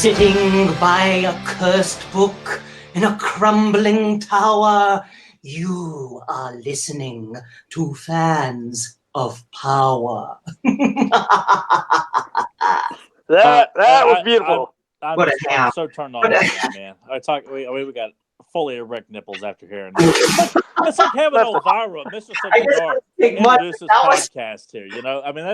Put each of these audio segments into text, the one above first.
Sitting by a cursed book in a crumbling tower, you are listening to Fans of Power. That was beautiful. I'm so turned on right now, man. We got fully erect nipples after hearing that. It's like having Elvira, Mr. Cigar, introduce this podcast here. You know, I mean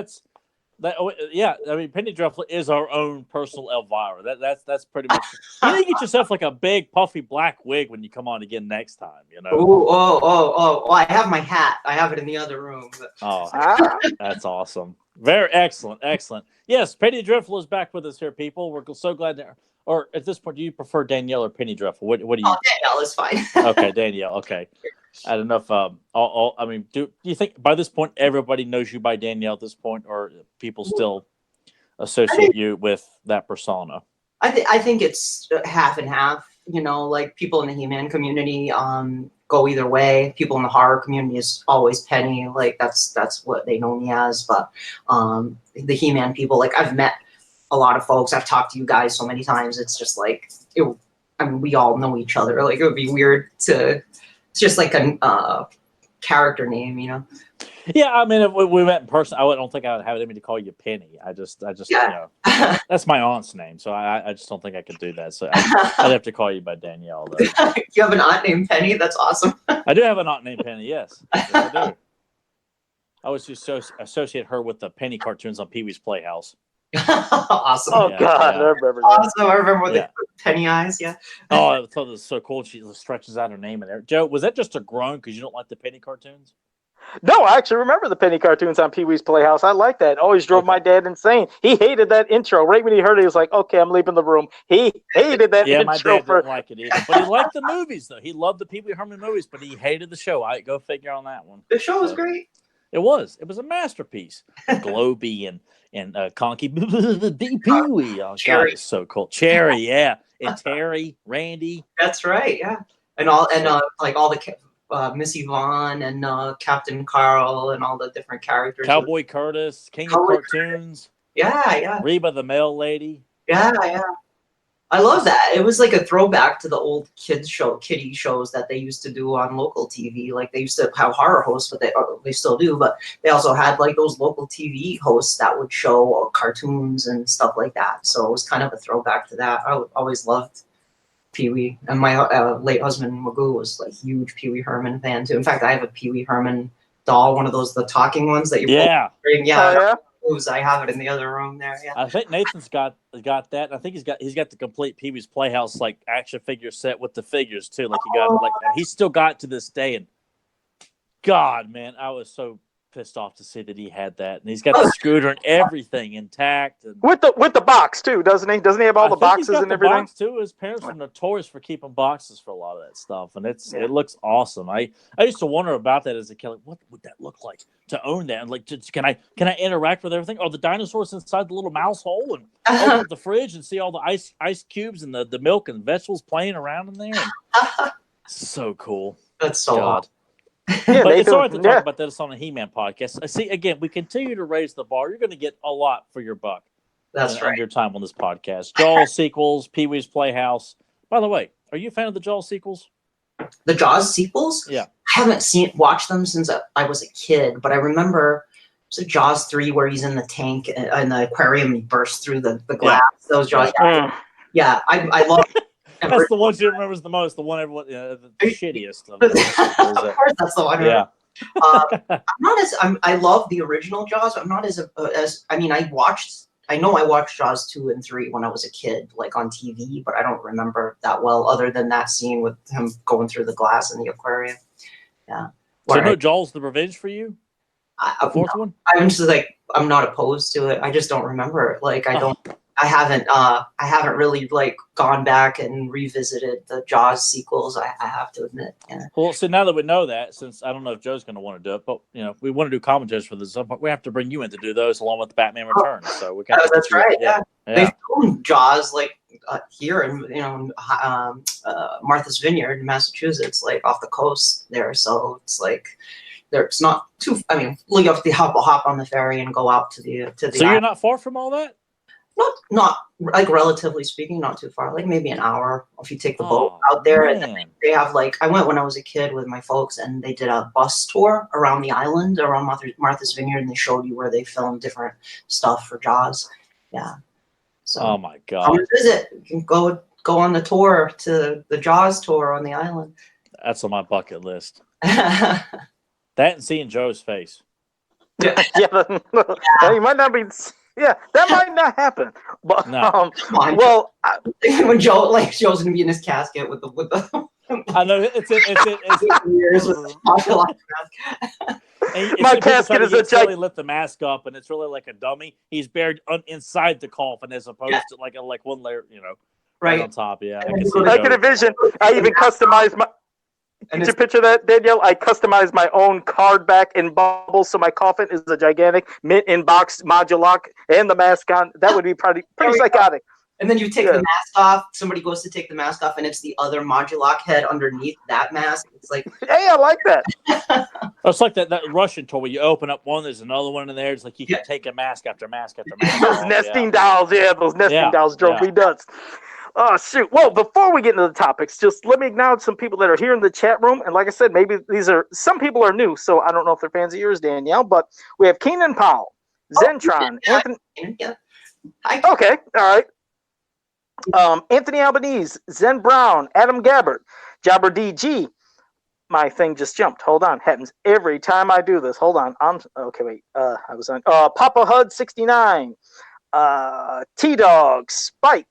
I mean, Penny Dreadful is our own personal Elvira. That's pretty much. You need to get yourself like a big puffy black wig when you come on again next time. You know. Oh! I have my hat. I have it in the other room. But... Oh, that's awesome. Very excellent. Yes, Penny Dreadful is back with us here, people. We're so glad that. Or at this point, do you prefer Danielle or Penny Dreadful? What do you? Oh, Danielle is fine. Okay, Danielle. Okay. I don't know if I mean, do you think by this point everybody knows you by Danielle at this point, or people still associate you with that persona? I think it's half and half. You know, like people in the He-Man community go either way. People in the horror community is always Penny. Like that's what they know me as. But the He-Man people, like I've met a lot of folks. I've talked to you guys so many times. It's just like we all know each other. Like it would be weird to. It's just like a character name, you know. Yeah, I mean, if we met in person, I don't think I would have it in me to call you Penny. I just, yeah. You know, that's my aunt's name, so I just don't think I could do that. So I'd have to call you by Danielle. Though. You have an aunt named Penny? That's awesome. I do have an aunt named Penny. Yes, I do. I always associate her with the Penny cartoons on Pee-wee's Playhouse. Awesome. Oh, yeah, God. Yeah. I remember that. Awesome. I remember with the penny eyes. Yeah. Oh, I thought it was so cool. She stretches out her name in there. Joe, was that just a groan because you don't like the Penny cartoons? No, I actually remember the Penny cartoons on Pee-wee's Playhouse. I like that. Always drove my dad insane. He hated that intro. Right when he heard it, he was like, okay, I'm leaving the room. He hated that intro. Yeah, my dad didn't like it either. But he liked the movies, though. He loved the Pee Wee Herman movies, but he hated the show. Go figure on that one. The show was great. It was a masterpiece. Globy and Conky Pee-wee. Oh, God, it's so cool. Cherry, yeah. And Terry, Randy. That's right, yeah. And like all the Missy Vaughn and Captain Carl and all the different characters. Cowboy Curtis, King of Cartoons. Yeah. Reba the Mail Lady. Yeah. I love that. It was like a throwback to the old kiddie shows that they used to do on local TV. Like they used to have horror hosts, but they still do. But they also had like those local TV hosts that would show cartoons and stuff like that. So it was kind of a throwback to that. I always loved Pee-wee, and my late husband Magoo was like huge Pee Wee Herman fan too. In fact, I have a Pee Wee Herman doll, one of the talking ones that you bring. Yeah. I have it in the other room there. Yeah. I think Nathan's got that. I think he's got the complete Pee-wee's Playhouse like action figure set with the figures too. Like he got he's still got to this day. And God, man, I was so pissed off to see that he had that, and he's got the scooter and everything intact, and with the box too, doesn't he? Doesn't he have all the boxes and everything? Box too. His parents were notorious for keeping boxes for a lot of that stuff, and it looks awesome. I used to wonder about that as a kid. Like, what would that look like to own that? And like, can I interact with everything? Are the dinosaurs inside the little mouse hole and open up the fridge and see all the ice cubes and the milk and vegetables playing around in there? And so cool. That's so odd. Yeah, but it's all right to talk about this on a He-Man podcast. See, again, we continue to raise the bar. You're going to get a lot for your buck. That's right. Your time on this podcast. Jaws sequels, Pee-wee's Playhouse. By the way, are you a fan of the Jaws sequels? The Jaws sequels? Yeah. I haven't watched them since I was a kid, but I remember it was Jaws 3 where he's in the tank in the aquarium and he bursts through the glass. Yeah. Those Jaws. Yeah, I love That's the one she remembers the most. The one everyone, the shittiest. Of course, that's the one. Yeah. I'm not as. I love the original Jaws. I'm not as. I mean, I watched Jaws 2 and 3 when I was a kid, like on TV, but I don't remember that well, other than that scene with him going through the glass in the aquarium. Yeah. So no Jaws the Revenge for you? The fourth one? I'm just like, I'm not opposed to it. I just don't remember it. Like I haven't really like gone back and revisited the Jaws sequels. I have to admit. Yeah. Well, so now that we know that, since I don't know if Joe's going to want to do it, but we want to do commentaries for this, but we have to bring you in to do those along with Batman Returns. So we got. That's right. Yeah. They filmed Jaws like here in Martha's Vineyard in Massachusetts, like off the coast there. So it's like. It's not too. I mean, you have to hop on the ferry and go out to the. So you're not far from all that. not like relatively speaking, not too far. Like maybe an hour if you take the boat out there. Man. And then they have like I went when I was a kid with my folks, and they did a bus tour around the island, around Martha's Vineyard, and they showed you where they filmed different stuff for Jaws. Yeah. So Oh my come God. and visit. You can go on the tour to the Jaws tour on the island. That's on my bucket list. Yeah. That and seeing Joe's face. Yeah, you might not be. Yeah, that might not happen. But No. well, when Joe's gonna be in his casket with the I know it's years with the martial arts mask. My casket is a really lift the mask up, and it's really like a dummy. He's buried inside the coffin as opposed to like one layer, right on top. Yeah, I can envision. I even customized my. Did you picture that, Danielle? I customized my own card back in bubbles, so my coffin is a gigantic mint in box modulock and the mask on. That would be pretty psychotic. And then you take the mask off. Somebody goes to take the mask off, and it's the other modulock head underneath that mask. It's like, hey, I like that. It's like that Russian toy where you open up one, there's another one in there. It's like you can take a mask after mask after mask. Those nesting dolls, those nesting dolls drove me nuts. Oh, shoot. Well, before we get into the topics, just let me acknowledge some people that are here in the chat room. And like I said, maybe some people are new, so I don't know if they're fans of yours, Danielle. But we have Keenan Powell, Zentron, Anthony. Hi. Okay, all right. Anthony Albanese, Zen Brown, Adam Gabbard, Jobber DG. My thing just jumped. Hold on. Happens every time I do this. Hold on. Okay, wait. I was on. Papa Hud 69, T-Dog, Spike.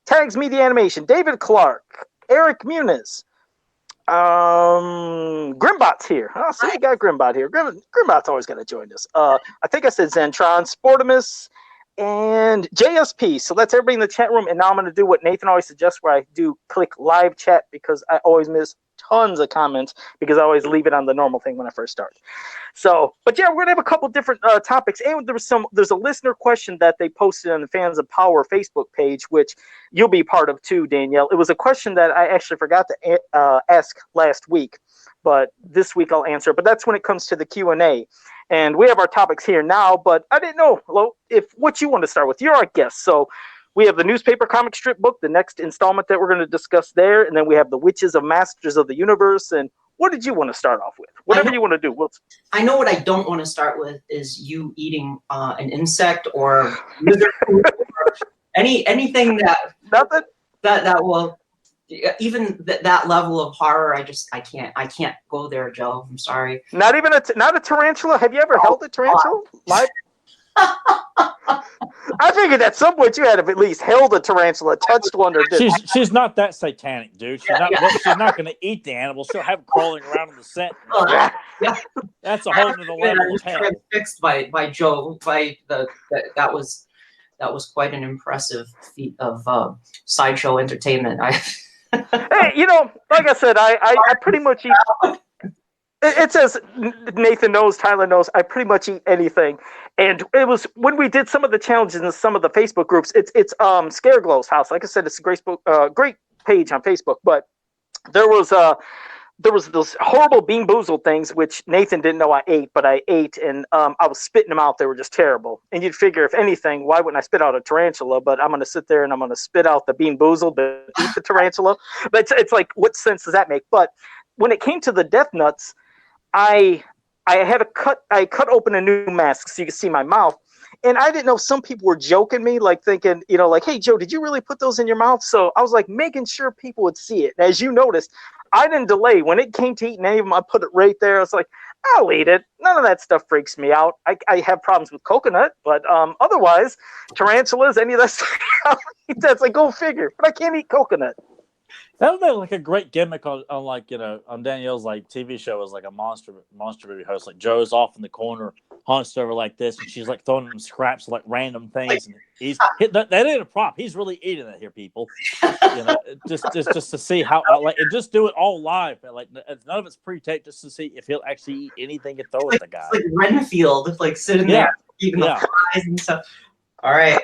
Tags Media Animation, David Clark, Eric Muniz, Grimbot's here. Oh, see, I got Grimbot here. Grimbot's always got to join us. I think I said Zentron, Sportimus, and JSP. So that's everybody in the chat room. And now I'm going to do what Nathan always suggests, where I do click live chat because I always miss tons of comments because I always leave it on the normal thing when I first start. So, but yeah, we're gonna have a couple different topics, and there's a listener question that they posted on the Fans of Power Facebook page, which you'll be part of too, Danielle. It was a question that I actually forgot to ask last week, but this week I'll answer. But that's when it comes to the Q&A, and we have our topics here now. But I didn't know if what you want to start with. You're our guest, so. We have the newspaper comic strip book, the next installment that we're going to discuss there, and then we have the Witches of Masters of the Universe. And what did you want to start off with? Whatever you want to do. I know what I don't want to start with is you eating an insect or lizard food or anything that will even that level of horror. I can't go there, Joe. I'm sorry. Not even not a tarantula. Have you ever held a tarantula? Live? I figured at some point you had to at least held a tarantula, touched one, or did. She's not that satanic, dude. She's not going to eat the animal. She'll have it crawling around on the set. That's a whole other level of hell. Fixed by Joe. That was quite an impressive feat of sideshow entertainment. Hey, like I said, I pretty much eat. It says Nathan knows, Tyler knows. I pretty much eat anything, and it was when we did some of the challenges in some of the Facebook groups. It's Scareglow's house. Like I said, it's a great page on Facebook. But there was those horrible Bean Boozled things which Nathan didn't know I ate, but I ate, and I was spitting them out. They were just terrible. And you'd figure, if anything, why wouldn't I spit out a tarantula? But I'm going to sit there and I'm going to spit out the Bean Boozled, but eat the tarantula. But it's like, what sense does that make? But when it came to the Death Nuts, I cut open a new mask so you can see my mouth, and I didn't know if some people were joking me, like thinking, like, hey Joe, did you really put those in your mouth? So I was like making sure people would see it. And as you noticed, I didn't delay. When it came to eating any of them, I put it right there. I was like, I'll eat it. None of that stuff freaks me out. I have problems with coconut, but otherwise, tarantulas, any of that stuff, that's like, go figure. But I can't eat coconut. That would be like a great gimmick on like, on Danielle's like TV show as like a monster movie host. Like Joe's off in the corner, hunched over like this, and she's like throwing him scraps of like random things. And that ain't a prop. He's really eating it here, people. Just to see how and just do it all live. Like none of it's pre-taped, just to see if he'll actually eat anything and throw at the guy. It's like Renfield, like sitting there eating the fries and stuff. All right.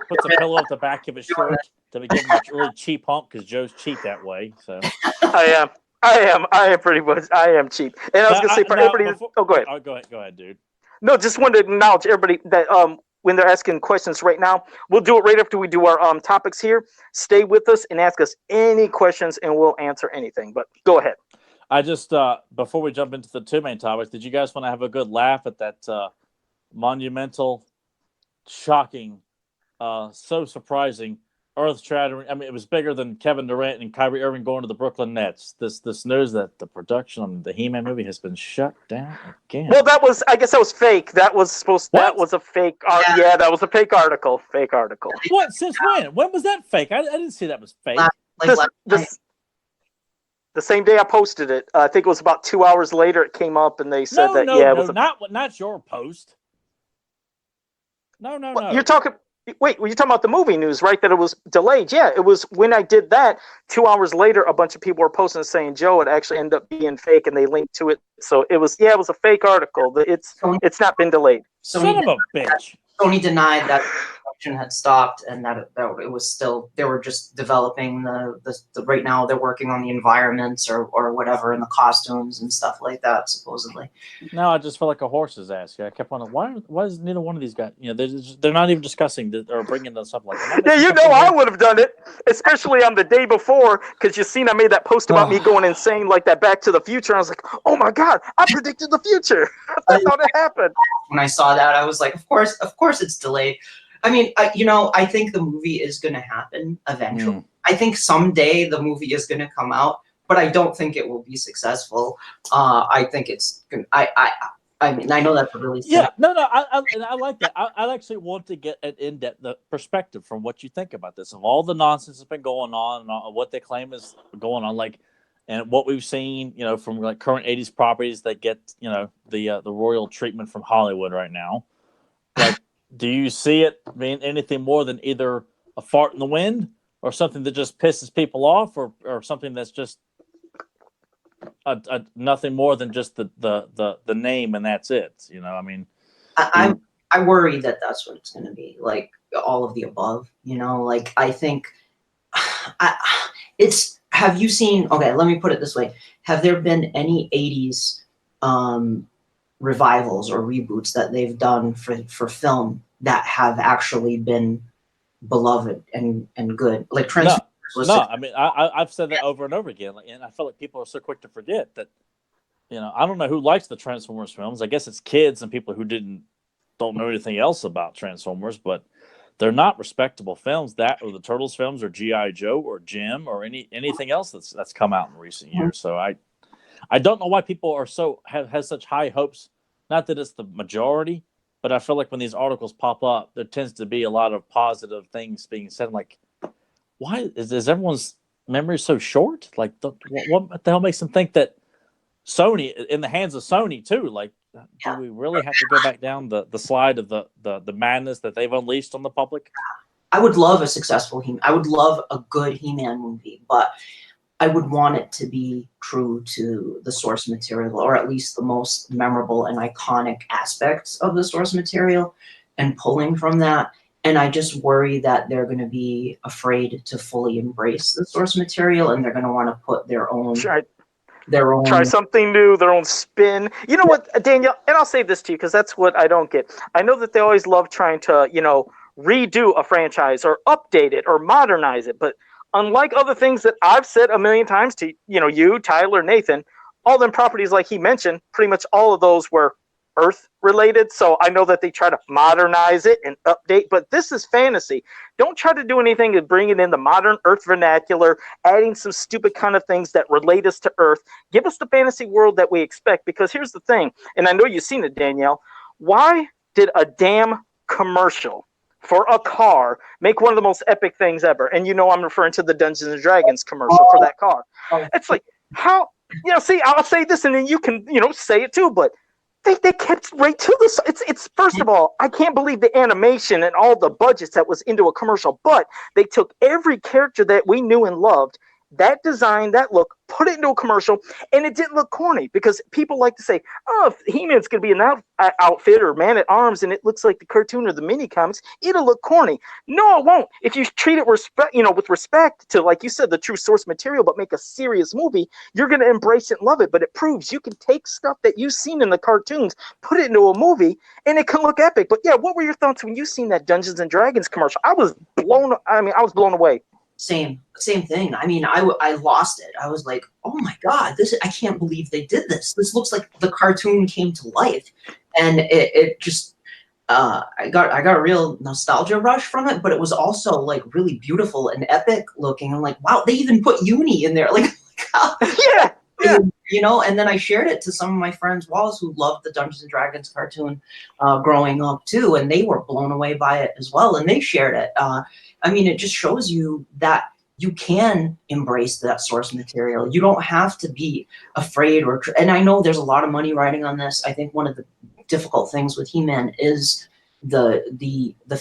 Puts a pillow at the back of his shirt to give him a really cheap hump because Joe's cheap that way. So I am pretty much. I am cheap. And I was gonna say for everybody. Go ahead. Go ahead, dude. No, just wanted to acknowledge everybody that when they're asking questions right now. We'll do it right after we do our topics here. Stay with us and ask us any questions, and we'll answer anything. But go ahead. I just before we jump into the two main topics, did you guys want to have a good laugh at that monumental, shocking, so surprising, earth-shattering? I mean, it was bigger than Kevin Durant and Kyrie Irving going to the Brooklyn Nets. This news that the production on the He-Man movie has been shut down again. Well, I guess that was fake. That was that was a fake. Yeah, that was a fake article. Fake article. What? Since when? When was that fake? I didn't see that was fake. The same day I posted it. I think it was about 2 hours later. It came up, and they said it was not your post. No. You're talking. Wait, you're talking about the movie news, right? That it was delayed. Yeah, it was when I did that. 2 hours later, a bunch of people were posting saying, "Joe, it actually ended up being fake," and they linked to it. So it was a fake article. It's not been delayed. Son of a bitch. Sony denied that production had stopped and that it was still, they were just developing the right now they're working on the environments or whatever and the costumes and stuff like that, supposedly. No, I just felt like a horse's ass. Yeah, I kept wondering why is neither one of these guys? They're not even discussing or bringing this up like that. Yeah, I would have done it, especially on the day before, because you seen I made that post about me going insane like that Back to the Future. And I was like, oh my god, I predicted the future. That's how it happened. When I saw that, I was like, of course it's delayed. I mean, I think the movie is going to happen eventually. I think someday the movie is going to come out, but I don't think it will be successful. I think it's going I mean, I know that's a really I like that. I actually want to get an in-depth perspective from what you think about this, of all the nonsense that's been going on and what they claim is going on, like, and what we've seen, from like current '80s properties that get, the royal treatment from Hollywood right now. Like, do you see it being anything more than either a fart in the wind or something that just pisses people off, or something that's just nothing more than just the name and that's it? I mean, I worry that that's what it's going to be, like all of the above. Like I think have you seen? Okay, let me put it this way: have there been any '80s revivals or reboots that they've done for film that have actually been beloved and good? Like Transformers. No, I mean, I've said that over and over again, and I feel like people are so quick to forget that. I don't know who likes the Transformers films. I guess it's kids and people who don't know anything else about Transformers, but they're not respectable films. That or the Turtles films or G.I. Joe or Jim or anything else that's come out in recent years. So I don't know why people are have such high hopes. Not that it's the majority, but I feel like when these articles pop up, there tends to be a lot of positive things being said. Like, why is everyone's memory so short? Like, what the hell makes them think that Sony, in the hands of Sony too? Like, do we really have to go back down the slide of the madness that they've unleashed on the public? I would love a successful I would love a good He-Man movie, but I would want it to be true to the source material, or at least the most memorable and iconic aspects of the source material, and pulling from that. And I just worry that they're going to be afraid to fully embrace the source material, and they're going to want to put their own try something new, their own spin. You know what, Daniel? And I'll say this to you because that's what I don't get. I know that they always love trying to, redo a franchise or update it or modernize it, but unlike other things that I've said a million times to, you, Tyler, Nathan, all them properties like he mentioned, pretty much all of those were Earth related. So I know that they try to modernize it and update, but this is fantasy. Don't try to do anything to bring it in the modern Earth vernacular, adding some stupid kind of things that relate us to Earth. Give us the fantasy world that we expect, because here's the thing, and I know you've seen it, Danielle. Why did a damn commercial for a car make one of the most epic things ever? And I'm referring to the Dungeons and Dragons commercial for that car. It's like, how, see, I'll say this and then you can, say it too, but they kept right to this. It's first of all, I can't believe the animation and all the budgets that was into a commercial, but they took every character that we knew and loved that design, that look, put it into a commercial, and it didn't look corny, because people like to say, oh, if He-Man's going to be an outfit or man at arms and it looks like the cartoon or the mini comics, it'll look corny. No, it won't. If you treat it with respect to, like you said, the true source material, but make a serious movie, you're going to embrace it and love it. But it proves you can take stuff that you've seen in the cartoons, put it into a movie, and it can look epic. But yeah, what were your thoughts when you seen that Dungeons and Dragons commercial? I was blown away. Same thing. I mean, I lost it. I was like, oh my God, I can't believe they did this. This looks like the cartoon came to life. And it just, I got a real nostalgia rush from it, but it was also like really beautiful and epic looking. I'm like, wow, they even put Uni in there. Like, yeah. You know, and then I shared it to some of my friends, Wallace, who loved the Dungeons and Dragons cartoon growing up too, and they were blown away by it as well, and they shared it. I mean, it just shows you that you can embrace that source material. You don't have to be afraid and I know there's a lot of money riding on this. I think one of the difficult things with He-Man is the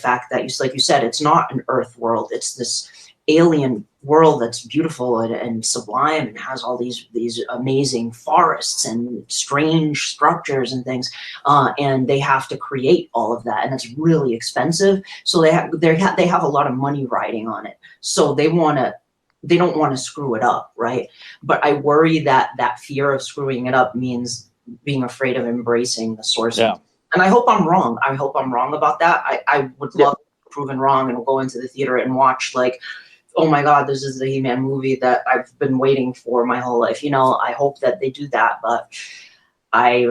fact that, like you said, it's not an Earth world. It's this alien world that's beautiful and sublime and has all these amazing forests and strange structures and things, and they have to create all of that, and it's really expensive. So they have a lot of money riding on it. So they don't want to screw it up, right? But I worry that fear of screwing it up means being afraid of embracing the source. Yeah. And I hope I'm wrong. I hope I'm wrong about that. I would love to be proven wrong and go into the theater and watch, like, oh my God, this is the He-Man movie that I've been waiting for my whole life. You know, I hope that they do that, but I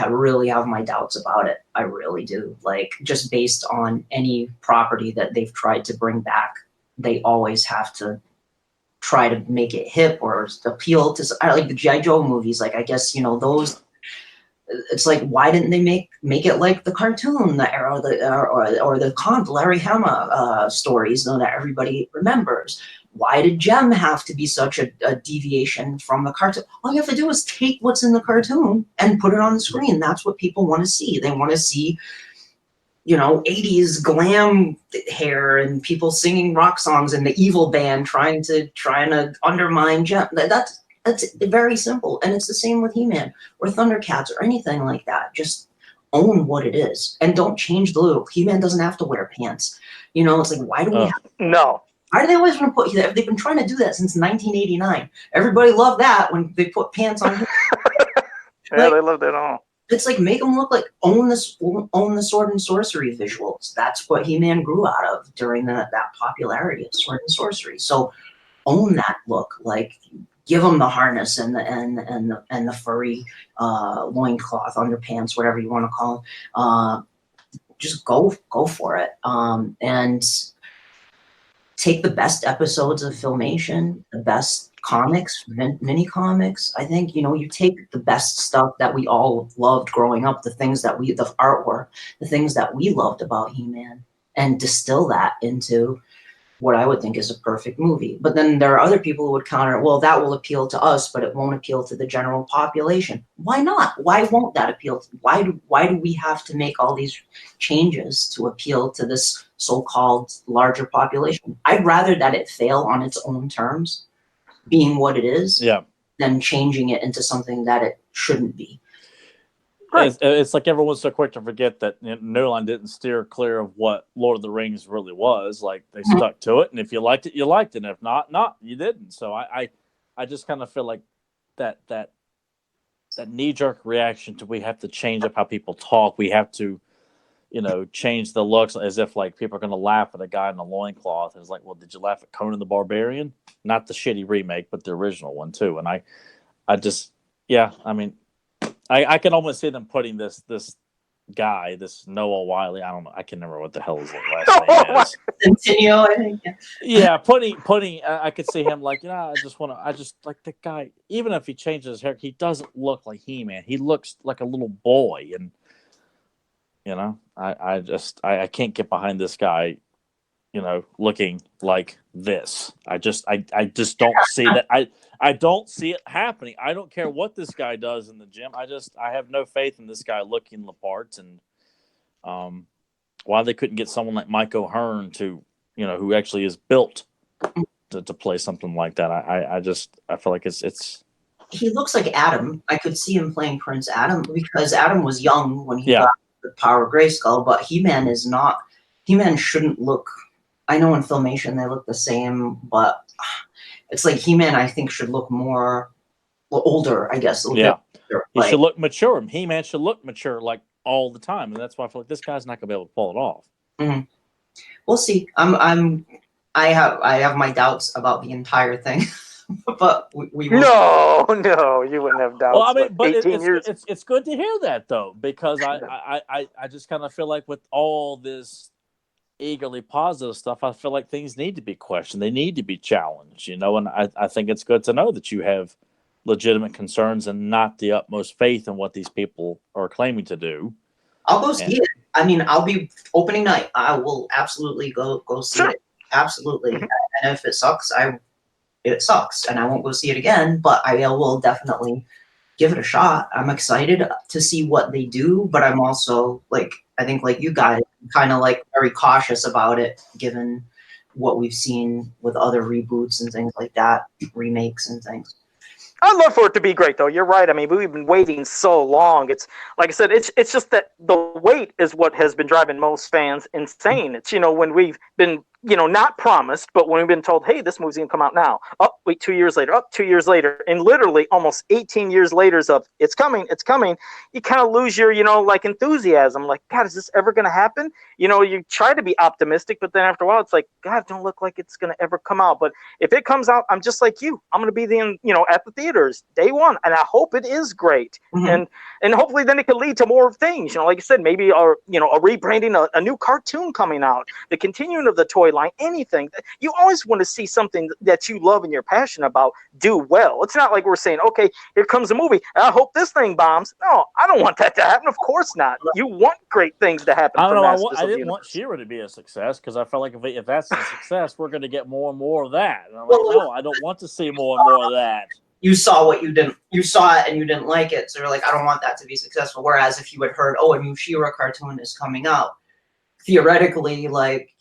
really have my doubts about it. I really do. Like, just based on any property that they've tried to bring back, they always have to try to make it hip or appeal to, like the G.I. Joe movies. Like, I guess, you know, those, it's like, why didn't they make it like the cartoon, the Larry Hama stories, that everybody remembers? Why did Jem have to be such a deviation from the cartoon? All you have to do is take what's in the cartoon and put it on the screen. That's what people want to see. They want to see, you know, 80s glam hair and people singing rock songs and the evil band trying to undermine Jem. That's very simple, and it's the same with He-Man or Thundercats or anything like that. Just own what it is, and don't change the look. He-Man doesn't have to wear pants. You know, it's like, why do we have no? Why do they always want to put? They've been trying to do that since 1989. Everybody loved that when they put pants on. Yeah, they loved it all. It's like, make them look like own the sword and sorcery visuals. That's what He-Man grew out of during that popularity of sword and sorcery. So own that look, like. Give them the harness and the furry loincloth, underpants, whatever you want to call them. Just go for it, and take the best episodes of Filmation, the best comics, mini comics. I think, you know, you take the best stuff that we all loved growing up, the artwork, the things that we loved about He-Man, and distill that into what I would think is a perfect movie. But then there are other people who would counter, well, that will appeal to us, but it won't appeal to the general population. Why not? Why won't that appeal? Why do we have to make all these changes to appeal to this so-called larger population? I'd rather that it fail on its own terms, being what it is, than changing it into something that it shouldn't be. Right. It's like everyone's so quick to forget that New Line didn't steer clear of what Lord of the Rings really was. Like, they stuck to it, and if you liked it, you liked it, and if not, you didn't. So I just kind of feel like that knee-jerk reaction to, we have to change up how people talk. We have to, you know, change the looks, as if like people are going to laugh at a guy in a loincloth. It's like, well, did you laugh at Conan the Barbarian? Not the shitty remake, but the original one too. And I just, yeah, I mean, I can almost see them putting this guy, this Noah Wiley. I don't know. I can remember what the hell his last name is. Centennial, I think. Yeah, putting. I could see him like, I just like the guy. Even if he changes his hair, he doesn't look like He-Man. He looks like a little boy, and you know, I can't get behind this guy, you know, looking like this. I just don't see that. I don't see it happening. I don't care what this guy does in the gym. I have no faith in this guy looking the parts, and why they couldn't get someone like Mike O'Hearn to, you know, who actually is built to play something like that. I feel like it's. He looks like Adam. I could see him playing Prince Adam because Adam was young when he Yeah. got the power of Grayskull, but He-Man is not. He-Man shouldn't look. I know in Filmation they look the same, but it's like He-Man. I think should look more older. I guess. Yeah. Older, He like, should look mature. He-Man should look mature like all the time, and that's why I feel like this guy's not gonna be able to pull it off. mhm. We'll see. I have my doubts about the entire thing, but we will. No, you wouldn't have doubts. Well, I mean, but 18 years. it's good to hear that though, because I just kind of feel like with all this eagerly positive stuff, I feel like things need to be questioned. They need to be challenged, you know, and I think it's good to know that you have legitimate concerns and not the utmost faith in what these people are claiming to do. I'll go see it. I mean, I'll be opening night. I will absolutely go see Sure. it. Absolutely. And if it sucks, it sucks, and I won't go see it again. But I will definitely give it a shot. I'm excited to see what they do, but I'm also like, I think like you guys, kind of like very cautious about it, given what we've seen with other reboots and things like that, remakes and things. I'd love for it to be great, though. You're right. I mean, we've been waiting so long. It's like I said, it's just that the wait is what has been driving most fans insane. It's, you know, when we've been, you know, not promised, but when we've been told, hey, this movie's gonna come out now. Oh, wait, 2 years later. 2 years later, and literally almost 18 years later of it's coming. You kind of lose your, you know, like enthusiasm. Like, God, is this ever gonna happen? You know, you try to be optimistic, but then after a while, it's like, God, don't look like it's gonna ever come out. But if it comes out, I'm just like you. I'm gonna be at the theaters day one, and I hope it is great. Mhm. And hopefully then it could lead to more things. You know, like you said, maybe a rebranding, a new cartoon coming out, the continuing of the toy line, anything. You always want to see something that you love and you're passionate about do well. It's not like we're saying, okay, here comes a movie, and I hope this thing bombs. No, I don't want that to happen. Of course not. You want great things to happen. I don't know. Masters I of the didn't want Universe. She-Ra to be a success because I felt like if that's a success, we're going to get more and more of that. And I'm like, no, I don't want to see more and more of that. You saw it and you didn't like it, so you're like, I don't want that to be successful. Whereas if you had heard, oh, a new She-Ra cartoon is coming out, theoretically, like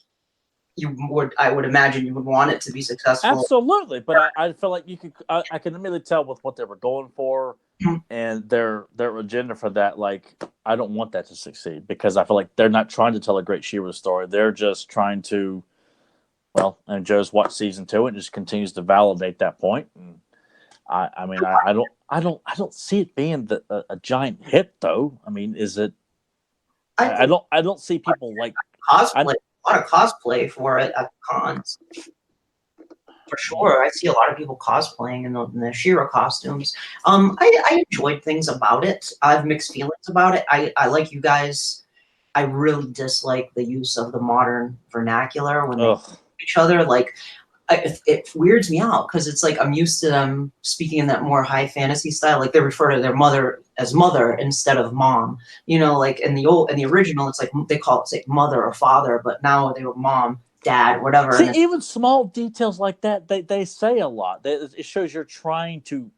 I would imagine you would want it to be successful. Absolutely, but I feel like you could. I can immediately tell with what they were going for and their agenda for that. Like, I don't want that to succeed because I feel like they're not trying to tell a great She-Ra story. They're just trying to. Well, and Joe's watched season 2 and just continues to validate that point. And I mean, I don't see it being a giant hit though. I mean, is it? I don't see people like cosplay. A lot of cosplay for it at cons. For sure, I see a lot of people cosplaying in the She-Ra costumes. I enjoyed things about it. I have mixed feelings about it. I like you guys. I really dislike the use of the modern vernacular when they each other. Like, it weirds me out because it's like I'm used to them speaking in that more high fantasy style. Like they refer to their mother as mother instead of mom. You know, like in the original, it's like they call it like mother or father, but now they were mom, dad, whatever. See, even small details like that, they say a lot. It shows you're trying to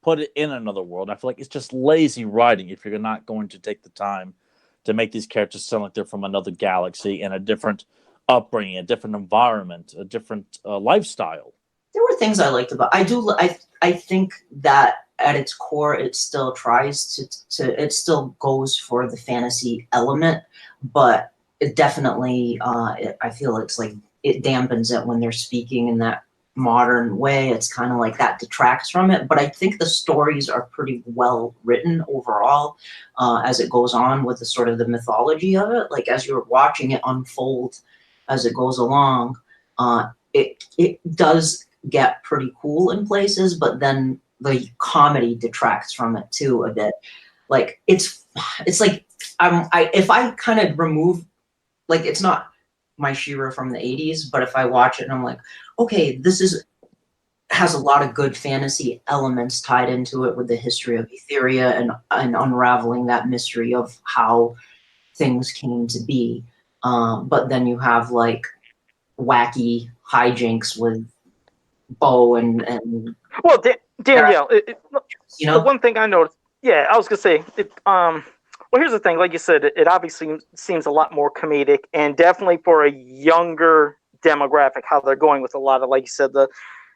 put it in another world. I feel like it's just lazy writing if you're not going to take the time to make these characters sound like they're from another galaxy and a different upbringing, a different environment, a different lifestyle. There were things I liked about. I think that at its core, it still tries to it still goes for the fantasy element, but it definitely I feel it's like it dampens it when they're speaking in that modern way. It's kind of like that detracts from it, but I think the stories are pretty well written overall as it goes on with the sort of the mythology of it. Like as you're watching it unfold as it goes along, it does get pretty cool in places, but then the comedy detracts from it too a bit. Like it's like if I kind of remove, like it's not my She-Ra from the 80s, but if I watch it and I'm like, okay, this has a lot of good fantasy elements tied into it with the history of Etheria and unraveling that mystery of how things came to be. But then you have like wacky hijinks with Bo and well, Danielle, you know, the one thing I noticed, yeah, I was gonna say, well, here's the thing. Like you said, it obviously seems a lot more comedic, and definitely for a younger demographic, how they're going with a lot of, like you said,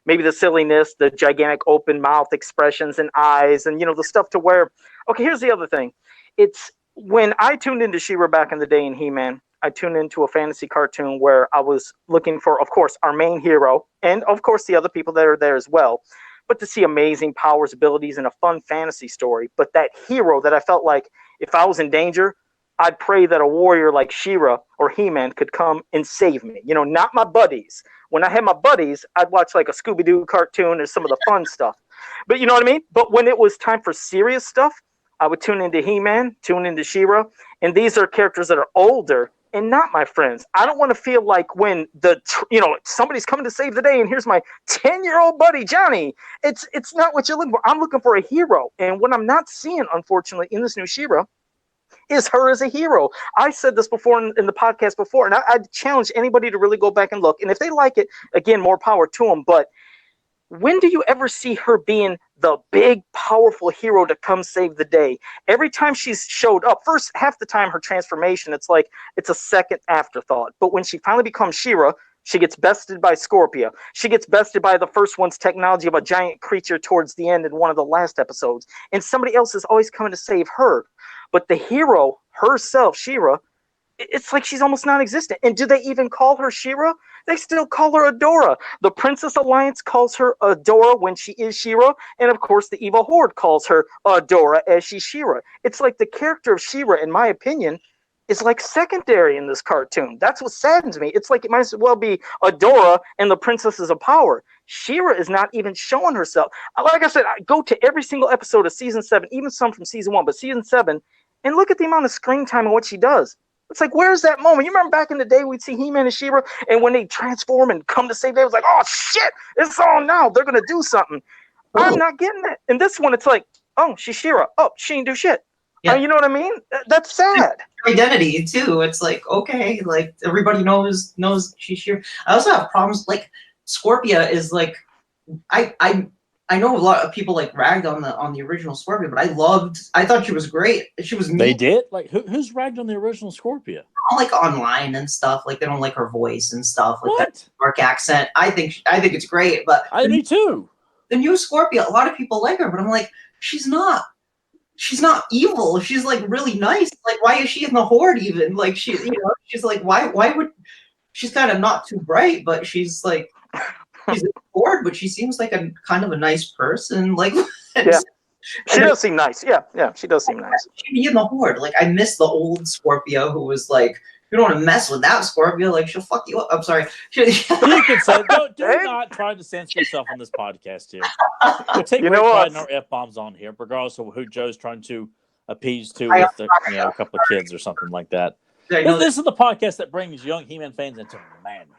maybe the silliness, the gigantic open mouth expressions and eyes, and the stuff to where. Okay, here's the other thing. It's when I tuned into She-Ra back in the day in He-Man, I tuned into a fantasy cartoon where I was looking for, of course, our main hero, and of course the other people that are there as well, but to see amazing powers, abilities, and a fun fantasy story. But that hero that I felt like if I was in danger, I'd pray that a warrior like She-Ra or He-Man could come and save me. Not my buddies. When I had my buddies, I'd watch like a Scooby-Doo cartoon or some of the fun stuff. But you know what I mean? But when it was time for serious stuff, I would tune into He-Man, tune into She-Ra, and these are characters that are older and not my friends. I don't want to feel like when somebody's coming to save the day and here's my 10-year-old buddy, Johnny. It's not what you're looking for. I'm looking for a hero. And what I'm not seeing, unfortunately, in this new She-Ra is her as a hero. I said this before in the podcast before, and I challenge anybody to really go back and look. And if they like it, again, more power to them. But when do you ever see her being the big, powerful hero to come save the day? Every time she's showed up, first half the time her transformation, it's like it's a second afterthought. But when she finally becomes She-Ra, she gets bested by Scorpia. She gets bested by the first one's technology of a giant creature towards the end in one of the last episodes. And somebody else is always coming to save her. But the hero herself, She-Ra, it's like she's almost non-existent. And do they even call her She-Ra? They still call her Adora. The Princess Alliance calls her Adora when she is She-Ra. And of course, the Evil Horde calls her Adora as she's She-Ra. It's like the character of She-Ra, in my opinion, is like secondary in this cartoon. That's what saddens me. It's like it might as well be Adora and the Princesses of Power. She-Ra is not even showing herself. Like I said, I go to every single episode of season 7, even some from season 1, but season 7, and look at the amount of screen time and what she does. It's like, where's that moment? You remember back in the day, we'd see He-Man and She-Ra, and when they transform and come to save day, it was like, oh, shit, it's on now. They're going to do something. Oh. I'm not getting it. In this one, it's like, oh, she's She-Ra. Oh, she didn't do shit. Yeah. You know what I mean? That's sad. Identity, too. It's like, okay, like, everybody knows she's She-Ra. I also have problems, like, Scorpia is like, I know a lot of people like ragged on the original Scorpia, but I thought she was great. She was mean. They did? Like who's ragged on the original Scorpia? Like online and stuff. Like they don't like her voice and stuff. Like what? That dark accent. I think it's great, but me too. The new Scorpia, a lot of people like her, but I'm like, she's not evil. She's like really nice. Like why is she in the Horde even? Like she's like why would she's kind of not too bright, but she's like she's bored, but she seems like a kind of a nice person. Like, yeah, she does seem nice. Yeah, she does seem nice. She'd be in the Horde. Like, I miss the old Scorpia who was like, you don't want to mess with that Scorpia. Like, she'll fuck you up. I'm sorry. You can say, do not try to censor yourself on this podcast here. We'll take great pride in our F-bombs on here, regardless of who Joe's trying to appease to with a couple of kids or something like that. This is the podcast that brings young He-Man fans into manhood.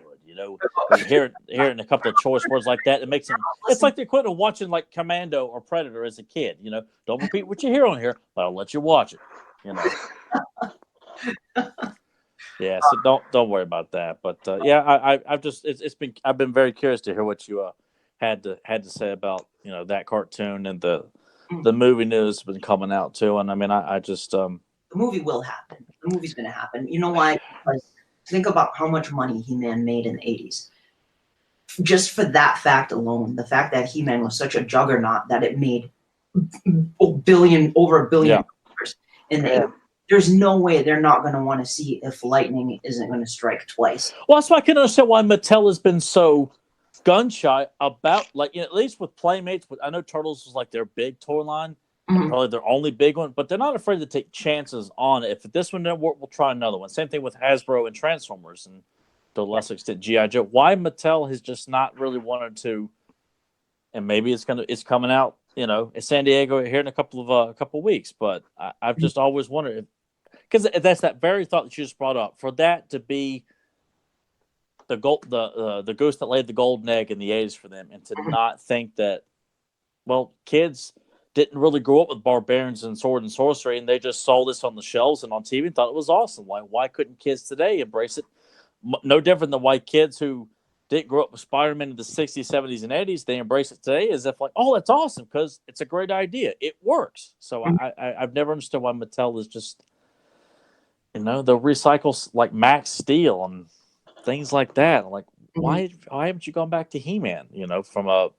Hearing a couple of choice words like that, it makes them. It's like the equivalent of watching like Commando or Predator as a kid. Don't repeat what you hear on here, but I'll let you watch it. Yeah, so don't worry about that. But I've been very curious to hear what you had to say about that cartoon and the movie news has been coming out too. And I mean, I just the movie will happen. The movie's going to happen. You know why? Because think about how much money He-Man made in the 80s. Just for that fact alone, the fact that He-Man was such a juggernaut that it made over $1 billion in the 80s. There's no way they're not going to want to see if lightning isn't going to strike twice. Well, that's why I can understand why Mattel has been so gun-shy about, at least with Playmates. I know Turtles was like their big toy line. Probably their only big one, but they're not afraid to take chances on it. If this one didn't work, we'll try another one. Same thing with Hasbro and Transformers, and to a lesser extent G.I. Joe. Why Mattel has just not really wanted to, and maybe it's coming out, in San Diego here in a couple of weeks. But I've just always wondered, because that's that very thought that you just brought up, for that to be the goose that laid the golden egg in the 80s for them, and to not think that, well, kids didn't really grow up with barbarians and sword and sorcery, and they just saw this on the shelves and on TV and thought it was awesome. Why couldn't kids today embrace it? No different than why kids who didn't grow up with Spider-Man in the 60s, 70s, and 80s, they embrace it today as if like, oh, that's awesome because it's a great idea. It works. So I've never understood why Mattel is just, they'll recycle like Max Steel and things like that. Like, why haven't you gone back to He-Man? You know, from a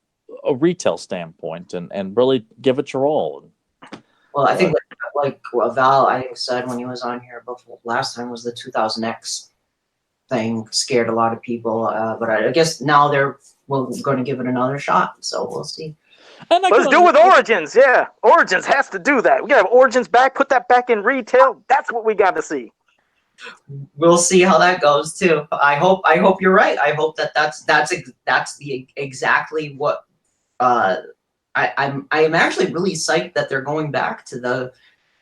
retail standpoint, and really give it your all. Well, I think like Val, I think said when he was on here before last time was the 2000X thing scared a lot of people, but I guess now they're going to give it another shot, so we'll see. And let's do it with Origins. Yeah, Origins has to do that. We gotta have Origins back, put that back in retail. That's what we got to see. We'll see how that goes too. I hope you're right. I hope that's the exactly what I am actually really psyched that they're going back to the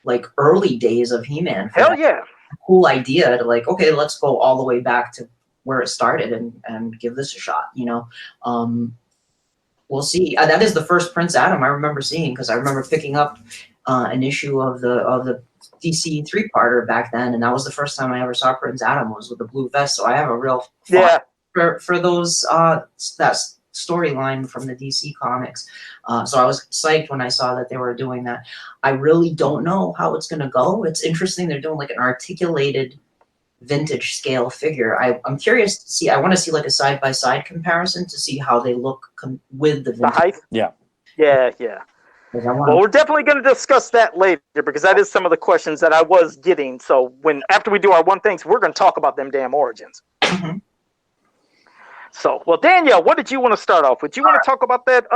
like early days of He-Man. Hell yeah. Cool idea to like, okay, let's go all the way back to where it started and give this a shot, you know. We'll see. That is the first Prince Adam I remember seeing, because I remember picking up an issue of the DC 3-parter back then, and that was the first time I ever saw Prince Adam was with the blue vest. So I have a real for those that storyline from the DC comics. So I was psyched when I saw that they were doing that. I really don't know how it's going to go. It's interesting. They're doing like an articulated vintage scale figure. I'm curious to see. I want to see like a side-by-side comparison to see how they look with the vintage. The height? Yeah. Well, we're definitely going to discuss that later, because that is some of the questions that I was getting. So after we do our one things, we're going to talk about them damn Origins. Mm-hmm. So, well, Danielle, what did you want to start off with? Do you want to talk about that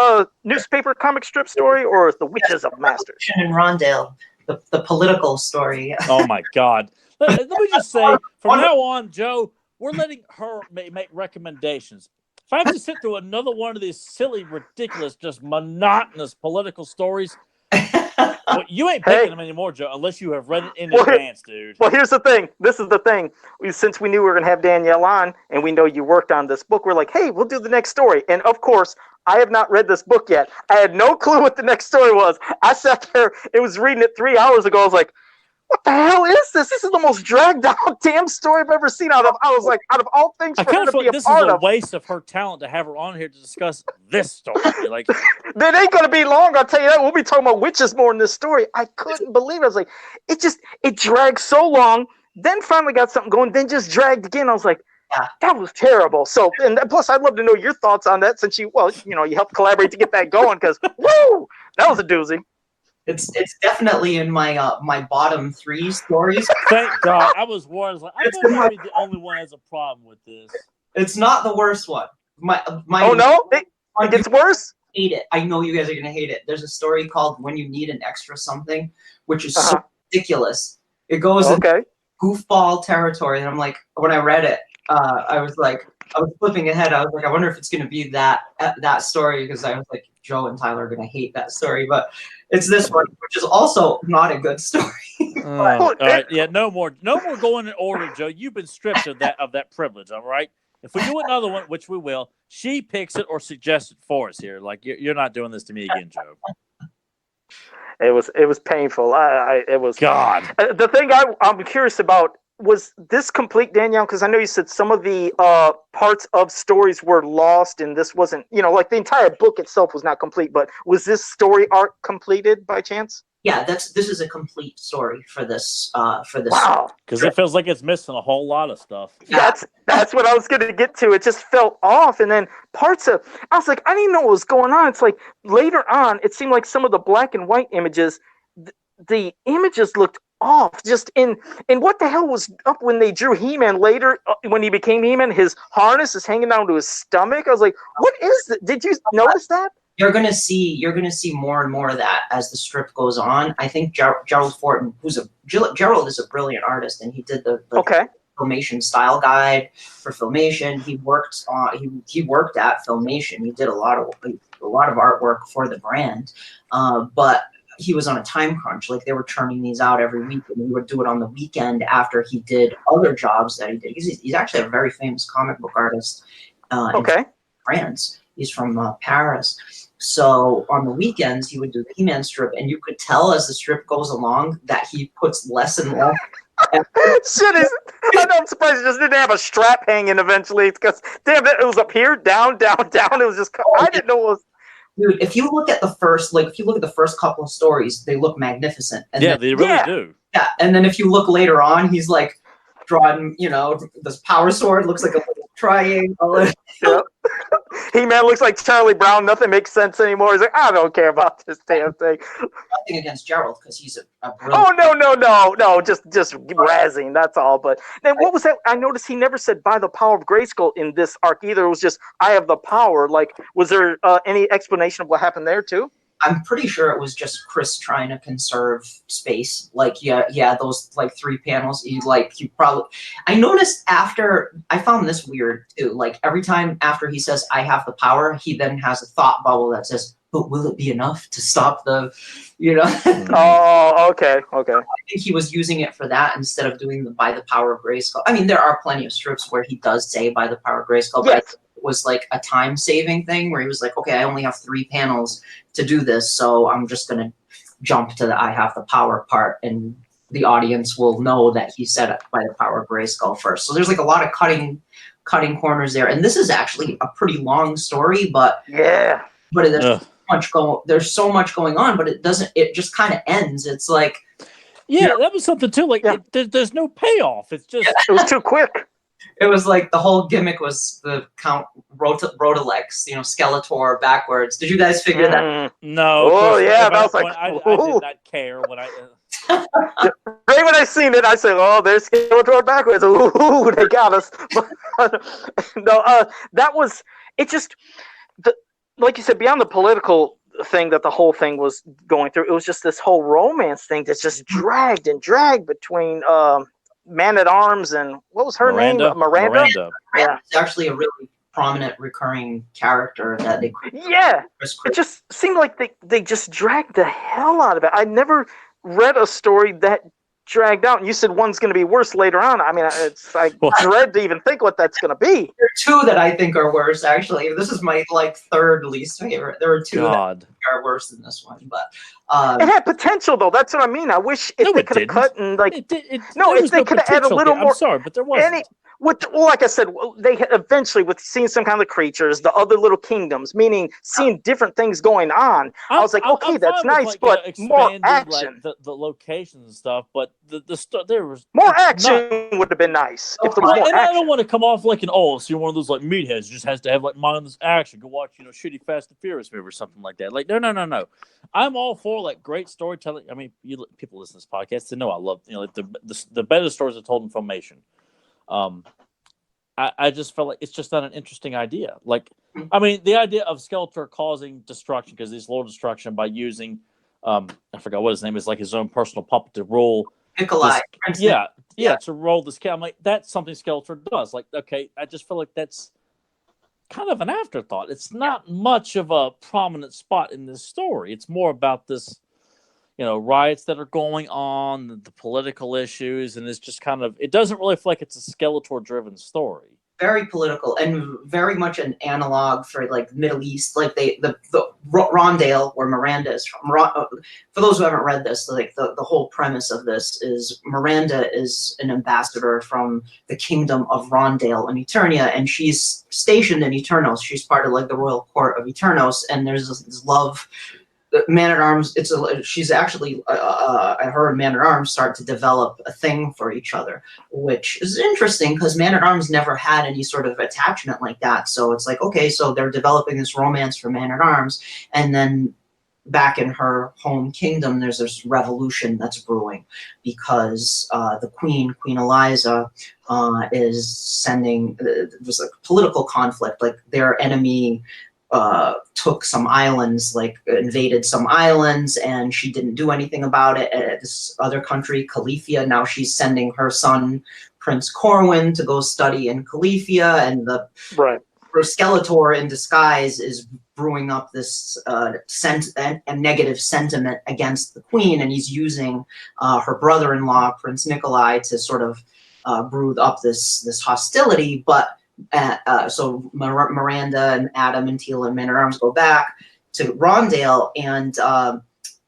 newspaper comic strip story, or the Witches of Masters? In Rondale, the political story. Oh my God. Let me just say, from now on, Joe, we're letting her make recommendations. If I have to sit through another one of these silly, ridiculous, just monotonous political stories, well, you ain't picking them anymore, Joe, unless you have read it in advance, dude. Well, here's the thing. This is the thing. Since we knew we were going to have Danielle on, and we know you worked on this book, we're like, hey, we'll do the next story. And, of course, I have not read this book yet. I had no clue what the next story was. I sat there. It was reading it 3 hours ago. I was like, what the hell is this? This is the most dragged out damn story I've ever seen. I was like, out of all things for her to be a this part is a of. waste of her talent to have her on here to discuss this story. Like, that ain't gonna be long. I'll tell you that. We'll be talking about witches more in this story. I couldn't believe it. I was like, it dragged so long. Then finally got something going. Then just dragged again. I was like, that was terrible. So, and plus, I'd love to know your thoughts on that, since you helped collaborate to get that going. Because woo, that was a doozy. It's definitely in my my bottom 3 stories. Thank God. I was worried. I might be the only one that has a problem with this. It's not the worst one. My oh no, it gets worse. Hate it. I know you guys are gonna hate it. There's a story called "When You Need an Extra Something," which is so ridiculous. It goes in goofball territory, and I'm like, when I read it, I was flipping ahead. I was like, I wonder if it's gonna be that story, because I was like, Joe and Tyler are gonna hate that story, but it's this one, which is also not a good story. All right, yeah, no more going in order, Joe. You've been stripped of that privilege. All right. If we do another one, which we will, she picks it or suggests it for us here. Like, you're not doing this to me again, Joe. It was painful. It was God. The thing I'm curious about, was this complete, Danielle? Because I know you said some of the parts of stories were lost, and this wasn't, like the entire book itself was not complete. But was this story arc completed by chance? Yeah, this is a complete story for this. Wow, because it feels like it's missing a whole lot of stuff. That's what I was going to get to. It just felt off, and then parts of, I was like, I didn't know what was going on. It's like later on, it seemed like some of the black and white images, the images looked off. Just in what the hell was up when they drew He-Man later, when he became He-Man? His harness is hanging down to his stomach. I was like, what is that? Did you notice that? You're gonna see more and more of that as the strip goes on. I think Gerald Fortin, Gerald is a brilliant artist, and he did the Filmation style guide for Filmation. He worked at Filmation. He did a lot of artwork for the brand, but he was on a time crunch. Like, they were turning these out every week, and he would do it on the weekend after he did other jobs that he did. He's actually a very famous comic book artist. In France. He's from Paris. So on the weekends, he would do the He-Man strip, and you could tell as the strip goes along that he puts less and less. I'm surprised he just didn't have a strap hanging eventually, because damn it was up here, down. It was just, I didn't know it was. Dude, if you look at the first couple of stories, they look magnificent. And they really do. Yeah, and then if you look later on, he's like drawing, this power sword looks like a little triangle. Yep. He-Man looks like Charlie Brown. Nothing makes sense anymore. He's like, I don't care about this damn thing. Nothing against Gerald because he's a brilliant. Oh no! Just razzing. That's all. But then what was that? I noticed he never said "by the power of Grayskull" in this arc either. It was just "I have the power." Like, was there any explanation of what happened there too? I'm pretty sure it was just Chris trying to conserve space. Like, yeah, those like 3 panels. You probably. I noticed after I found this weird too. Like every time after he says "I have the power," he then has a thought bubble that says, "But will it be enough to stop the?" Oh, okay. I think he was using it for that instead of doing the "by the power of Grayskull." I mean, there are plenty of strips where he does say "by the power of Grayskull," but I think it was like a time-saving thing where he was like, "Okay, I only have 3 panels to do this, so I'm just gonna jump to the 'I have the power' part," and the audience will know that he said it "by the power of Grayskull" first. So there's like a lot of cutting corners there, and this is actually a pretty long story, but there's so much going on, but it just kind of ends. It's like, that was something too. Like there's no payoff. It's just it was too quick. It was like the whole gimmick was the Count Rondalex, Skeletor backwards. Did you guys figure that? No. Oh yeah, that was like I did not care when I. Right when I seen it, I said, "Oh, there's Skeletor backwards." Ooh, they got us. No, that was it. Just like you said, beyond the political thing that the whole thing was going through, it was just this whole romance thing that's just dragged between Man-at-Arms and what was her name? Miranda. Yeah, it's actually a really prominent recurring character that they. Yeah, it just seemed like they just dragged the hell out of it. I never read a story that dragged out, and you said one's going to be worse later on. I mean, it's like dread to even think what that's going to be. There are 2 that I think are worse. Actually, this is my 3rd least favorite. There are 2 that are worse than this one, but it had potential though. That's what I mean. I wish if they could have cut and if they could have added a little more. I'm sorry, but there wasn't. Like I said, they eventually with seeing some kind of creatures, the other little kingdoms, meaning seeing different things going on. I was like, okay, that's nice, but more action. Like the locations and stuff, but there was more action would have been nice if there was more action. I don't want to come off like so you're one of those like meatheads just has to have like mindless action. Go watch shitty Fast and Furious movie or something like that. Like no. I'm all for like great storytelling. I mean, people listen to this podcast, they know I love the better stories are told in Filmation. I just felt like it's just not an interesting idea. Like, I mean, the idea of Skeletor causing destruction because he's Lord Destruction by using, I forgot what his name is, like his own personal puppet to rule. Nikolai. To roll this cat. I'm like, that's something Skeletor does. Like, okay, I just feel like that's kind of an afterthought. It's not much of a prominent spot in this story. It's more about this. Riots that are going on, the political issues, and it's just kind of, it doesn't really feel like it's a Skeletor-driven story. Very political and very much an analog for like Middle East, like the Rondale where Miranda is from. For those who haven't read this, like the whole premise of this is Miranda is an ambassador from the kingdom of Rondale in Eternia, and she's stationed in Eternos. She's part of like the royal court of Eternos, and there's this love. Man-at-Arms, she's actually, her and Man-at-Arms start to develop a thing for each other, which is interesting because Man-at-Arms never had any sort of attachment like that. So it's like, okay, so they're developing this romance for Man-at-Arms, and then back in her home kingdom, there's this revolution that's brewing because the Queen Eliza, is sending, there's a political conflict, like their enemy took some islands, like invaded some islands, and she didn't do anything about it. This other country, Califia, now she's sending her son, Prince Corwin, to go study in Califia, and Skeletor in disguise is brewing up this a negative sentiment against the Queen, and he's using her brother-in-law, Prince Nikolai, to sort of brew up this hostility, but so Miranda and Adam and Teela and Man-at-Arms go back to Rondale, and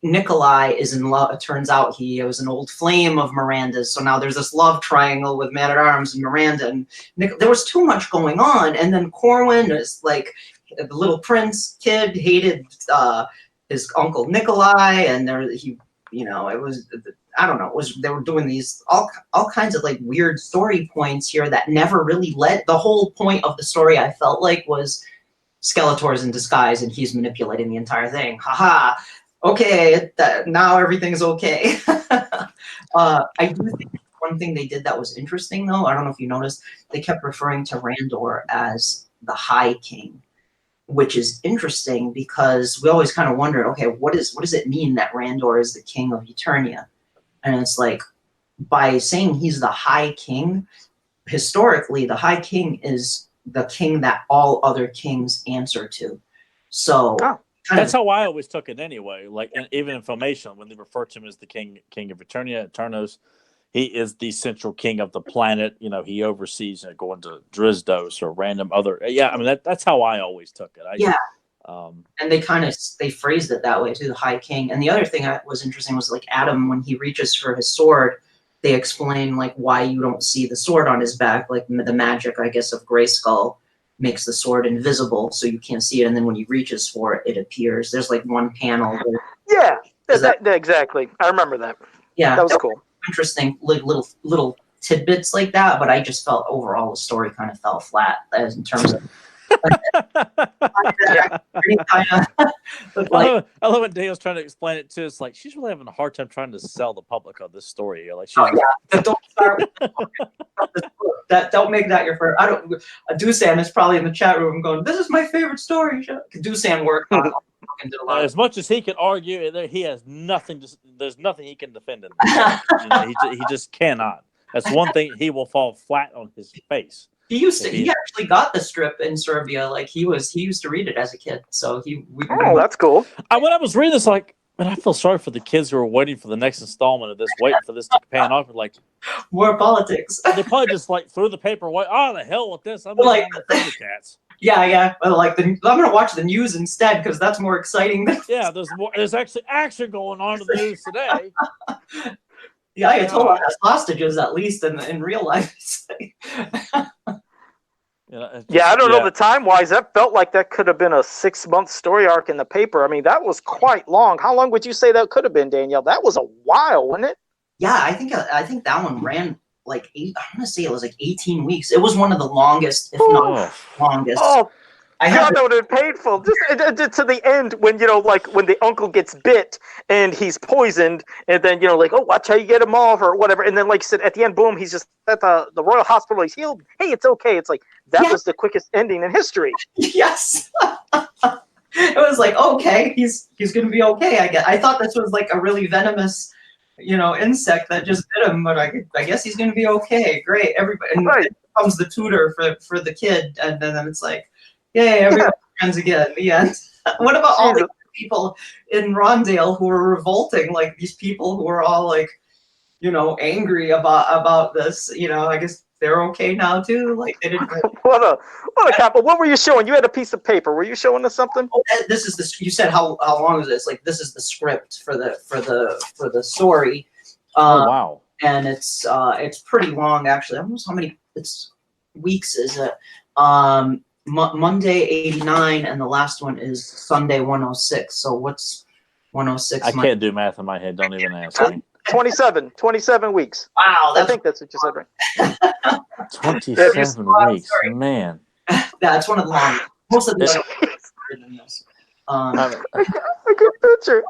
Nikolai is in love. It turns out he was an old flame of Miranda's, so now there's this love triangle with Man-at-Arms and Miranda, and there was too much going on. And then Corwin is like the little prince kid hated his uncle Nikolai, and he it was, I don't know, they were doing these all kinds of like weird story points here that never really led. The whole point of the story, I felt like, was Skeletor's in disguise and he's manipulating the entire thing. Haha. Okay, now everything's okay. I do think one thing they did that was interesting, though, I don't know if you noticed, they kept referring to Randor as the High King, which is interesting because we always kind of wondered, okay, what does it mean that Randor is the king of Eternia? And it's like, by saying he's the High King, historically, the High King is the king that all other kings answer to. So that's how I always took it anyway. Like, and even in Filmation, when they refer to him as the king of Eternia, Eternos, he is the central king of the planet. He oversees going to Drizdos or random other. Yeah, I mean that's how I always took it. And they phrased it that way too, the High King. And the other thing that was interesting was like Adam, when he reaches for his sword, they explain like why you don't see the sword on his back, like the magic, I guess, of Grayskull makes the sword invisible, so you can't see it. And then when he reaches for it, it appears. There's like one panel. Exactly. I remember that. Yeah, that was cool. Interesting little tidbits like that, but I just felt overall the story kind of fell flat as in terms of. I love what Dale's trying to explain it to us. Like, she's really having a hard time trying to sell the public on this story. Like, don't start don't make that your first. I don't. Dusan is probably in the chat room going, "This is my favorite story." Dusan worked on as much as he can argue, he has nothing. There's nothing he can defend in this. He just cannot. That's one thing. He will fall flat on his face. He actually got the strip in Serbia. Like he used to read it as a kid. So that's cool. When I was reading this, like, man, I feel sorry for the kids who are waiting for the next installment of this, waiting for this to pan off. Like, more politics. They probably just like threw the paper away. Oh, the hell with this! I'm like the Thundercats. Yeah. But like I'm gonna watch the news instead because that's more exciting. There's actually action going on in the news today. Yeah, Ayatollah has hostages at least in real life. I don't know the time-wise. That felt like that could have been a 6-month story arc in the paper. I mean, that was quite long. How long would you say that could have been, Danielle? That was a while, wasn't it? Yeah, I think that one ran like I want to say it was like 18 weeks. It was one of the longest, if not longest. Oh, God, that would have been painful. Just to the end when, like when the uncle gets bit and he's poisoned and then, like, oh, watch how you get him off or whatever. And then, like you said, at the end, boom, he's just at the Royal Hospital. He's healed. Hey, it's okay. It's like, that was the quickest ending in history. Yes. It was like, okay, he's going to be okay. I thought this was like a really venomous, insect that just bit him, but I guess he's going to be okay. Great. Everybody. And then comes the tutor for the kid. And then it's like, yay, everyone's friends again. The end. What about all the people in Rondale who were revolting? Like these people who are all like, angry about this. I guess they're okay now too. Like they didn't. What a couple. What were you showing? You had a piece of paper. Were you showing us something? Oh, this is you said how long is this? Like this is the script for the story. Wow. And it's pretty long actually. I don't know how many weeks is it. Monday 89 and the last one is Sunday 106. So what's 106? I can't do math in my head. Don't even ask me. 27 weeks. Wow, I think that's what you said, right? 27 weeks, man. That's one of the longest. Most of the I can picture.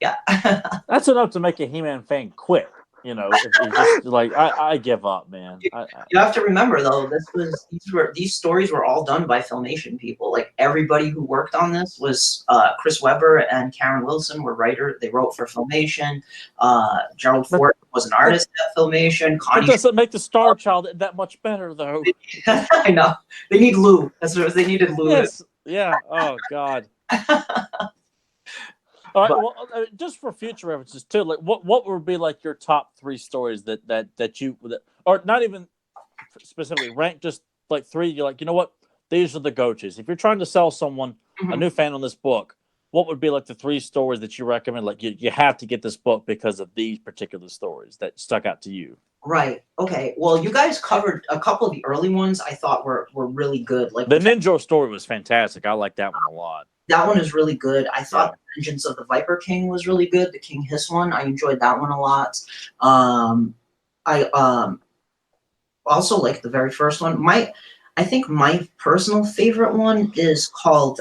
Yeah, that's enough to make a He-Man fan quit. If you just like, I give up, man. You have to remember though, these stories were all done by Filmation people. Like everybody who worked on this was Chris Webber and Karen Wilson were writer. They wrote for Filmation. Gerald Ford was an artist at Filmation. It doesn't make the Star Child that much better though. I know. They need Lou. That's what they needed. Lou. Yes. Yeah. Oh God. All right. Well, just for future references too, like what would be like your top 3 stories that you or not even specifically rank, just like 3? You're like, you know what? These are the go-tos. If you're trying to sell someone a new fan on this book, what would be like the 3 stories that you recommend? Like you have to get this book because of these particular stories that stuck out to you. Right. Okay. Well, you guys covered a couple of the early ones. I thought were really good. Like the Ninja story was fantastic. I like that one a lot. That one is really good. I thought Vengeance of the Viper King was really good. The King Hiss one, I enjoyed that one a lot. I also like the very first one. I think my personal favorite one is called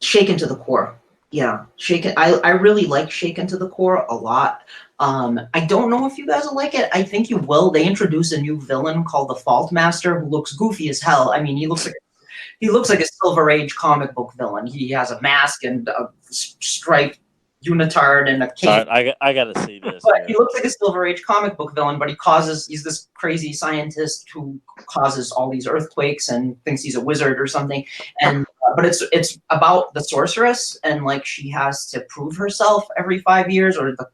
Shaken to the Core. Yeah, Shaken. I really like Shaken to the Core a lot. I don't know if you guys will like it. I think you will. They introduce a new villain called the Fault Master who looks goofy as hell. I mean, he looks like a Silver Age comic book villain. He has a mask and a striped unitard and a cape. All right, I got to see this. But he looks like a Silver Age comic book villain, but he's this crazy scientist who causes all these earthquakes and thinks he's a wizard or something. And but it's about the sorceress, and like she has to prove herself every 5 years, or to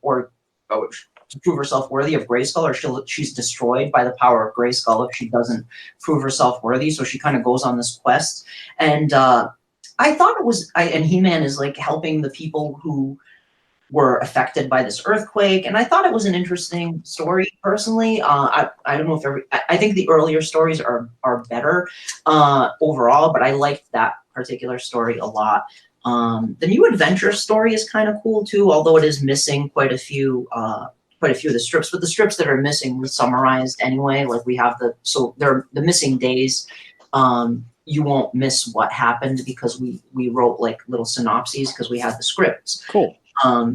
prove herself worthy of Grayskull, or she's destroyed by the power of Grayskull if she doesn't prove herself worthy. So she kind of goes on this quest, and I thought it was, and He-Man is like helping the people who were affected by this earthquake, and I thought it was an interesting story personally. I don't know if I think the earlier stories are better overall, but I liked that particular story a lot. The new adventure story is kind of cool too, although it is missing quite a few of the strips. But the strips that are missing we summarized anyway. Like we have the missing days. You won't miss what happened because we wrote like little synopses because we had the scripts. Cool.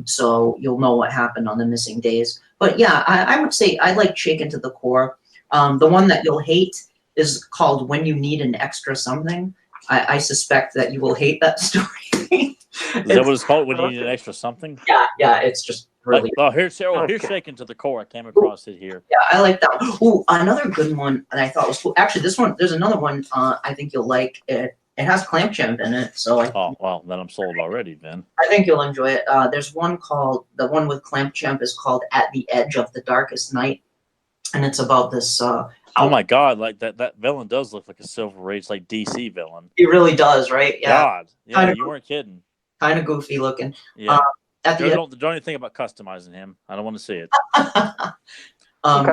So you'll know what happened on the missing days. But yeah, I would say I like Shaken to the Core. The one that you'll hate is called When You Need an Extra Something. I suspect that you will hate that story. Is that what it's called? When you need an extra something? Yeah, it's just really. Here's Shaken to the Core. I came across it here. Yeah, I like that one. Ooh, another good one that I thought was cool. Actually, this one, there's another one I think you'll like. It has Clamp Champ in it, so oh well, then I'm sold already. Then I think you'll enjoy it. There's one called the one with Clamp Champ is called At the Edge of the Darkest Night, and it's about this. Oh my God! Like that villain does look like a Silver Age, like DC villain. He really does, right? Yeah. God, yeah, Kinda you weren't kidding. Kind of goofy looking. Yeah. Don't even think about customizing him. I don't want to see it. Okay.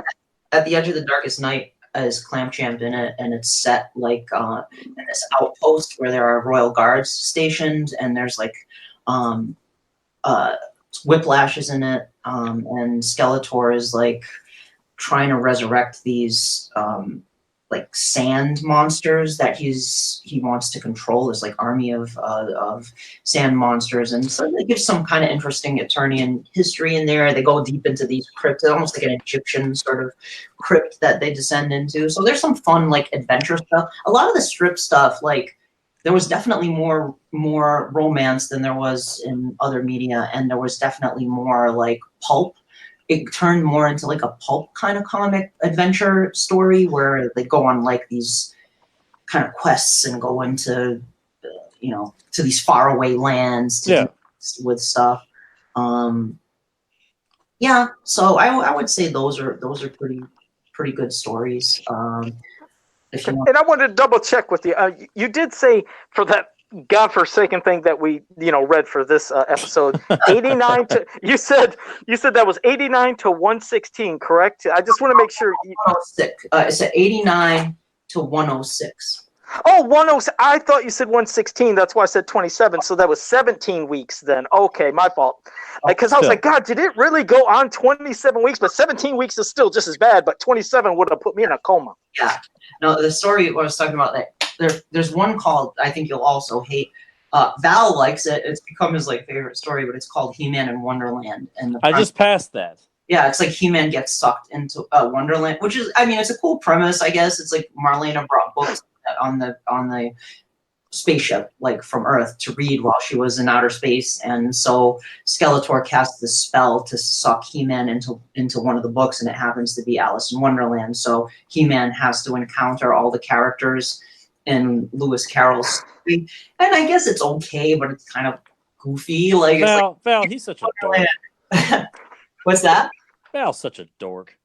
At the Edge of the Darkest Night is Clamp Champ in it, and it's set like in this outpost where there are royal guards stationed, and there's like Whiplash is in it, and Skeletor is like trying to resurrect these like sand monsters that he wants to control, this like army of sand monsters, and so they give some kind of interesting Eternian history in there. They go deep into these crypts, almost like an Egyptian sort of crypt that they descend into. So there's some fun like adventure stuff. A lot of the strip stuff, like there was definitely more romance than there was in other media, and there was definitely more like pulp. It turned more into like a pulp kind of comic adventure story where they go on like these kind of quests and go into, to these faraway lands to do with stuff. Yeah, so I would say those are pretty good stories. If you want. And I wanted to double check with you. You did say for that godforsaken thing that we read for this episode, 89 to you said that was 89 to 116, correct? I just want to make sure. 106. It's at 89 to 106. Oh, 106. I thought you said 116. That's why I said 27. So that was 17 weeks then. Okay, my fault. Because I was like, God, did it really go on 27 weeks? But 17 weeks is still just as bad. But 27 would have put me in a coma. Yeah. No, the story I was talking about, there's one called, I think you'll also hate. Val likes it. It's become his like favorite story, but it's called He-Man in Wonderland. And I just passed that. Yeah, it's like He-Man gets sucked into Wonderland, which is, I mean, it's a cool premise, I guess. It's like Marlena brought books on the spaceship, like from Earth, to read while she was in outer space, and so Skeletor casts this spell to suck He-Man into one of the books, and it happens to be Alice in Wonderland. So He-Man has to encounter all the characters in Lewis Carroll's story, and I guess it's okay, but it's kind of goofy. Like Val, he's such a dork. What's that? Val's such a dork.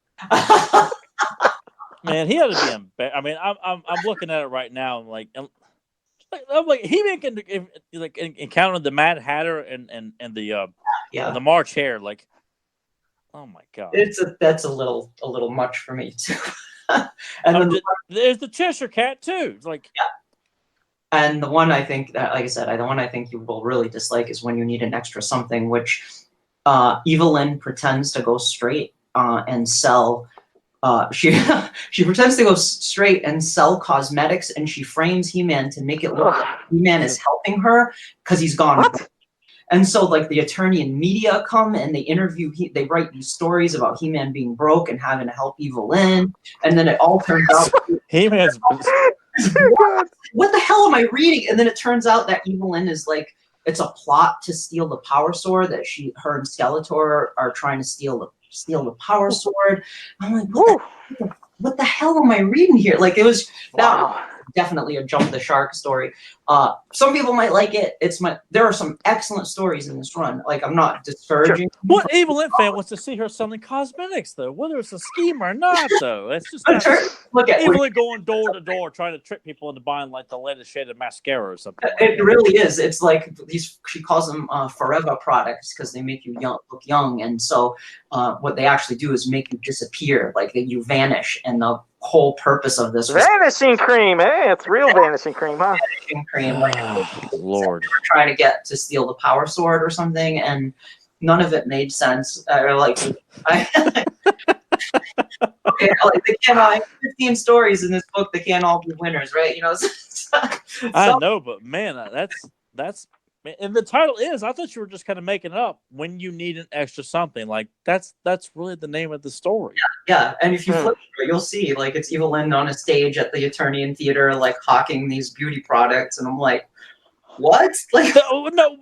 Man, he had to be embarrassed. I mean, I'm looking at it right now. I'm like He-Man can like encounter the Mad Hatter and the March Hare. Like, oh my God, that's a little much for me too. And there's the Cheshire Cat too. It's like, And the one I think that, like I said, the one I think you will really dislike is When You Need an Extra Something, which Evelyn pretends to go straight and sell. She she pretends to go straight and sell cosmetics, and she frames He-Man to make it look like He-Man is helping her because he's gone. What? And so, like, the attorney and media come and they interview. They write these stories about He-Man being broke and having to help Evelyn, and then it all turns out He-Man's. what the hell am I reading? And then it turns out that Evelyn is like, it's a plot to steal the Power Sword, that her and Skeletor are trying to steal the Power Sword. I'm like, what the hell am I reading here? Like, it was definitely a jump the shark story. Some people might like it. There are some excellent stories in this run. Like, I'm not discouraging. What Evelyn fan wants to see her selling cosmetics, though? Whether it's a scheme or not, though. It's just look at Evelyn going door to door trying to trick people into buying like the latest shade of mascara or something. It really is. It's like she calls them forever products because they make you look young. And so what they actually do is make you disappear, like that you vanish. And the whole purpose of this vanishing cream. Hey, it's real vanishing cream, huh? Vanishing cream. Like, Lord. they were trying to get to steal the Power Sword or something, and none of it made sense. Okay, like they can't 15 stories in this book. They can't all be winners, right? You know. I know, but man, that's. And the title is, I thought you were just kind of making it up. When You Need an Extra Something, like that's really the name of the story. Yeah. And if you flip through it, you'll see like it's Evelyn on a stage at the Attorney and Theater, like hawking these beauty products, and I'm like, what? Like, no,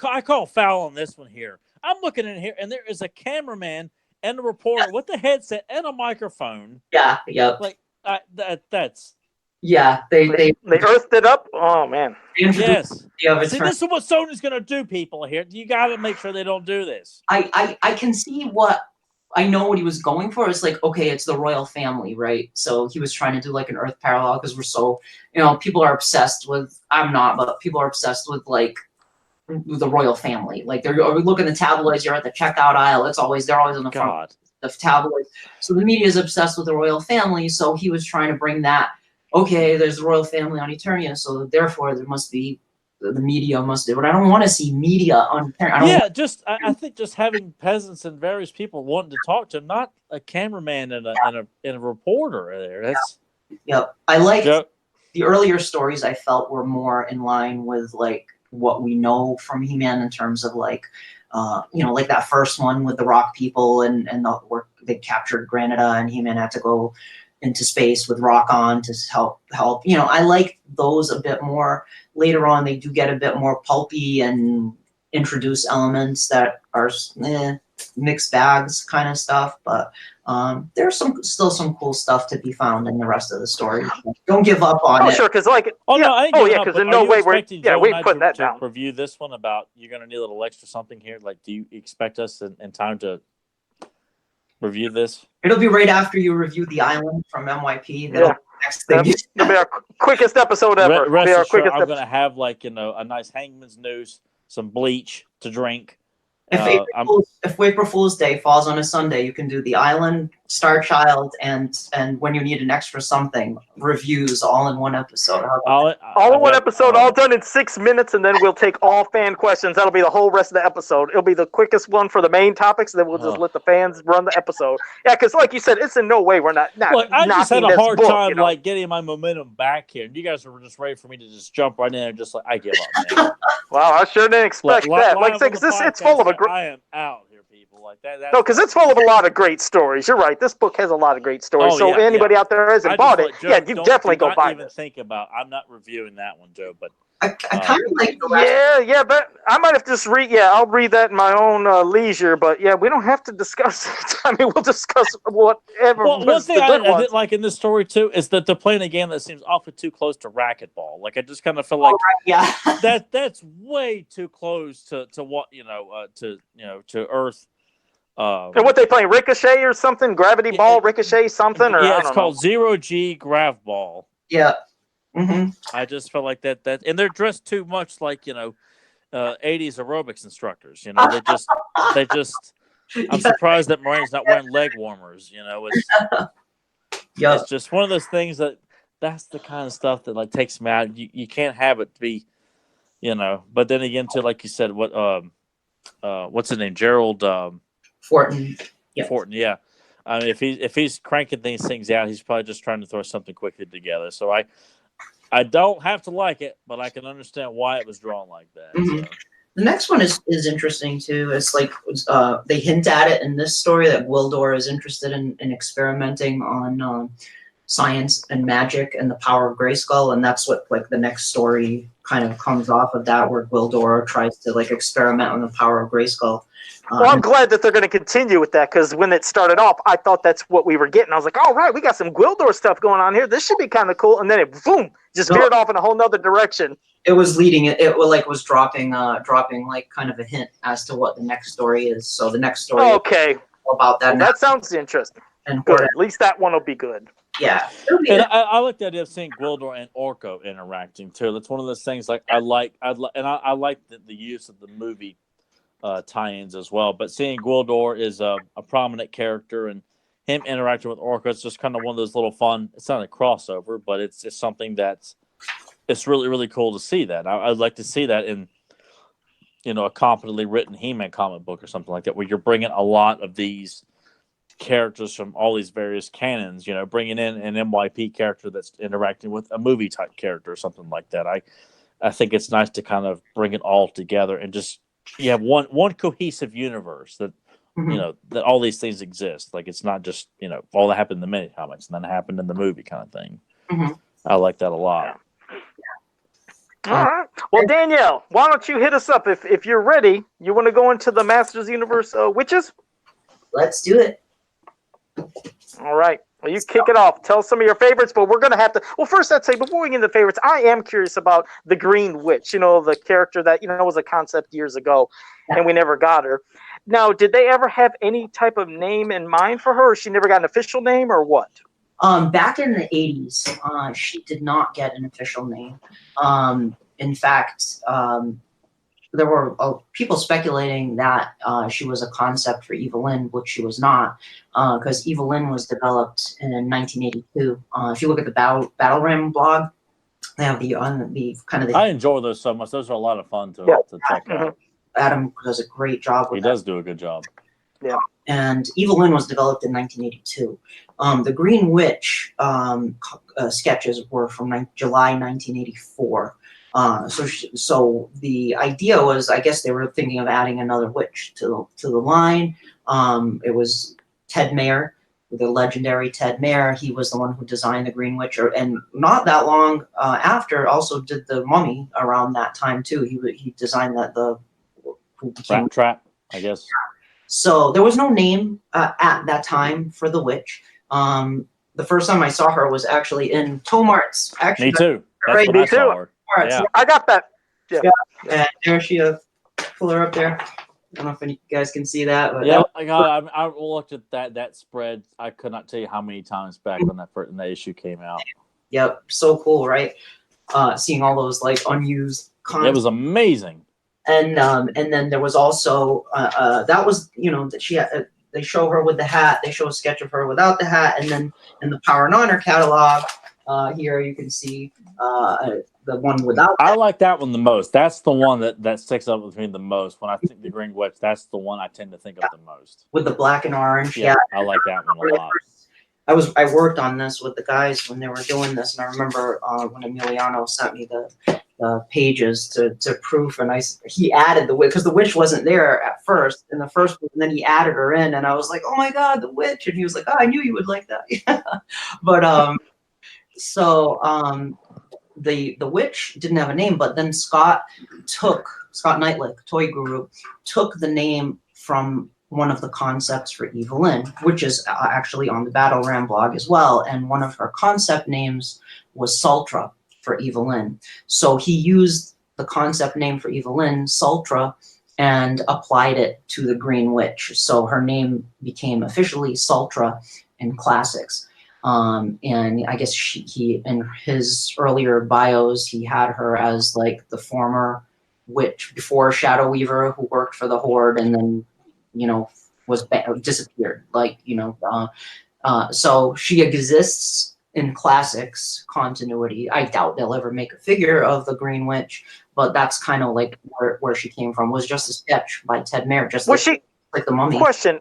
I call foul on this one here. I'm looking in here, and there is a cameraman and a reporter with a headset and a microphone. Yeah. Like that's. Yeah, they earthed it up. Oh man. Yes. See, this is what Sony's going to do, people here. You got to make sure they don't do this. I can see I know what he was going for. It's like, okay, it's the royal family, right? So he was trying to do like an Earth parallel because we're so, people are obsessed with. I'm not, but people are obsessed with like the royal family. Like they're looking at the tabloids. You're at the checkout aisle. They're always on the front of the tabloids. So the media is obsessed with the royal family. So he was trying to bring that. Okay, there's the royal family on Eternia, so therefore there must be the media must do. But I don't want to see media on Eternia. I think just having peasants and various people wanting to talk to him, not a cameraman and a reporter there. That's I like the earlier stories. I felt were more in line with like what we know from He-Man in terms of like, like that first one with the rock people and where they captured Granada and He-Man had to go into space with Rock on to help. I like those a bit more. Later on, they do get a bit more pulpy and introduce elements that are mixed bags kind of stuff. But there's still some cool stuff to be found in the rest of the story. Don't give up on it. Sure, because like because in no way we're putting that down. Review this one about you're going to need a little extra something here. Like, do you expect us in time to review this? It'll be right after you review The Island from MYP. Next thing. It'll be our quickest episode ever. Rest assured, I'm going to have like a nice hangman's noose, some bleach to drink. If April Fool's Day falls on a Sunday, you can do The Island, Star Child, and When You Need an Extra Something reviews all in one episode. All in one episode, all done in 6 minutes, and then we'll take all fan questions. That'll be the whole rest of the episode. It'll be the quickest one for the main topics, and then we'll just let the fans run the episode. Yeah, because like you said, it's in no way we're not Look, I just had a hard time like getting my momentum back here. You guys were just ready for me to just jump right in and just like, I give up, man. Wow, I sure didn't expect that. Like I said, because it's full of I am out here, people. Like that. No, because it's full of a lot of great stories. You're right. This book has a lot of great stories. Anybody out there hasn't bought it, you definitely go buy it. Even think about. I'm not reviewing that one, Joe, but I kind of like the last but I might have to just read. Yeah, I'll read that in my own leisure. But yeah, we don't have to discuss it. I mean, we'll discuss whatever. Well, one thing I did like in this story too is that they're playing a game that seems awfully too close to racquetball. Like I just kind of feel like that's way too close to what to Earth. And what they playing, Ricochet or something? Gravity ball, Ricochet, something? Or it's called 0G Grav Ball. Yeah. Mm-hmm. I just feel like that, and they're dressed too much like 80s aerobics instructors. They just. I'm surprised that Moreno's not wearing leg warmers. It's just one of those things that that's the kind of stuff that like takes me out. You can't have it be, But then again, too, like you said, what's his name, Gerald Fortin. Yep. Fortin, yeah. I mean, if he's cranking these things out, he's probably just trying to throw something quickly together. So I don't have to like it, but I can understand why it was drawn like that. Mm-hmm. So. The next one is interesting too. It's like they hint at it in this story that Gwildor is interested in experimenting on science and magic and the power of Grayskull, and that's what like the next story kind of comes off of that, where Gwildor tries to like experiment on the power of Grayskull. Well, I'm glad that they're going to continue with that, because when it started off, I thought that's what we were getting. I was like, all right, we got some Gwildor stuff going on here. This should be kind of cool. And then it, boom, just veered off in a whole nother direction. It was leading it was dropping like kind of a hint as to what the next story is. So the next story is about that. Well, that sounds interesting. And good. At least that one will be good. Yeah. And I like the idea of seeing Gwildor and Orko interacting too. That's one of those things like I like the use of the movie tie-ins as well. But seeing Gwildor is a prominent character, and him interacting with Orko, it's just kind of one of those little fun. It's not a crossover, but it's something it's really, really cool to see that. I'd like to see that in, a competently written He-Man comic book or something like that, where you're bringing a lot of these characters from all these various canons, bringing in an MYP character that's interacting with a movie type character or something like that. I think it's nice to kind of bring it all together and just you have one cohesive universe that that all these things exist. Like it's not just all that happened in the mini comics and then it happened in the movie kind of thing. Mm-hmm. I like that a lot. All right. Well, Danielle, why don't you hit us up if you're ready? You want to go into the Masters Universe Witches? Let's do it. All right. Well, you kick it off. Tell us some of your favorites, but we're going to have to... Well, first, I'd say, before we get into the favorites, I am curious about the Green Witch, the character that, was a concept years ago, and we never got her. Now, did they ever have any type of name in mind for her, or she never got an official name, or what? Back in the 80s, she did not get an official name. In fact, there were people speculating that she was a concept for Evelyn, which she was not, because Evelyn was developed in 1982. If you look at the Battle Ram blog, they have the kind of the. I enjoy those so much. Those are a lot of fun to check out. Adam does a great job with He does do a good job. Yeah. And Evelyn was developed in 1982. The Green Witch sketches were from July 1984. So the idea was, I guess they were thinking of adding another witch to the line. It was Ted Mayer, the legendary Ted Mayer. He was the one who designed the Green Witch, and not that long after, also did the Mummy around that time too. He designed Trap, I guess. So there was no name at that time for the witch. The first time I saw her was actually in Tomart's. Actually, me too. That's right, when I saw her. All right, yeah. So I got that. Yeah. And there she is. Pull her up there. I don't know if you guys can see that. But yeah, I looked at that spread. I could not tell you how many times back when that issue came out. Yep, so cool, right? Seeing all those like unused content. It was amazing. And then there was also that was that she had, they show her with the hat. They show a sketch of her without the hat, and then in the Power and Honor catalog here you can see the one without. I like that one the most. That's the one that sticks up with me the most. When I think the Green Witch, that's the one I tend to think of the most. With the black and orange. Yeah, I like that one a lot. I worked on this with the guys when they were doing this, and I remember when Emiliano sent me the pages to proof, and he added the witch, because the witch wasn't there at first in the first one, and then he added her in, and I was like, oh my god, the witch, and he was like, oh, I knew you would like that. But the witch didn't have a name, but then Scott Knightlick, Toy Guru, took the name from one of the concepts for Evelyn, which is actually on the Battle Ram blog as well, and one of her concept names was Sultra for Evelyn. So he used the concept name for Evelyn, Sultra, and applied it to the Green Witch. So her name became officially Sultra in classics. And I guess he in his earlier bios, he had her as like the former witch before Shadow Weaver, who worked for the Horde and then, was disappeared. Like, so she exists in classics continuity, I doubt they'll ever make a figure of the Green Witch, but that's kind of like where she came from, was just a sketch by Ted Mayer, just like the Mummy. Question.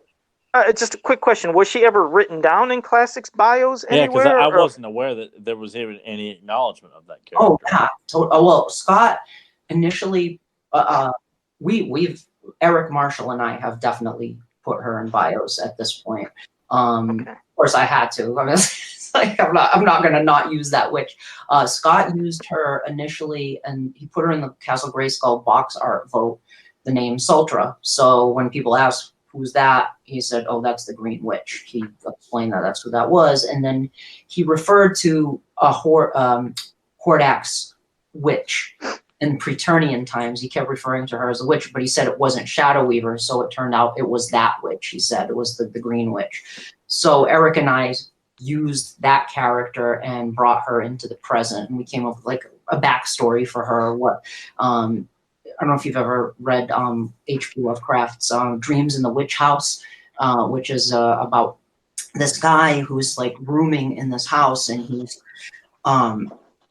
Just a quick question. Was she ever written down in classics bios Yeah, because anywhere? I wasn't aware that there was even any acknowledgement of that character. Oh, yeah. Well, Scott initially, we've Eric Marshall and I have definitely put her in bios at this point. Okay. Of course, I had to. I mean, it's like I'm not going to not use that witch. Scott used her initially, and he put her in the Castle Grayskull box art vote, the name Sultra. So when people ask who's that, he said, "Oh, that's the Green Witch." He explained that that's who that was, and then he referred to a Hordax witch in Preternian times. He kept referring to her as a witch, but he said it wasn't Shadow Weaver, so it turned out it was that witch. He said it was the Green Witch. So Eric and I used that character and brought her into the present, and we came up with like a backstory for her. I don't know if you've ever read H.P. Lovecraft's Dreams in the Witch House, which is about this guy who's like rooming in this house, and he's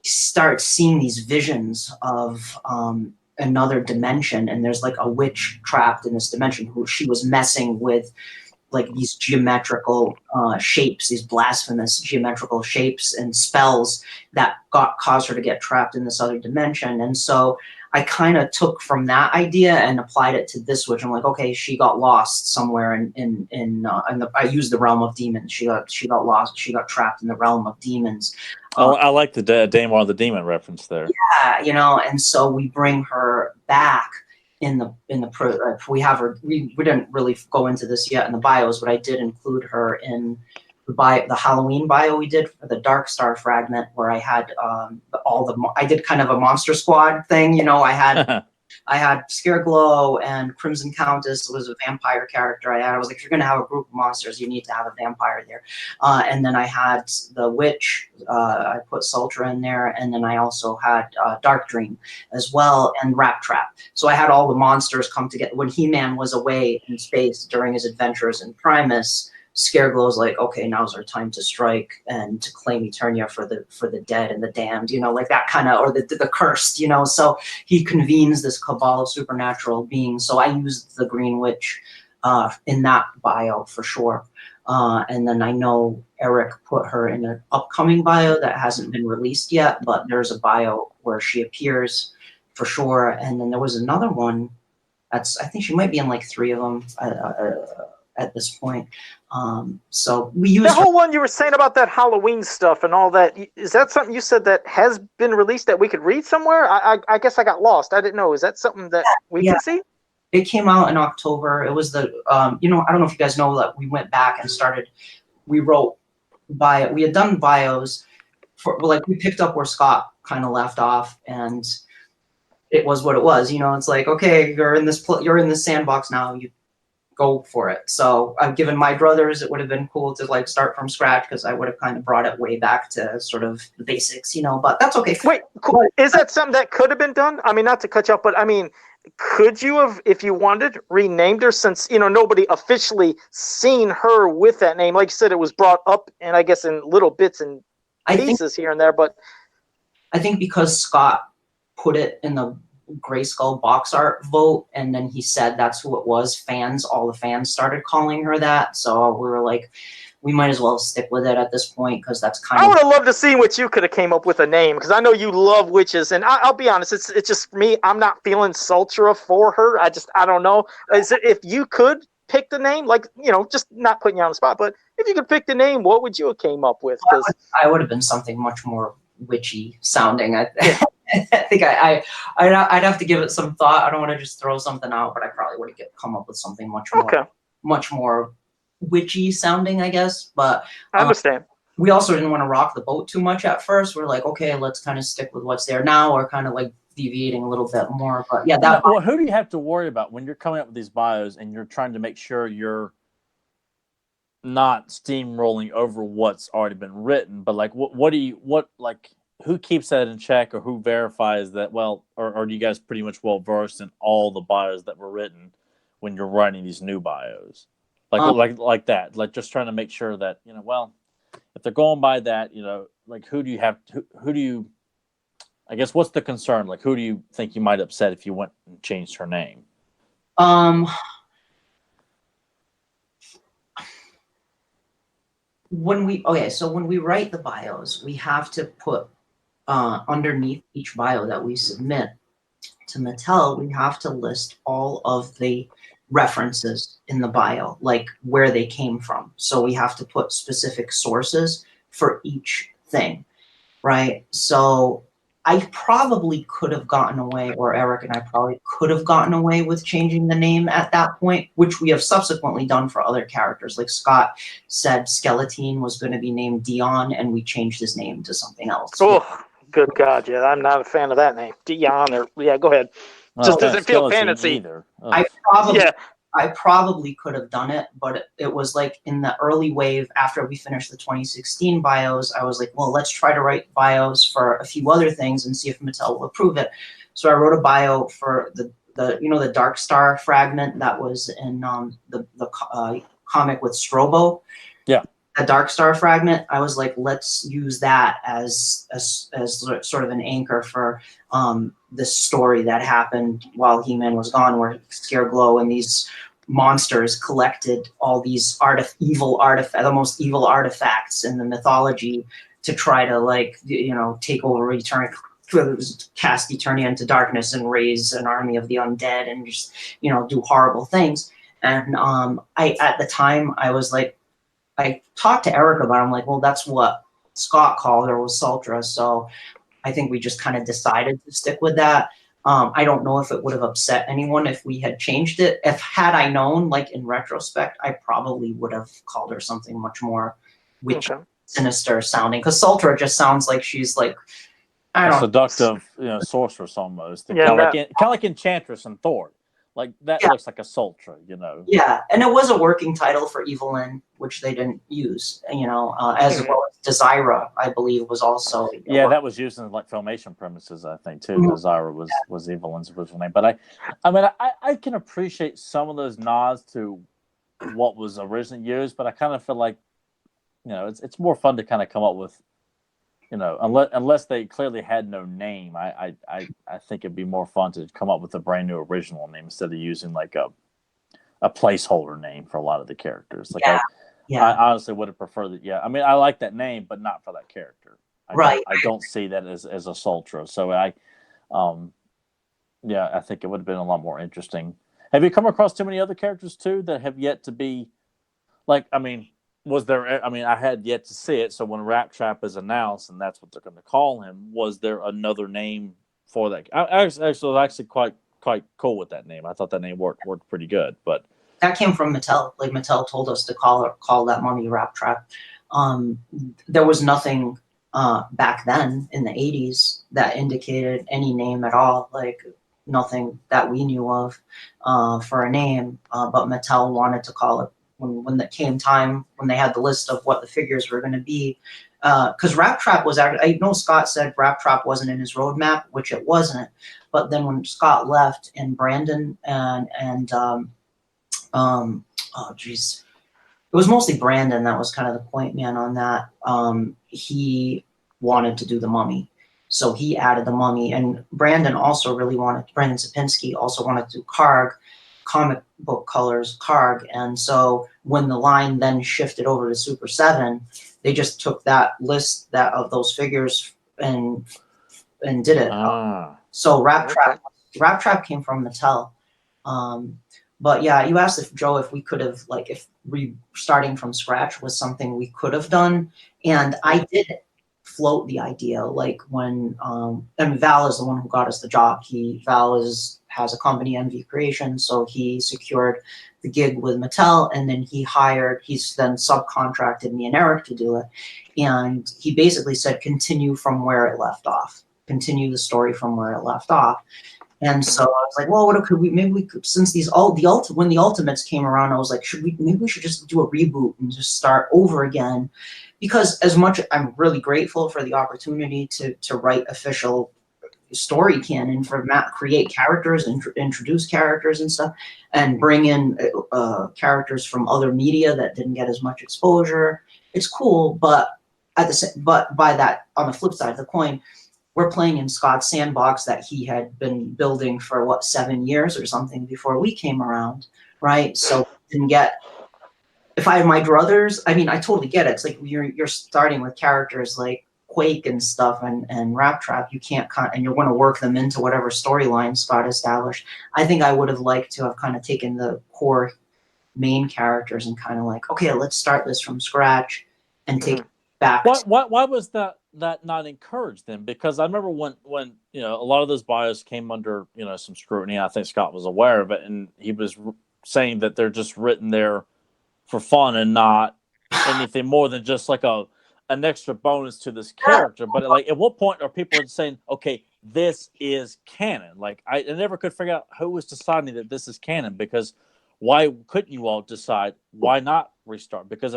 starts seeing these visions of another dimension, and there's like a witch trapped in this dimension who she was messing with like these geometrical shapes, these blasphemous geometrical shapes and spells that caused her to get trapped in this other dimension. And so I kind of took from that idea and applied it to this witch. I'm like, okay, she got lost somewhere I used the realm of demons. She got lost. She got trapped in the realm of demons. I like the Daemon the Demon reference there. Yeah, and so we bring her back we have her. We didn't really go into this yet in the bios, but I did include her in the Halloween bio we did for the Dark Star fragment, where I had I did kind of a Monster Squad thing. I had Scareglow, and Crimson Countess was a vampire character. I was like, if you're going to have a group of monsters, you need to have a vampire there. And then I had the witch. I put Sultra in there, and then I also had Dark Dream as well, and Rat Trap. So I had all the monsters come together. When He-Man was away in space during his adventures in Primus, Scareglow's like, okay, now's our time to strike and to claim Eternia for the dead and the damned, like that kind of, or the cursed, So he convenes this cabal of supernatural beings. So I used the Green Witch in that bio for sure. And then I know Eric put her in an upcoming bio that hasn't been released yet, but there's a bio where she appears for sure. And then there was another one I think she might be in like 3 of them at this point. So we use the whole one you were saying about that Halloween stuff and all that. Is that something you said that has been released that we could read somewhere? I guess I got lost. I didn't know. Is that something that we can see? It came out in October. It was the I don't know if you guys know that we went back and we had done bios for, like, we picked up where Scott kind of left off, and it was what it was. It's like, okay, you're in this sandbox now. You go for it. So I've given my brothers, it would have been cool to like start from scratch, because I would have kind of brought it way back to sort of the basics, but that's okay. Wait, cool. Is that something that could have been done? I mean, not to cut you off, but I mean, could you have, if you wanted, renamed her, since nobody officially seen her with that name? Like you said, it was brought up, and I guess in little bits and pieces here and there. But I think because Scott put it in the Grayskull box art vote, and then he said that's who it was. All the fans started calling her that, so we were like, we might as well stick with it at this point, because that's kind of. I would have loved to see what you could have came up with a name, because I know you love witches, and I'll be honest, it's just me. I'm not feeling Sultra for her. I don't know. If you could pick the name, like just not putting you on the spot, but if you could pick the name, what would you have came up with? Because I would have been something much more witchy sounding. I think I'd have to give it some thought. I don't want to just throw something out, but I probably would have come up with something much more witchy sounding, I guess. But I understand. We also didn't want to rock the boat too much at first. We're like, okay, let's kind of stick with what's there now, or kind of like deviating a little bit more. But yeah, well, who do you have to worry about when you're coming up with these bios and you're trying to make sure you're not steamrolling over what's already been written? But like, who keeps that in check, or who verifies that? Well, or are you guys pretty much well versed in all the bios that were written when you're writing these new bios, like that, like just trying to make sure that if they're going by that, you know, like who do you have? Who do you? I guess what's the concern? Like, who do you think you might upset if you went and changed her name? When we write the bios, we have to put underneath each bio that we submit to Mattel, we have to list all of the references in the bio, like where they came from. So we have to put specific sources for each thing, right? So I probably could have gotten away, or Eric and I probably could have gotten away with changing the name at that point, which we have subsequently done for other characters. Like Scott said Skeletine was going to be named Dion, and we changed his name to something else. Oh, good God. Yeah, I'm not a fan of that name. Dion, or, yeah, go ahead. Just doesn't feel fantasy. Either. I probably could have done it, but it was like in the early wave after we finished the 2016 bios, I was like, well, let's try to write bios for a few other things and see if Mattel will approve it. So I wrote a bio for the the Dark Star fragment that was in the comic with Strobo. Yeah. A Dark Star fragment. I was like, let's use that as sort of an anchor for this story that happened while He-Man was gone, where Scareglow and these monsters collected all these the most evil artifacts in the mythology to try to, like, take over cast Eternia into darkness and raise an army of the undead and just do horrible things. And at the time I was like, I talked to Eric about it. I'm like, well, that's what Scott called her, was Sultra. So I think we just kind of decided to stick with that. I don't know if it would have upset anyone if we had changed it. Had I known, like in retrospect, I probably would have called her something much more sinister sounding. Because Sultra just sounds like she's like, I don't know, seductive, sorceress almost. Yeah, kind of like Enchantress and Thor. Like that looks like a Sultra, Yeah, and it was a working title for Evelyn, which they didn't use, as well as Desira, I believe, was also. That was used in like Filmation premises, I think, too. Mm-hmm. Desira was Evelyn's original name, but I can appreciate some of those nods to what was originally used, but I kind of feel like, it's more fun to kind of come up with. Unless they clearly had no name, I think it'd be more fun to come up with a brand new original name instead of using like a placeholder name for a lot of the characters. Like I honestly would have preferred that. Yeah, I mean, I like that name, but not for that character. I don't see that as a Sultra. So I think it would have been a lot more interesting. Have you come across too many other characters too that have yet to be like? I mean. Was there? I mean, I had yet to see it. So when Rat Trap is announced, and that's what they're going to call him, was there another name for that? I was actually quite cool with that name. I thought that name worked pretty good. But that came from Mattel. Like Mattel told us to call that mummy Rat Trap. There was nothing back then in the 80s that indicated any name at all. Like nothing that we knew of for a name. But Mattel wanted to call it. When it came time, when they had the list of what the figures were going to be, because Rat Trap was actually, I know Scott said Rat Trap wasn't in his roadmap, which it wasn't, but then when Scott left and Brandon it was mostly Brandon that was kind of the point man on that. He wanted to do the mummy, so he added the mummy, and Brandon Sapinski also wanted to do Karg, comic book colors Karg, and so when the line then shifted over to Super 7, they just took that list of those figures and did it. So Rat Trap came from Mattel. But yeah, you asked if we could have, like, if starting from scratch was something we could have done, and I did float the idea, like when and Val is the one who got us the job. Val has a company, MV Creation, so he secured the gig with Mattel, and then he's then subcontracted me and Eric to do it, and he basically said continue from where it left off, continue the story from where it left off. And so I was like, well, what could we could, since when the Ultimates came around, I was like, we should just do a reboot and just start over again, because as much I'm really grateful for the opportunity to write official story canon, for Matt, create characters and introduce characters and stuff, and bring in characters from other media that didn't get as much exposure, it's cool, but by that, on the flip side of the coin, we're playing in Scott's sandbox that he had been building for 7 years or something before we came around, right? So didn't get. If I had my druthers, I mean, I totally get it. It's like you're starting with characters like Quake and stuff and Rap Trap. You can't and you're going to work them into whatever storyline Scott established. I think I would have liked to have kind of taken the core main characters and kind of like, okay, let's start this from scratch and take it back. Why was that not encouraged then? Because I remember when a lot of those bios came under some scrutiny. I think Scott was aware of it, and he was saying that they're just written there for fun and not anything more than just like an extra bonus to this character. But like, at what point are people saying, okay, this is canon? Like, I never could figure out who was deciding that this is canon, because why couldn't you all decide? Why not restart? Because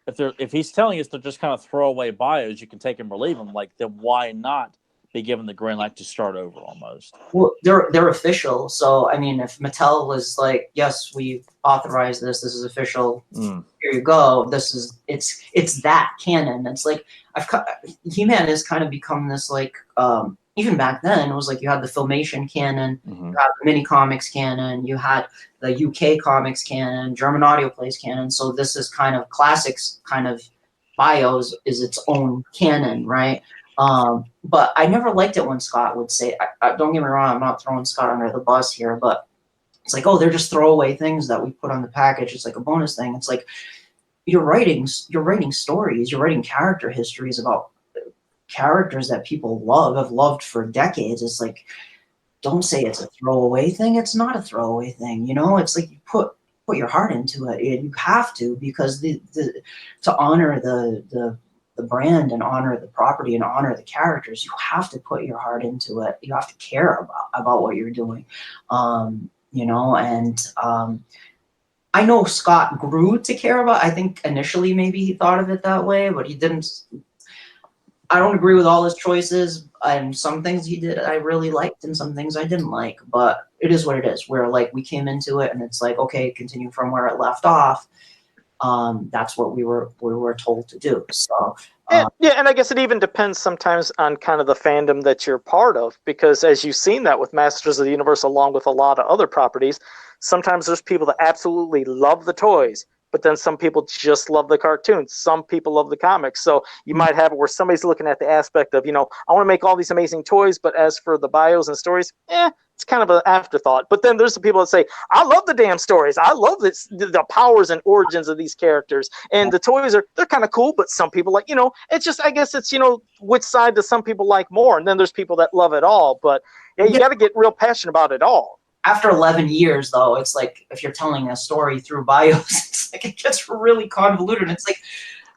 if he's telling us they're just kind of throwaway bios, you can take them or leave them, like, then why not be given the green light to start over almost? Well, they're official. So, I mean, if Mattel was like, yes, we authorized this is official, here you go. It's that canon. It's like, He-Man has kind of become this, like, even back then, it was like you had the Filmation canon, you had the mini comics canon, you had the UK comics canon, German audio plays canon. So this is kind of classics kind of bios is its own canon, right? But I never liked it when Scott would say, don't get me wrong, I'm not throwing Scott under the bus here, but it's like, oh, they're just throwaway things that we put on the package. It's like a bonus thing. It's like you're writing stories, you're writing character histories about characters that people have loved for decades. It's like, don't say it's a throwaway thing. It's not a throwaway thing. It's like you put your heart into it. You have to, because to honor the brand and honor the property and honor the characters, you have to put your heart into it. You have to care about what you're doing. I know Scott grew to care about. I think initially maybe he thought of it that way, but he didn't. I don't agree with all his choices, and some things he did I really liked, and some things I didn't like. But it is what it is. Where like we came into it, and it's like, okay, continue from where it left off. That's what we were told to do. So and I guess it even depends sometimes on kind of the fandom that you're part of, because as you've seen that with Masters of the Universe, along with a lot of other properties, sometimes there's people that absolutely love the toys, but then some people just love the cartoons. Some people love the comics. So you might have it where somebody's looking at the aspect of, I want to make all these amazing toys, but as for the bios and stories, it's kind of an afterthought. But then there's the people that say, I love the damn stories. I love the powers and origins of these characters. And the toys they're kind of cool, but some people like, it's just, I guess it's, which side do some people like more? And then there's people that love it all. But you got to get real passionate about it all. After 11 years, though, it's like if you're telling a story through bios, it's like it gets really convoluted. It's like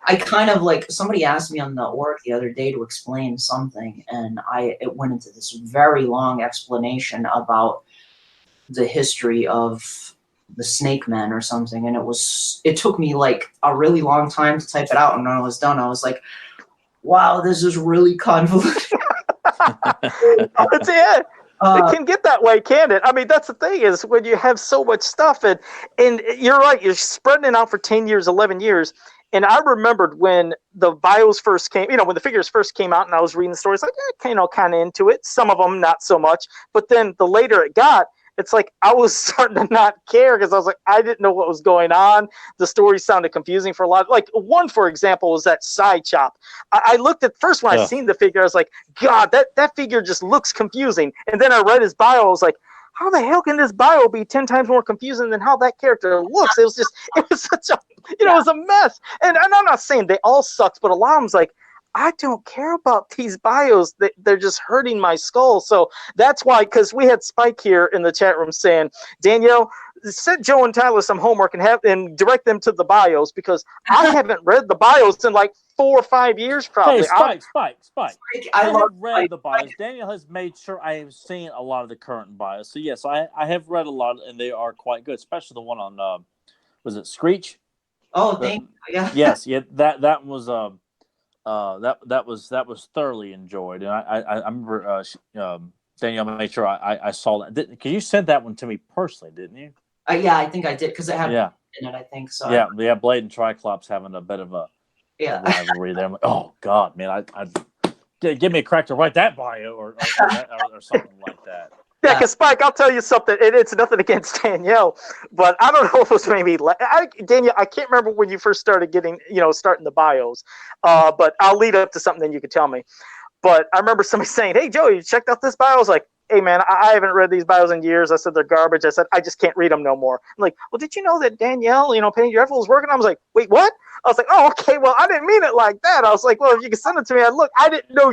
I kind of like somebody asked me on the org the other day to explain something, and it went into this very long explanation about the history of the Snake Men or something, and it took me like a really long time to type it out, and when I was done, I was like, wow, this is really convoluted. That's it. It can get that way, can it? I mean, that's the thing is when you have so much stuff, and you're right, you're spreading it out for 10 years, 11 years. And I remembered when the bios first came, when the figures first came out and I was reading the stories, like, kind of into it. Some of them not so much. But then the later it got, it's like I was starting to not care because I was like, I didn't know what was going on. The story sounded confusing for a lot. Like one, for example, was that side chop. I looked at first when I seen the figure, I was like, God, that figure just looks confusing. And then I read his bio, I was like, how the hell can this bio be 10 times more confusing than how that character looks? It was such a, it was a mess. And I'm not saying they all sucked, but a lot of them's like, I don't care about these bios. They're just hurting my skull. So that's why, because we had Spike here in the chat room saying, Danielle, send Joe and Tyler some homework and direct them to the bios, because I haven't read the bios in like 4 or 5 years probably. Hey, Spike. I have read the bios. Daniel has made sure I have seen a lot of the current bios. So yes, I have read a lot, and they are quite good, especially the one on, was it Screech? Oh, thank you. Yeah. Yes, that was that was thoroughly enjoyed, and I remember Danielle made sure I saw that, because you sent that one to me personally, didn't you? Yeah, I think I did, because it had in it, I think. So yeah. Blade and Triclops having a bit of a rivalry there. I'm like, oh God, man, I give me a crack to write that bio or something like that. Yeah, because Spike, I'll tell you something. It's nothing against Danielle, but I don't know if it was maybe Danielle. I can't remember when you first started starting the bios. But I'll lead up to something, then you can tell me. But I remember somebody saying, "Hey, Joe, you checked out this bio?" I was like, "Hey, man, I haven't read these bios in years." I said they're garbage. I said I just can't read them no more. I'm like, "Well, did you know that Danielle, Penny Dreadful is working?" I was like, "Wait, what?" I was like, "Oh, okay. Well, I didn't mean it like that." I was like, "Well, if you can send it to me." Look, I didn't know.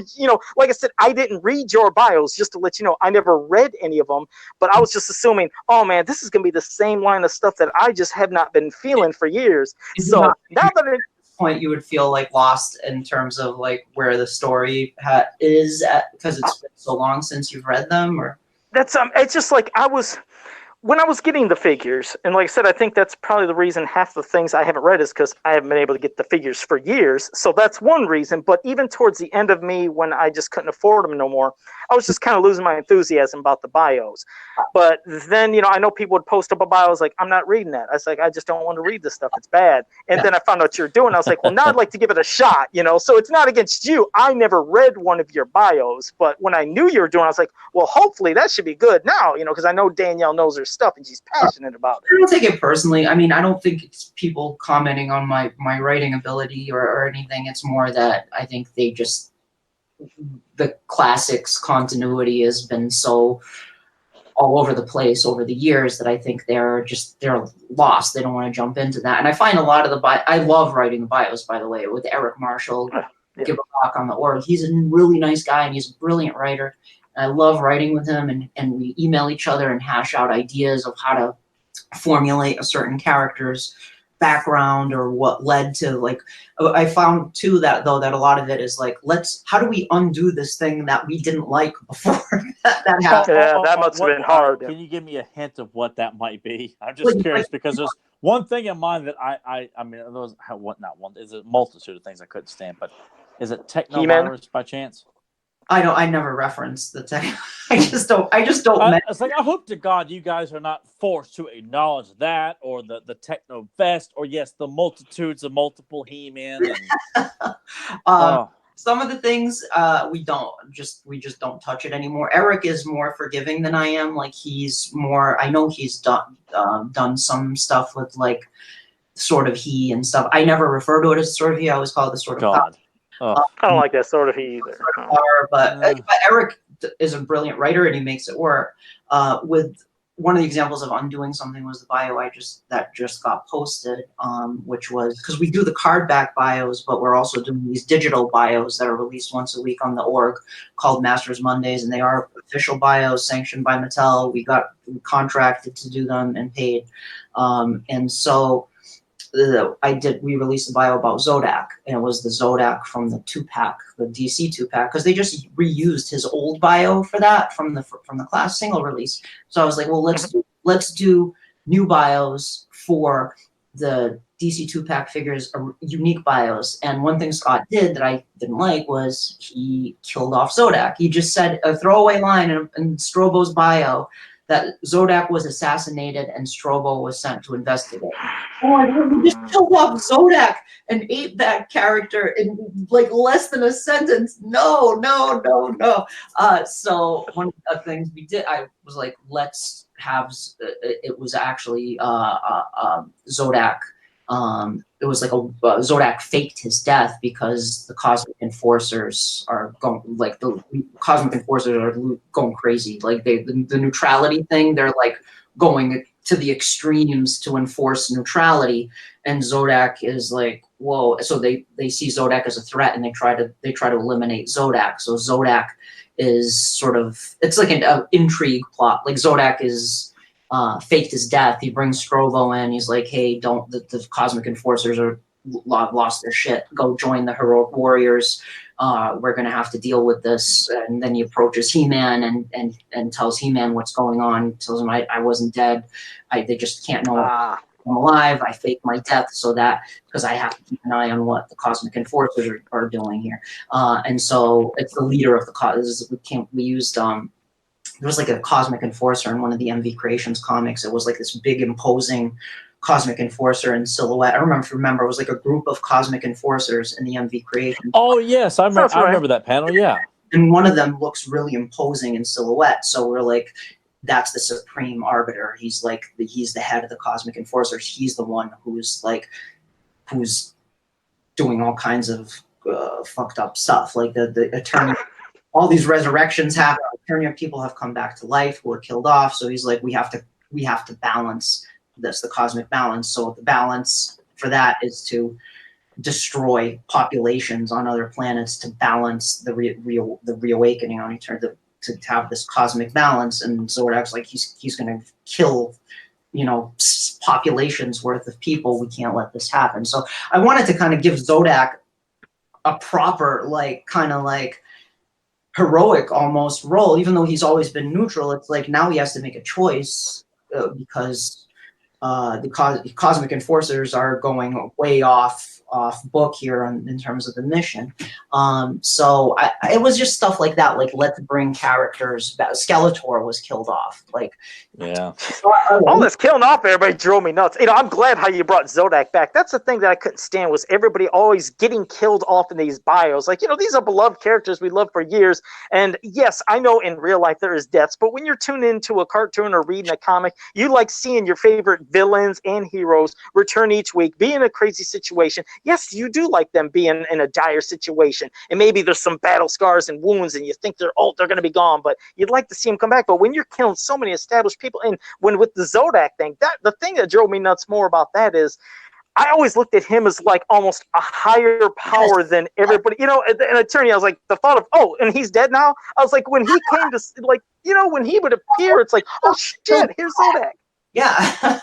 Like I said, I didn't read your bios. Just to let you know, I never read any of them. But I was just assuming, oh man, this is gonna be the same line of stuff that I just have not been feeling for years. So now that point you would feel like lost in terms of like where the story is at, because it's been so long since you've read them, or that's it's just like when I was getting the figures, and like I said, I think that's probably the reason half the things I haven't read is because I haven't been able to get the figures for years. So that's one reason. But even towards the end of me, when I just couldn't afford them no more, I was just kind of losing my enthusiasm about the bios. But then, I know people would post up a bio. I was like, I'm not reading that. I was like, I just don't want to read this stuff. It's bad. And then I found out you're doing. I was like, well, now I'd like to give it a shot. So it's not against you. I never read one of your bios, but when I knew you were doing, I was like, well, hopefully that should be good now. Because I know Danielle knows her stuff and she's passionate about it. I don't take it personally. I mean, I don't think it's people commenting on my writing ability or anything. It's more that I think the classics continuity has been so all over the place over the years that I think they're lost. They don't want to jump into that. And I find a lot of I love writing the bios, by the way, with Eric Marshall. Give a rock on the org. He's a really nice guy and he's a brilliant writer. I love writing with him, and we email each other and hash out ideas of how to formulate a certain character's background or what led to, like, I found too that a lot of it is like, how do we undo this thing that we didn't like before that happened? Yeah, that must have been hard. Can you give me a hint of what that might be? I'm just curious because there's one thing in mind that I mean, those not one is a multitude of things I couldn't stand, but is it Technovirus by chance? I never reference the tech. I just don't. It's like, I hope to God you guys are not forced to acknowledge that, or the techno vest, or yes, the multitudes of multiple He-Man. Some of the things we just don't touch it anymore. Eric is more forgiving than I am. Like he's more. I know he's done some stuff with like sort of he and stuff. I never refer to it as sort of he. I always call it the sort of God. I don't like that sort of he either. But Eric is a brilliant writer and he makes it work. With one of the examples of undoing something was the bio that just got posted, which was because we do the card back bios, but we're also doing these digital bios that are released once a week on the org called Masters Mondays, and they are official bios sanctioned by Mattel. We got contracted to do them and paid, and so. We released a bio about Zodak, and it was the Zodak from the 2-pack, the DC 2-pack, because they just reused his old bio for that from the class single release. So I was like, well, let's do new bios for the DC 2-pack figures, unique bios. And one thing Scott did that I didn't like was he killed off Zodak. He just said a throwaway line in Strobo's bio that Zodak was assassinated and Strobo was sent to investigate. Oh, we just killed off Zodak and ate that character in like less than a sentence. No. So one of the things we did, I was like, let's have. It was actually Zodak. It was like Zodak faked his death because the Cosmic Enforcers are going crazy. Like the neutrality thing, they're like going to the extremes to enforce neutrality, and Zodak is like, whoa. So they see Zodak as a threat, and they try to eliminate Zodak. So Zodak is sort of, it's like an intrigue plot. Like Zodak is. Faked his death. He brings Strobo in. He's like, hey, the Cosmic Enforcers are lost their shit. Go join the Heroic Warriors. We're going to have to deal with this. And then he approaches He-Man and tells He-Man what's going on. Tells him, I wasn't dead. They just can't know I'm alive. I faked my death because I have to keep an eye on what the Cosmic Enforcers are doing here. And so it's the leader of the we used there was like a Cosmic Enforcer in one of the MV Creations comics. It was like this big imposing Cosmic Enforcer and Silhouette. I don't remember, it was like a group of Cosmic Enforcers in the MV creation. Oh yes, I remember. I remember that panel. Yeah, and one of them looks really imposing in silhouette. So we're like, that's the supreme arbiter. He's like he's the head of the Cosmic Enforcers. He's the one who's doing all kinds of fucked up stuff. Like the Eternia, all these resurrections happen. Eternia people have come back to life who were killed off. So he's like, we have to balance this, the cosmic balance. So the balance for that is to destroy populations on other planets to balance the reawakening on Eternia, to have this cosmic balance. And Zodak's like, he's going to kill, populations worth of people. We can't let this happen. So I wanted to kind of give Zodak a proper, kind of heroic almost role, even though he's always been neutral. It's like now he has to make a choice because the Cosmic Enforcers are going way off book here in terms of the mission. So it was just stuff like that, like let's bring characters back. Skeletor was killed off. Yeah. All this killing off everybody drove me nuts. I'm glad how you brought Zodak back. That's the thing that I couldn't stand, was everybody always getting killed off in these bios. These are beloved characters we loved for years. And yes, I know in real life there is deaths, but when you're tuning into a cartoon or reading a comic, you like seeing your favorite villains and heroes return each week, be in a crazy situation. Yes, you do like them being in a dire situation, and maybe there's some battle scars and wounds, and you think they're going to be gone, but you'd like to see them come back. But when you're killing so many established people, and when with the Zodak thing, the thing that drove me nuts more about that is, I always looked at him as almost a higher power than everybody. An Eternia, I was like, the thought of, and he's dead now. I was like, when he came to, when he would appear, it's like, oh shit, here's Zodak. Yeah.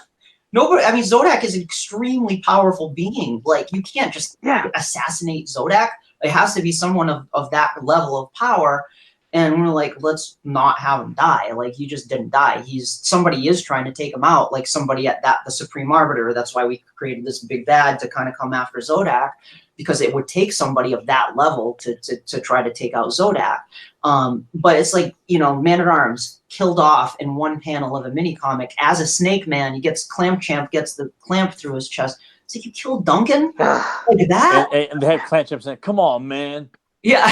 Nobody. I mean, Zodak is an extremely powerful being. You can't just assassinate Zodak. It has to be someone of that level of power. And we're like, let's not have him die. He just didn't die. Somebody is trying to take him out. Somebody at the Supreme Arbiter. That's why we created this big bad to kind of come after Zodak, because it would take somebody of that level to try to take out Zodak. But it's Man-at-Arms killed off in one panel of a mini comic as a Snake Man. He gets Clamp Champ, gets the clamp through his chest. It's like, you killed Duncan? Like that? And they have Clamp Champ saying, come on, man. Yeah.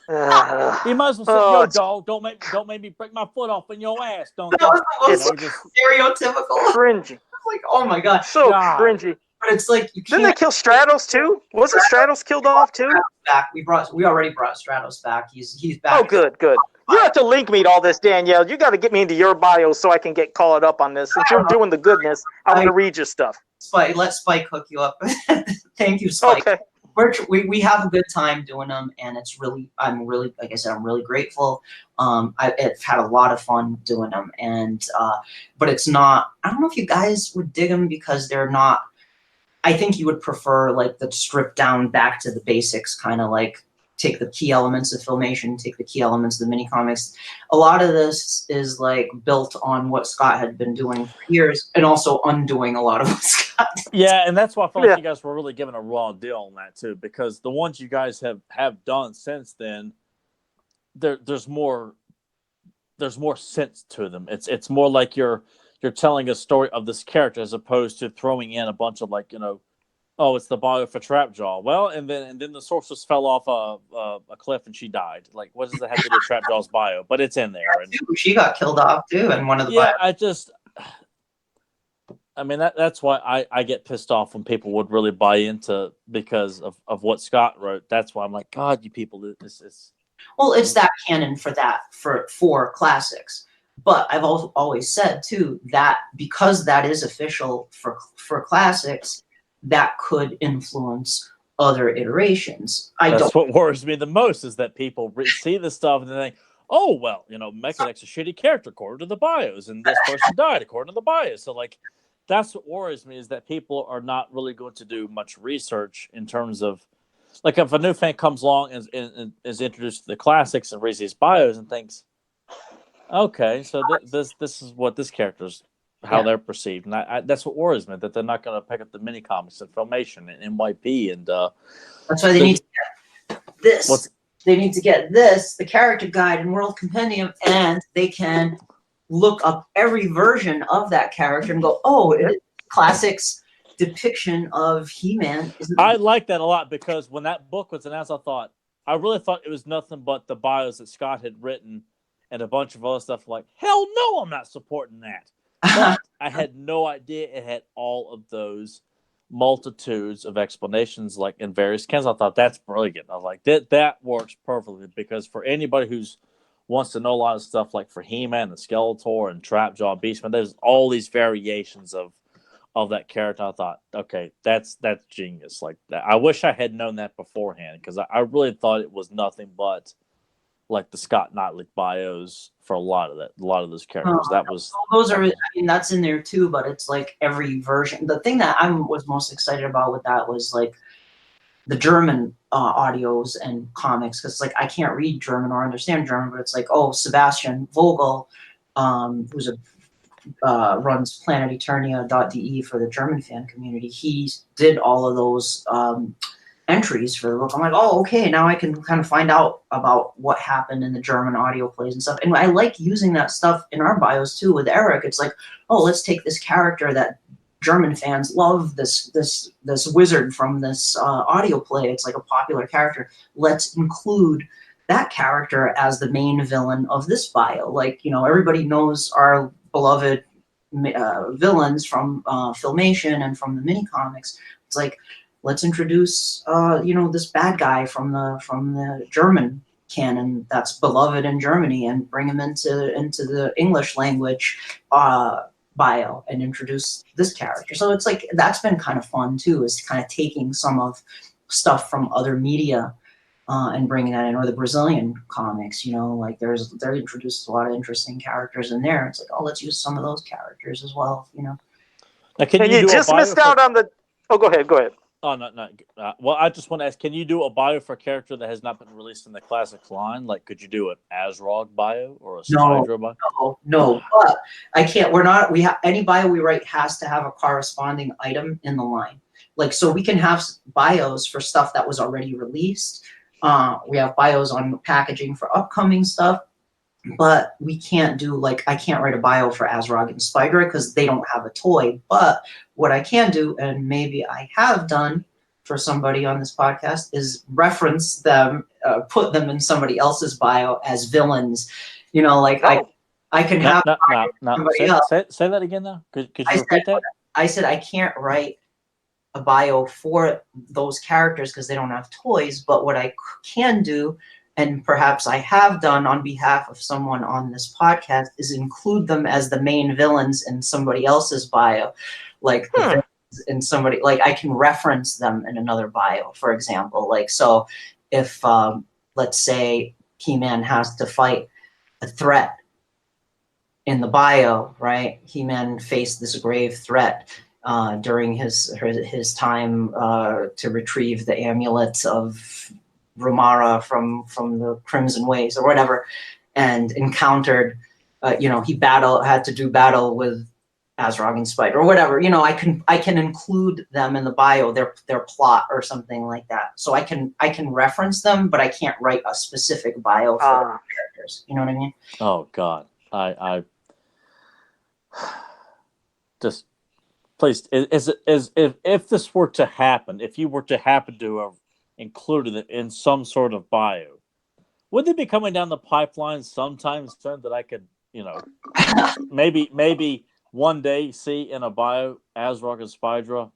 You might as well say, yo, dog, don't make me break my foot off in your ass, Duncan. That was the most stereotypical. Cringy. Oh my god. So cringy. But it's you can't. Didn't they kill Stratos too? Wasn't Stratos killed off too? Back. We already brought Stratos back. He's back. Oh, good. You have to link me to all this, Danielle. You got to get me into your bio so I can get caught up on this. Since you're doing the goodness, I'm going to read your stuff. Spike, let Spike hook you up. Thank you, Spike. Okay. We have a good time doing them, and I'm really like I said, I'm really grateful. I've had a lot of fun doing them, and but it's not. I don't know if you guys would dig them because they're not. I think you would prefer the stripped down back to the basics, kind of take the key elements of Filmation, take the key elements of the mini comics. A lot of this is built on what Scott had been doing for years, and also undoing a lot of what Scott did. Yeah, and that's why I felt like you guys were really giving a raw deal on that too, because the ones you guys have done since then, there's more sense to them. It's more like you're telling a story of this character as opposed to throwing in a bunch of it's the bio for Trapjaw. Well, and then the sorceress fell off a cliff and she died. What does that have to do with Trapjaw's bio? But it's in there. And she got killed off too in one of the bios. That's why I get pissed off when people would really buy into because of what Scott wrote. That's why I'm like, God, you people, this is. Well, it's that canon for classics. But I've always said too that because that is official for classics, that could influence other iterations. That's what worries me the most, is that people see this stuff and they think, oh, well, Mechanics a shitty character according to the bios, and this person died according to the bios. So, that's what worries me, is that people are not really going to do much research in terms of, if a new fan comes along and is introduced to the classics and reads these bios and thinks, okay, so this is what this character's, how they're perceived, and that's what worries me, that they're not going to pick up the mini comics and Filmation and NYP, and that's why they need to get this. They need to get this, the character guide and World Compendium, and they can look up every version of that character and go, Classics depiction of He-Man. I like that a lot because when that book was announced, I really thought it was nothing but the bios that Scott had written and a bunch of other stuff. Like, hell no, I'm not supporting that. But I had no idea it had all of those multitudes of explanations, like in various cans. I thought that's brilliant. I was like, that works perfectly because for anybody who's wants to know a lot of stuff, like for He-Man and Skeletor and Trapjaw, Beastman, there's all these variations of that character. I thought, okay, that's genius. Like that. I wish I had known that beforehand because I really thought it was nothing but like the Scott Knightly bios for a lot of those characters. Those are. I mean, that's in there too, but it's like every version. The thing that I was most excited about with that was like the German audios and comics, because like I can't read German or understand German, but it's like, oh, Sebastian Vogel, who's runs planeteternia.de for the German fan community. He did all of those entries for the book. I'm like, oh, okay, now I can kind of find out about what happened in the German audio plays and stuff. And I like using that stuff in our bios too with Eric. It's like, oh, let's take this character that German fans love, this wizard from this audio play. It's like a popular character. Let's include that character as the main villain of this bio. Like, you know, everybody knows our beloved villains from Filmation and from the mini comics. It's like, let's introduce this bad guy from the German canon that's beloved in Germany and bring him into the English language bio and introduce this character. So it's like that's been kind of fun too, is kind of taking some of stuff from other media and bringing that in, or the Brazilian comics, like they're introduced a lot of interesting characters in there. It's like, oh, let's use some of those characters as well, Now, and you just missed out on the. Oh, go ahead. Oh, no. Well, I just want to ask, can you do a bio for a character that has not been released in the classics line? Like, could you do an Azrog bio or a Spydra bio? No, but I can't. Any bio we write has to have a corresponding item in the line. Like, so we can have bios for stuff that was already released. We have bios on packaging for upcoming stuff, but we can't do, like, I can't write a bio for Azrog and Spydra because they don't have a toy. But what I can do, and maybe I have done for somebody on this podcast, is reference them, put them in somebody else's bio as villains. I can have somebody else. Say that again, though. Could you repeat that? I said I can't write a bio for those characters because they don't have toys, but what I can do, and perhaps I have done on behalf of someone on this podcast, is include them as the main villains in somebody else's bio. Like in somebody, like I can reference them in another bio, for example. Like, so if let's say He-Man has to fight a threat in the bio, right? He-Man faced this grave threat during his time to retrieve the amulet of Romara from the Crimson Ways or whatever, and encountered, he had to do battle with Azrog and Spydra or whatever. I can include them in the bio, their plot or something like that. So I can reference them, but I can't write a specific bio for characters. You know what I mean? Oh God, I just please, if this were to happen, if you were to happen to have included it in some sort of bio, would they be coming down the pipeline sometime soon that I could, maybe one day see in a bio Azrog and Spydra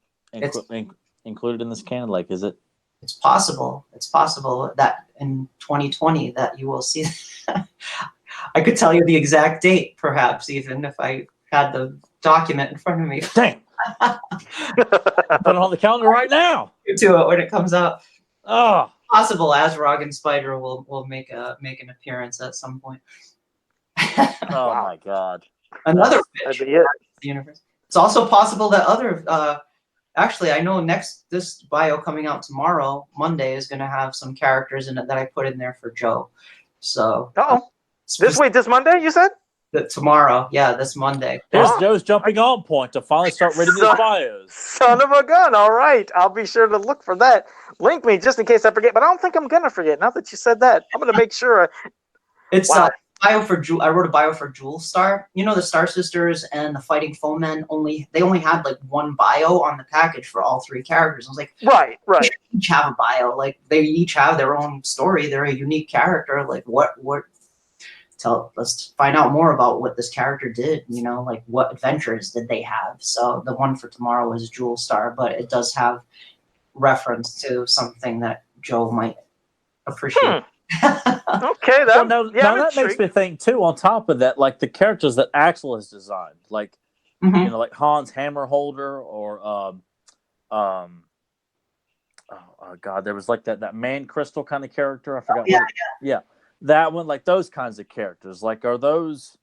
included in this canon? Like, is it? It's possible. It's possible that in 2020 that you will see. I could tell you the exact date, perhaps, even if I had the document in front of me. Dang. Put it on the calendar right now. To it when it comes out. Oh, possible Azrog and Spydra will make an appearance at some point. Oh my God! Another pitch the universe. It's also possible that other. Actually, I know this bio coming out tomorrow, Monday, is going to have some characters in it that I put in there for Joe. So. This Monday, you said? Tomorrow, yeah, this Monday. There's Joe's jumping on point to finally start reading these bios. Son of a gun! All right, I'll be sure to look for that. Link me just in case I forget, but I don't think I'm gonna forget. Now that you said that, I'm gonna make sure. It's I wrote a bio for Jewel Star. You know, the Star Sisters and the Fighting Foemen they only had like one bio on the package for all three characters. I was like, right. they should each have a bio. Like they each have their own story. They're a unique character. Like let's find out more about what this character did, you know, like what adventures did they have. So the one for tomorrow is Jewel Star, but it does have reference to something that Joe might appreciate. Okay, that makes me think too. On top of that, like the characters that Axel has designed, like you know, like Hans Hammerholder or oh god, there was like that man crystal kind of character. I forgot. Yeah, that one, like those kinds of characters. Like, are those,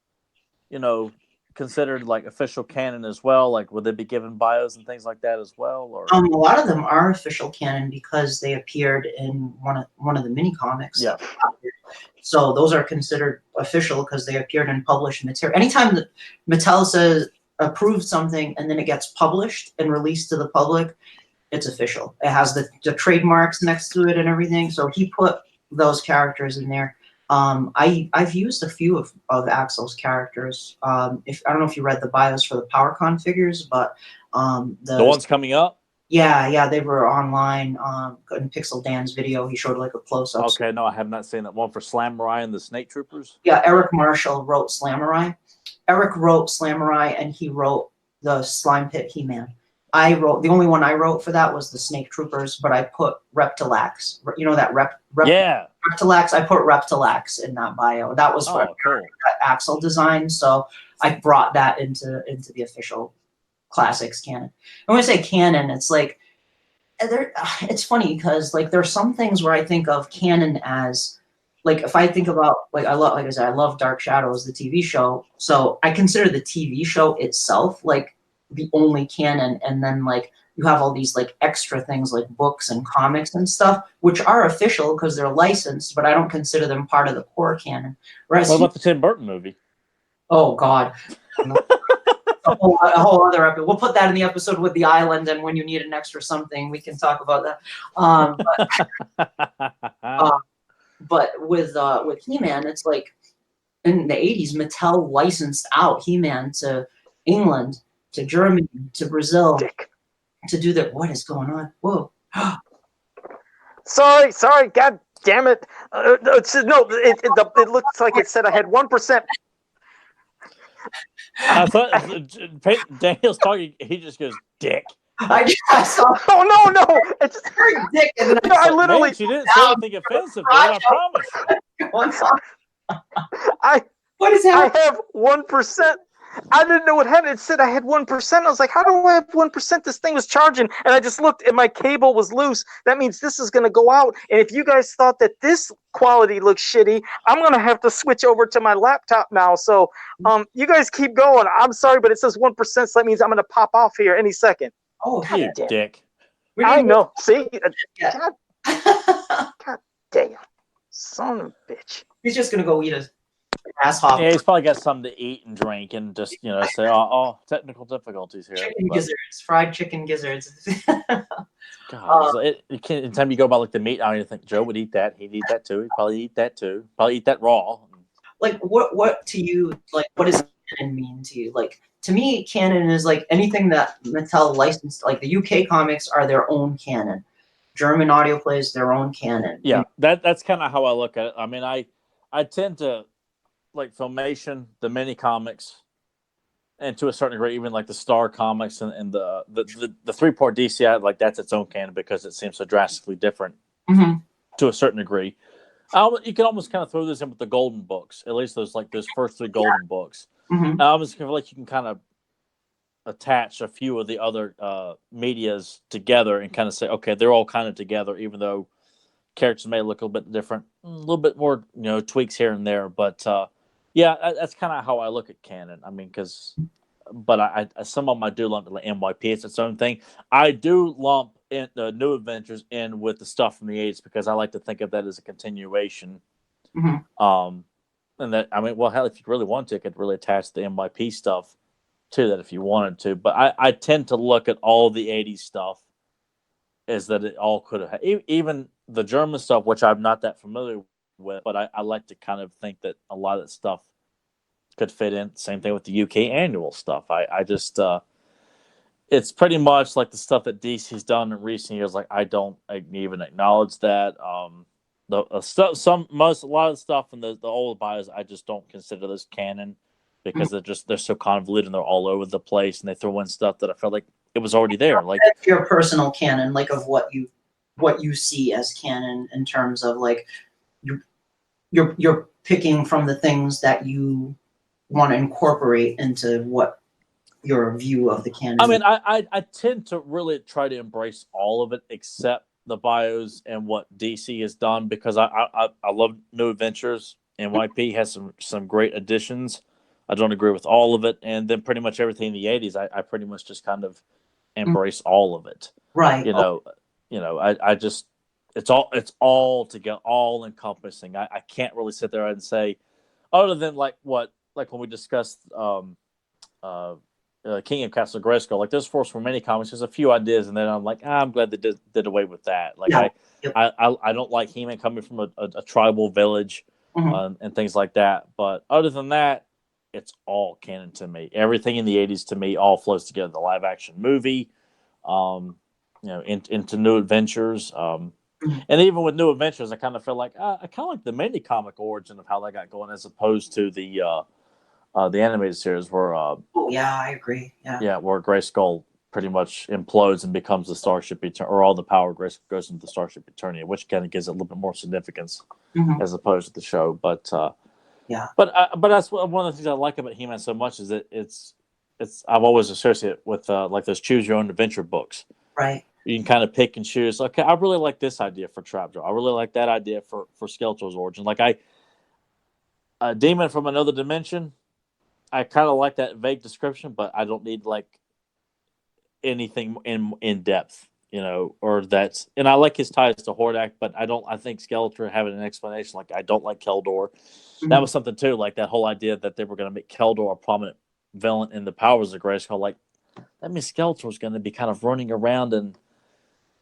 you know, considered like official canon as well? Like, would they be given bios and things like that as well? Or a lot of them are official canon because they appeared in one of the mini comics. Yeah. So those are considered official because they appeared in published material. Anytime that Mattel says approves something and then it gets published and released to the public, it's official. It has the trademarks next to it and everything. So he put those characters in there. I've used a few of Axel's characters. If I don't know if you read the bios for the PowerCon figures, but the ones coming up. Yeah, they were online. In Pixel Dan's video, he showed like a close-up. Okay, no, I have not seen that one for Slamurai and the Snake Troopers. Yeah, Eric Marshall wrote Slamurai. Eric wrote Slamurai, and he wrote the Slime Pit He-Man. The only one I wrote for that was the Snake Troopers, but I put Reptilax. You know that Reptilax. I put Reptilax in that bio. That was what Axel designed, so I brought that into the official Classics canon. And when I say canon, it's like it's funny because like there's some things where I think of canon as like if I think about I love Dark Shadows, the TV show. So I consider the TV show itself like the only canon, and then like you have all these like extra things like books and comics and stuff, which are official because they're licensed, but I don't consider them part of the core canon. What about the Tim Burton movie? Oh God. A whole other episode. We'll put that in the episode with the island, and when you need an extra something, we can talk about that. But with He-Man, it's like in the 80s, Mattel licensed out He-Man to England, to Germany, to Brazil, to do that. What is going on? Whoa! Sorry, God damn it! It looks like it said I had 1%. I thought Daniel's talking. He just goes, "Dick." I saw. Oh no! It's just Dick. And then I literally. Man, she didn't say anything offensive, dude. I promise you. What is happening? I have 1%. I didn't know what happened. It said I had 1%. I was like, how do I have 1%? This thing was charging. And I just looked and my cable was loose. That means this is going to go out. And if you guys thought that this quality looks shitty, I'm going to have to switch over to my laptop now. So you guys keep going. I'm sorry, but it says 1%. So that means I'm going to pop off here any second. Oh, you dick. I know. See? Yeah. God damn. Son of a bitch. He's just going to go eat a asshole. Yeah, he's probably got something to eat and drink and just, say, oh, technical difficulties here. Gizzards, fried chicken gizzards. God, anytime you go by like the meat, I don't even think Joe would eat that. He'd eat that too. He'd probably eat that too. Probably eat that raw. Like, what to you, like, what does canon mean to you? Like, to me, canon is like anything that Mattel licensed, like the UK comics are their own canon. German audio plays their own canon. Yeah, that's kind of how I look at it. I mean, I tend to like Filmation, the mini comics, and to a certain degree, even like the Star comics and the 3-part DCI, like that's its own canon because it seems so drastically different to a certain degree. You can almost kind of throw this in with the Golden books, at least those first 3 Golden books. I almost feel like you can kind of attach a few of the other medias together and kind of say, okay, they're all kind of together, even though characters may look a little bit different, a little bit more, tweaks here and there. But yeah, that's kind of how I look at canon. I mean, but I some of them I do lump like MYP. It's its own thing. I do lump in the New Adventures in with the stuff from the 80s because I like to think of that as a continuation. And that, I mean, well, hell, if you really want to, you could really attach the MYP stuff to that if you wanted to. But I tend to look at all the 80s stuff as that it all could have, even the German stuff, which I'm not that familiar with, but I like to kind of think that a lot of that stuff could fit in. Same thing with the UK annual stuff. I just it's pretty much like the stuff that DC's done in recent years. Like I don't even acknowledge that. The stuff, a lot of the stuff in the old bios, I just don't consider this canon because they're so convoluted and they're all over the place, and they throw in stuff that I felt like it was already there. Like that's your personal canon, like of what you see as canon in terms of like you're picking from the things that you want to incorporate into what your view of the canon. I mean, I tend to really try to embrace all of it except the bios and what DC has done, because I love New Adventures. NYP has some great additions. I don't agree with all of it, and then pretty much everything in the 80s, I pretty much just kind of embrace all of it. Right. I just it's all together, all encompassing. I can't really sit there and say, other than like when we discussed King of Castle Grayskull, like there's Force for many comics, there's a few ideas, and then I'm like, I'm glad they did away with that. Like I don't like He-Man coming from a tribal village and things like that. But other than that, it's all canon to me. Everything in the 80s to me all flows together. The live action movie, into New Adventures. And even with New Adventures, I kind of feel like I kind of like the mini comic origin of how they got going, as opposed to the animated series where I agree. Where Grayskull pretty much implodes and becomes the Starship or all the power goes into the Starship Eternia, which kind of gives it a little bit more significance as opposed to the show. But but that's one of the things I like about He-Man so much, is that it's I've always associated with like those choose your own adventure books. Right. You can kind of pick and choose. Okay, I really like this idea for Trapjaw. I really like that idea for Skeletor's origin. Like a demon from another dimension. I kind of like that vague description, but I don't need like anything in depth, or that's. And I like his ties to Hordak, but I think Skeletor having an explanation. Like I don't like Keldor. That was something too. Like that whole idea that they were going to make Keldor a prominent villain in the Powers of Grayskull. Like that means Skeletor was going to be kind of running around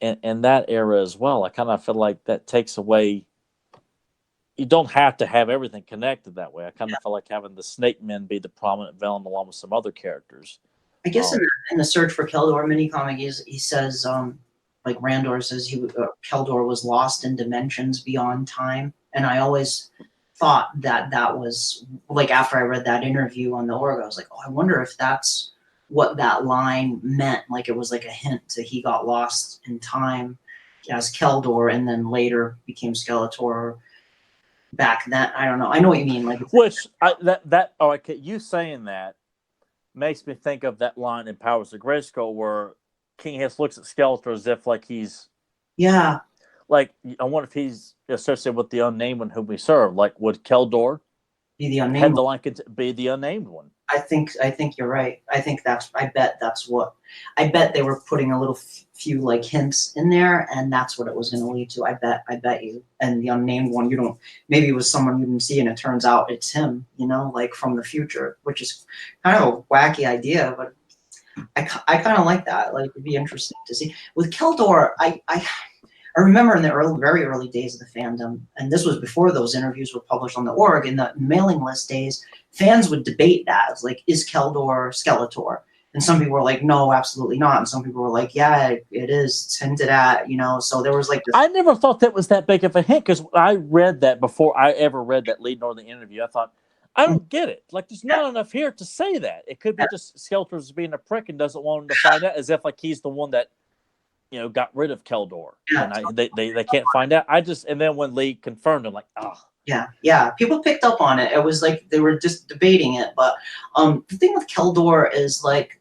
in that era as well. I kind of feel like that takes away. You don't have to have everything connected that way. I kind of feel like having the Snake Men be the prominent villain along with some other characters. I guess in the Search for Keldor minicomic, he says, like Randor says, Keldor was lost in dimensions beyond time, and I always thought that was like, after I read that interview on the org, I was like, oh, I wonder if that's what that line meant. Like it was like a hint to he got lost in time as Keldor, and then later became Skeletor. Back then, I don't know. I know what you mean. Like, you saying that makes me think of that line in Powers of Grayskull where King Hiss looks at Skeletor as if like he's like, I wonder if he's associated with the unnamed one whom we serve. Like, would Keldor be the unnamed one? Be the unnamed one? I think you're right. I bet they were putting a little few like hints in there, and that's what it was going to lead to. I bet you. And the unnamed one, maybe it was someone you didn't see, and it turns out it's him, like from the future, which is kind of a wacky idea, but I kind of like that. Like, it'd be interesting to see. With Keldor, I remember in the very early days of the fandom, and this was before those interviews were published on the org, in the mailing list days, fans would debate that. It's like, is Keldor Skeletor? And some people were like, no, absolutely not. And some people were like, yeah, it is. It's hinted at, So there was like this. I never thought that was that big of a hint, because I read that before I ever read that Lead Northern interview. I thought, I don't get it. Like, there's not enough here to say that. It could be just Skeletor's being a prick and doesn't want him to find out, as if like he's the one that got rid of Keldor, and they can't find out. And then when Lee confirmed, I'm like, oh. Yeah. People picked up on it. It was like they were just debating it. But the thing with Keldor is, like,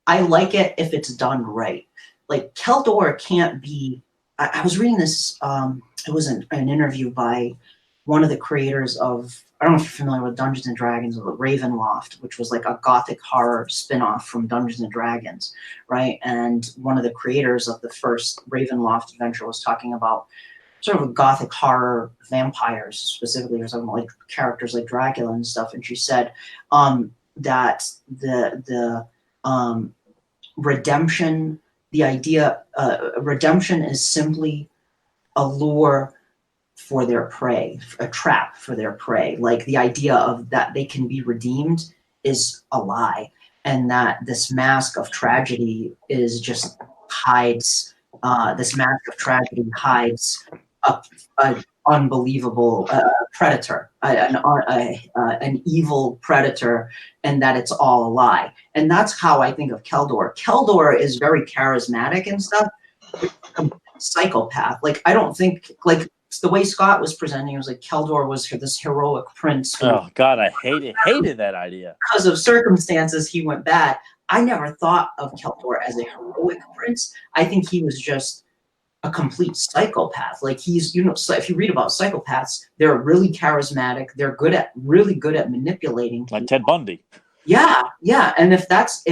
I like it if it's done right. Like, Keldor can't be. I was reading this. It was an interview by one of the creators of. I don't know if you're familiar with Dungeons and Dragons, or Ravenloft, which was like a gothic horror spin-off from Dungeons and Dragons, right? And one of the creators of the first Ravenloft adventure was talking about sort of a gothic horror vampires, specifically, or something like characters like Dracula and stuff. And she said that the redemption, the idea, redemption is simply a lure for their prey, a trap for their prey. Like the idea of that they can be redeemed is a lie, and that this mask of tragedy is just hides. This mask of tragedy hides a unbelievable predator, an evil predator, and that it's all a lie. And that's how I think of Keldor. Keldor is very charismatic and stuff. Psychopath. Like I don't think like the way Scott was presenting, it was like Keldor was this heroic prince who, Oh God, I hated that idea. because of circumstances, he went bad. I never thought of Keldor as a heroic prince. I think he was just a complete psychopath. Like he's, so if you read about psychopaths, they're really charismatic. They're really good at manipulating people. Like Ted Bundy. Yeah, yeah. And if that's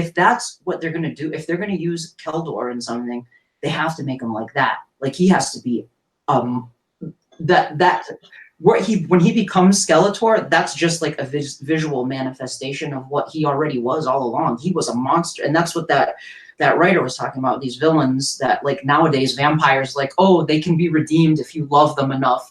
what they're gonna do, if they're gonna use Keldor in something, they have to make him like that. Like he has to be that where when he becomes Skeletor, that's just like a visual manifestation of what he already was all along. He was a monster, and that's what that writer was talking about. These villains that like nowadays vampires, like, oh, they can be redeemed if you love them enough,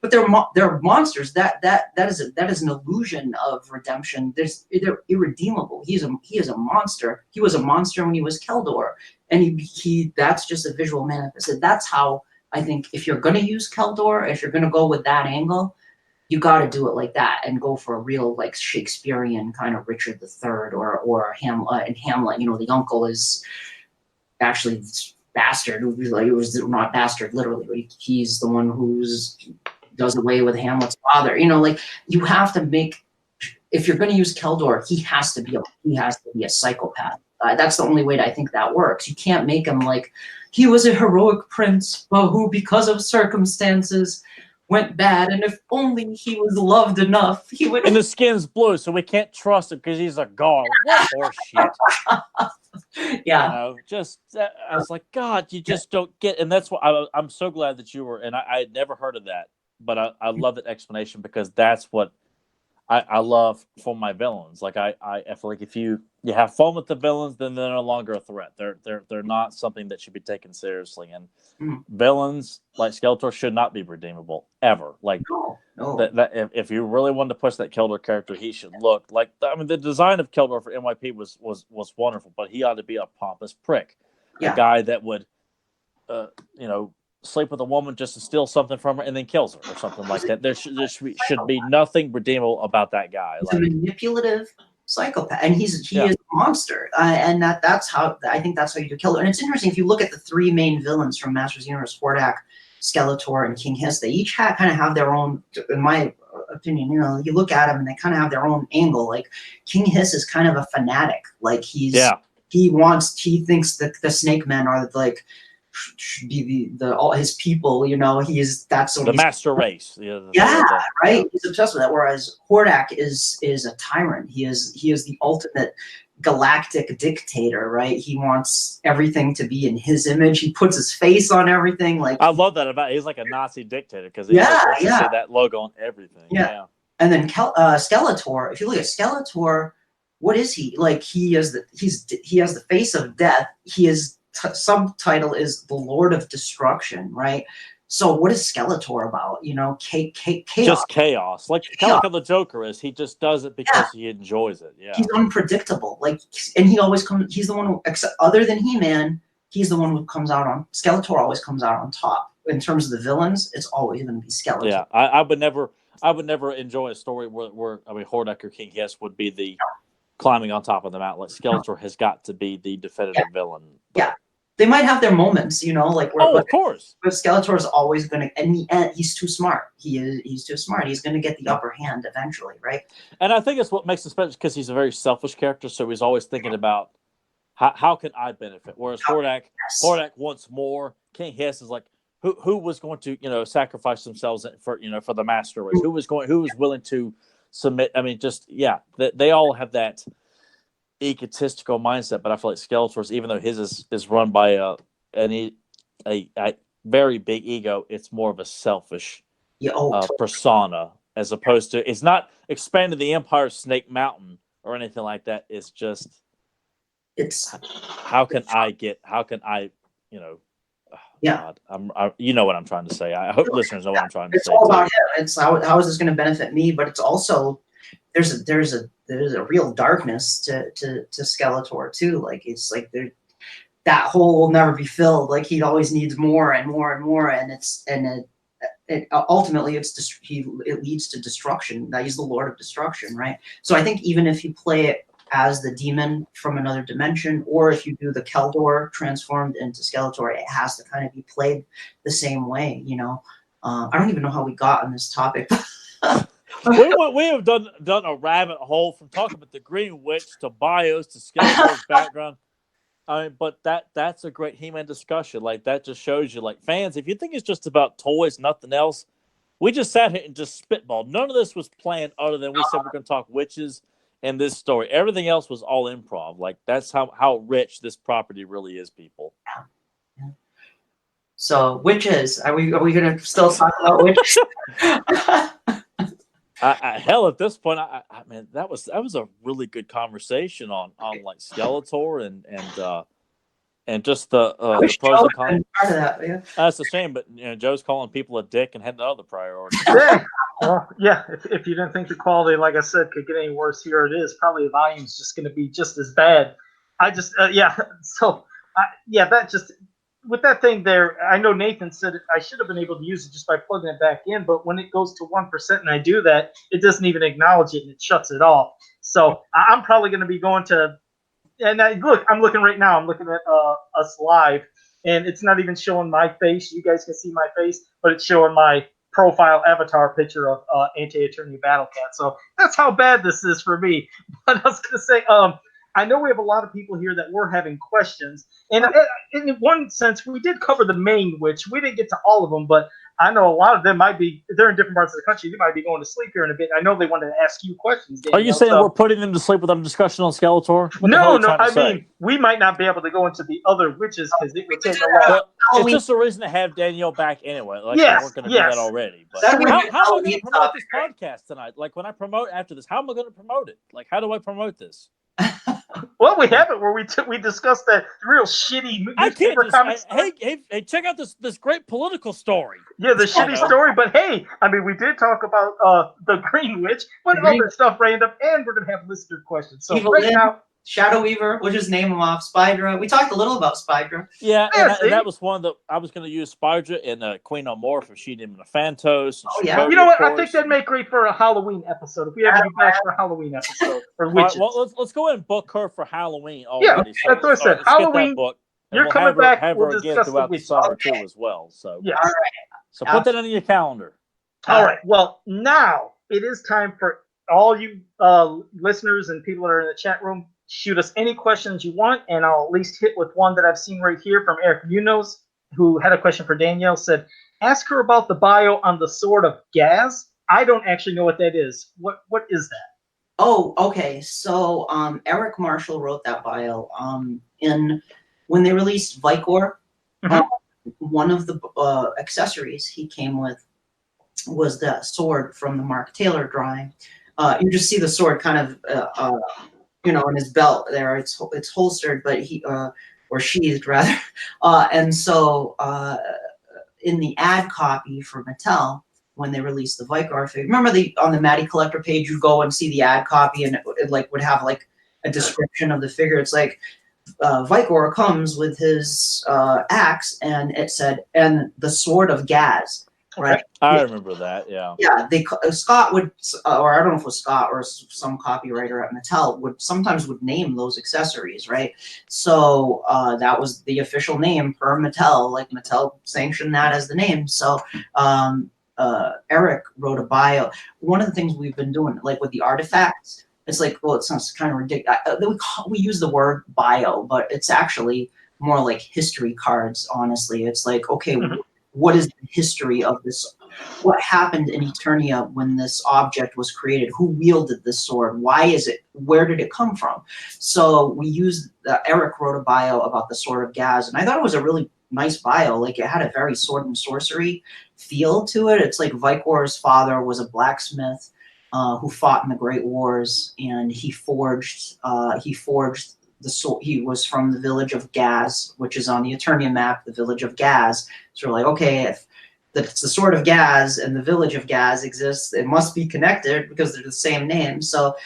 but they're monsters. That is an illusion of redemption. They're irredeemable. He is a monster. He was a monster when he was Keldor, and he that's just a visual manifestation. That's how I think if you're going to use Keldor, if you're going to go with that angle, you got to do it like that and go for a real like Shakespearean kind of Richard III or Hamlet. And Hamlet, the uncle is actually bastard. Like, it was not bastard literally, but he's the one who's does away with Hamlet's father. Like you have to make, if you're going to use Keldor, he has to be a psychopath. That's the only way I think that works. You can't make him like he was a heroic prince, but who, because of circumstances, went bad. And if only he was loved enough, he would. And the skin's blue, so we can't trust him because he's a god. What horseshit. Yeah. I was like, God, you just don't get. And that's what I'm so glad that you were. And I had never heard of that, but I love that explanation because that's what I love for my villains. Like I feel like if you have fun with the villains, then they're no longer a threat. They're not something that should be taken seriously. And villains like Skeletor should not be redeemable ever. Like no. That if you really wanted to push that Keldor character, he should look like. I mean, the design of Keldor for NYP was wonderful, but he ought to be a pompous prick, a guy that would, sleep with a woman just to steal something from her and then kills her or something like that. There should be nothing redeemable about that guy. He's a manipulative psychopath, and he is a monster, and that's how I think that's how you do Keldor. And it's interesting if you look at the three main villains from Masters of the Universe: Hordak, Skeletor, and King Hiss. They each kind of have their own, in my opinion. You look at them and they kind of have their own angle. Like King Hiss is kind of a fanatic. Like he thinks that the Snake Men are like should be the all his people. That's what the master race. Right. He's obsessed with that. Whereas Hordak is a tyrant. He is the ultimate galactic dictator. Right. He wants everything to be in his image. He puts his face on everything. Like I love that about. He's like a Nazi dictator because he say that logo on everything. Yeah. And then Skeletor. If you look at Skeletor, what is he like? He has the face of death. He is. Subtitle is the Lord of Destruction, right? So what is Skeletor about? Chaos. Just chaos. Like kind of like how the Joker is. He just does it because he enjoys it. Yeah. He's unpredictable. And he always comes. He's the one who, except other than He-Man, he's the one who comes out on. Skeletor always comes out on top. In terms of the villains, it's always going to be Skeletor. Yeah, I would never enjoy a story where Hordak or King Hiss would be the climbing on top of the mountain. Like Skeletor has got to be the definitive villain. Yeah. They might have their moments, like of course. But Skeletor is always going to, and he's too smart. He's too smart. He's going to get the upper hand eventually, right? And I think it's what makes him special because he's a very selfish character. So he's always thinking about how can I benefit. Whereas Hordak wants more. King Hiss is like who was going to sacrifice themselves for the master race. Who was willing to submit. I mean, they all have that egotistical mindset, but I feel like Skeletor's, even though his is run by a very big ego, it's more of a selfish persona as opposed to it's not expanding the Empire Snake Mountain or anything like that. It's just how can I Yeah. God, you know what I'm trying to say. I hope listeners know what I'm trying to It's say. all about him. It's how is this going to benefit me? But it's also there's a real darkness to Skeletor too. Like it's like that hole will never be filled. Like he always needs more and more and more, and it ultimately it leads to destruction. That he's the Lord of Destruction, right? So I think even if you play it as the demon from another dimension, or if you do the Keldor transformed into Skeletor, it has to kind of be played the same way, you know. I don't even know how we got on this topic. we have done a rabbit hole from talking about the Green Witch to bios to Skeletor's background. I mean, but that's a great He-Man discussion. Like that just shows you, like fans, if you think it's just about toys, nothing else, we just sat here and just spitballed. None of this was planned other than we said we're going to talk witches and this story. Everything else was all improv. Like that's how rich this property really is, people. Yeah. So witches, are we going to still talk about witches? Hell, at this point, I mean, that was a really good conversation on like Skeletor and just the pros and cons. Part of that, yeah. That's a shame, but you know, Joe's calling people a dick and had other priorities. Yeah. Well, yeah. If you didn't think the quality, like I said, could get any worse, here it is. Probably the volume's just going to be just as bad. I just yeah. So that just with that thing there. I know Nathan said I should have been able to use it just by plugging it back in, but when it goes to 1% and I do that, it doesn't even acknowledge it and it shuts it off. So I'm probably going to be going to. And I'm looking right now. I'm looking at us live, and it's not even showing my face. You guys can see my face, but it's showing my profile avatar picture of Anti-Attorney Battle Cat. So that's how bad this is for me. But I was going to say, I know we have a lot of people here that were having questions, and in one sense, we did cover the main witch. We didn't get to all of them, but I know a lot of them they're in different parts of the country. They might be going to sleep here in a bit. I know they wanted to ask you questions, Daniel. Are you saying we're putting them to sleep without a discussion on Skeletor? No. I mean, we might not be able to go into the other witches because it would take a while. It's just a reason to have Danielle back anyway. Like we weren't going to do that already. But how am I going to promote this podcast tonight? Like when I promote after this, how am I going to promote it? Like how do I promote this? Well, we have it where we discussed that real shitty newspaper comics. Hey, check out this great political story. Yeah, the shitty story. But hey, I mean, we did talk about the Green Witch, but other stuff random, and we're gonna have listener questions. So now, Shadow Weaver, we'll just name them off. Spydra. We talked a little about Spydra. Yeah, and that was one that I was going to use Spydra and Queen Omorph if she didn't Phantos. Yeah. You know what? I think that'd make great for a Halloween episode. If we ever get back for a Halloween episode for witches. Right, well, let's go ahead and book her for Halloween already. Yeah, that's what I said. Halloween. You're coming back. Have her again throughout the summer too, as well. So yeah. All right. So put that on your calendar. All right. Well, now it is time for all you listeners and people that are in the chat room. Shoot us any questions you want, and I'll at least hit with one that I've seen right here from Eric Munoz, who had a question for Danielle. Said, ask her about the bio on the Sword of Gaz. I don't actually know what that is. What is that? Oh, okay. So Eric Marshall wrote that bio. When they released Vicor, one of the accessories he came with was the sword from the Mark Taylor drawing. You just see the sword kind of in his belt there. It's holstered, but or sheathed rather. And so in the ad copy for Mattel, when they released the Vicor figure, remember on the Matty Collector page, you go and see the ad copy, and it would have like a description of the figure. It's like Vicor comes with his axe, and it said, and the Sword of Gaz. Right. I remember that. Yeah. Yeah. Scott would, or I don't know if it was Scott or some copywriter at Mattel would name those accessories, right? So that was the official name per Mattel. Like Mattel sanctioned that as the name. So Eric wrote a bio. One of the things we've been doing, like with the artifacts, it's like, well, it sounds kind of ridiculous. We use the word bio, but it's actually more like history cards. Honestly, it's like, okay. What is the history of this? What happened in Eternia when this object was created? Who wielded this sword? Why is it? Where did it come from? So we used, Eric wrote a bio about the Sword of Gaz, and I thought it was a really nice bio. Like it had a very sword and sorcery feel to it. It's like Vicor's father was a blacksmith who fought in the Great Wars, and he forged he was from the village of Gaz, which is on the Eternia map, the village of Gaz. So we're like, okay, if the sword of Gaz and the village of Gaz exists, it must be connected because they're the same name. So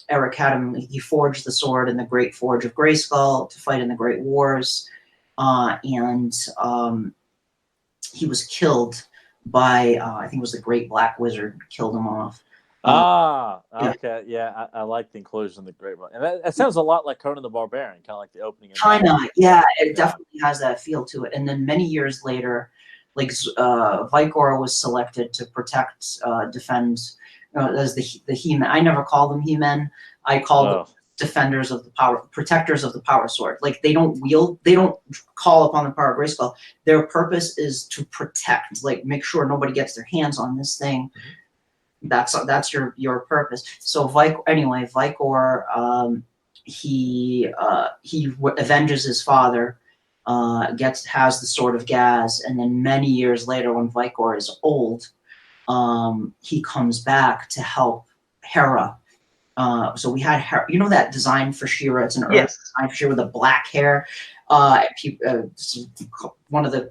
Eric had him, he forged the sword in the Great Forge of Grayskull to fight in the Great Wars. And he was killed by, I think it was the Great Black Wizard, killed him off. Okay, yeah, I like the inclusion of the Great One, and that sounds a lot like Conan the Barbarian, kind of like the opening. Yeah, it definitely has that feel to it. And then many years later, like Vicor was selected to protect, defend, as the He-Men. I never call them He-Men. I call them defenders of the power, protectors of the power sword. Like they don't call upon the power of Grayskull. Their purpose is to protect, like make sure nobody gets their hands on this thing. That's your purpose. So Vicor, he avenges his father, has the sword of Gaz, and then many years later, when Vicor is old, he comes back to help Hera. So we had Hera, you know that design for She-Ra? It's an early design for She-Ra with the black hair. One of the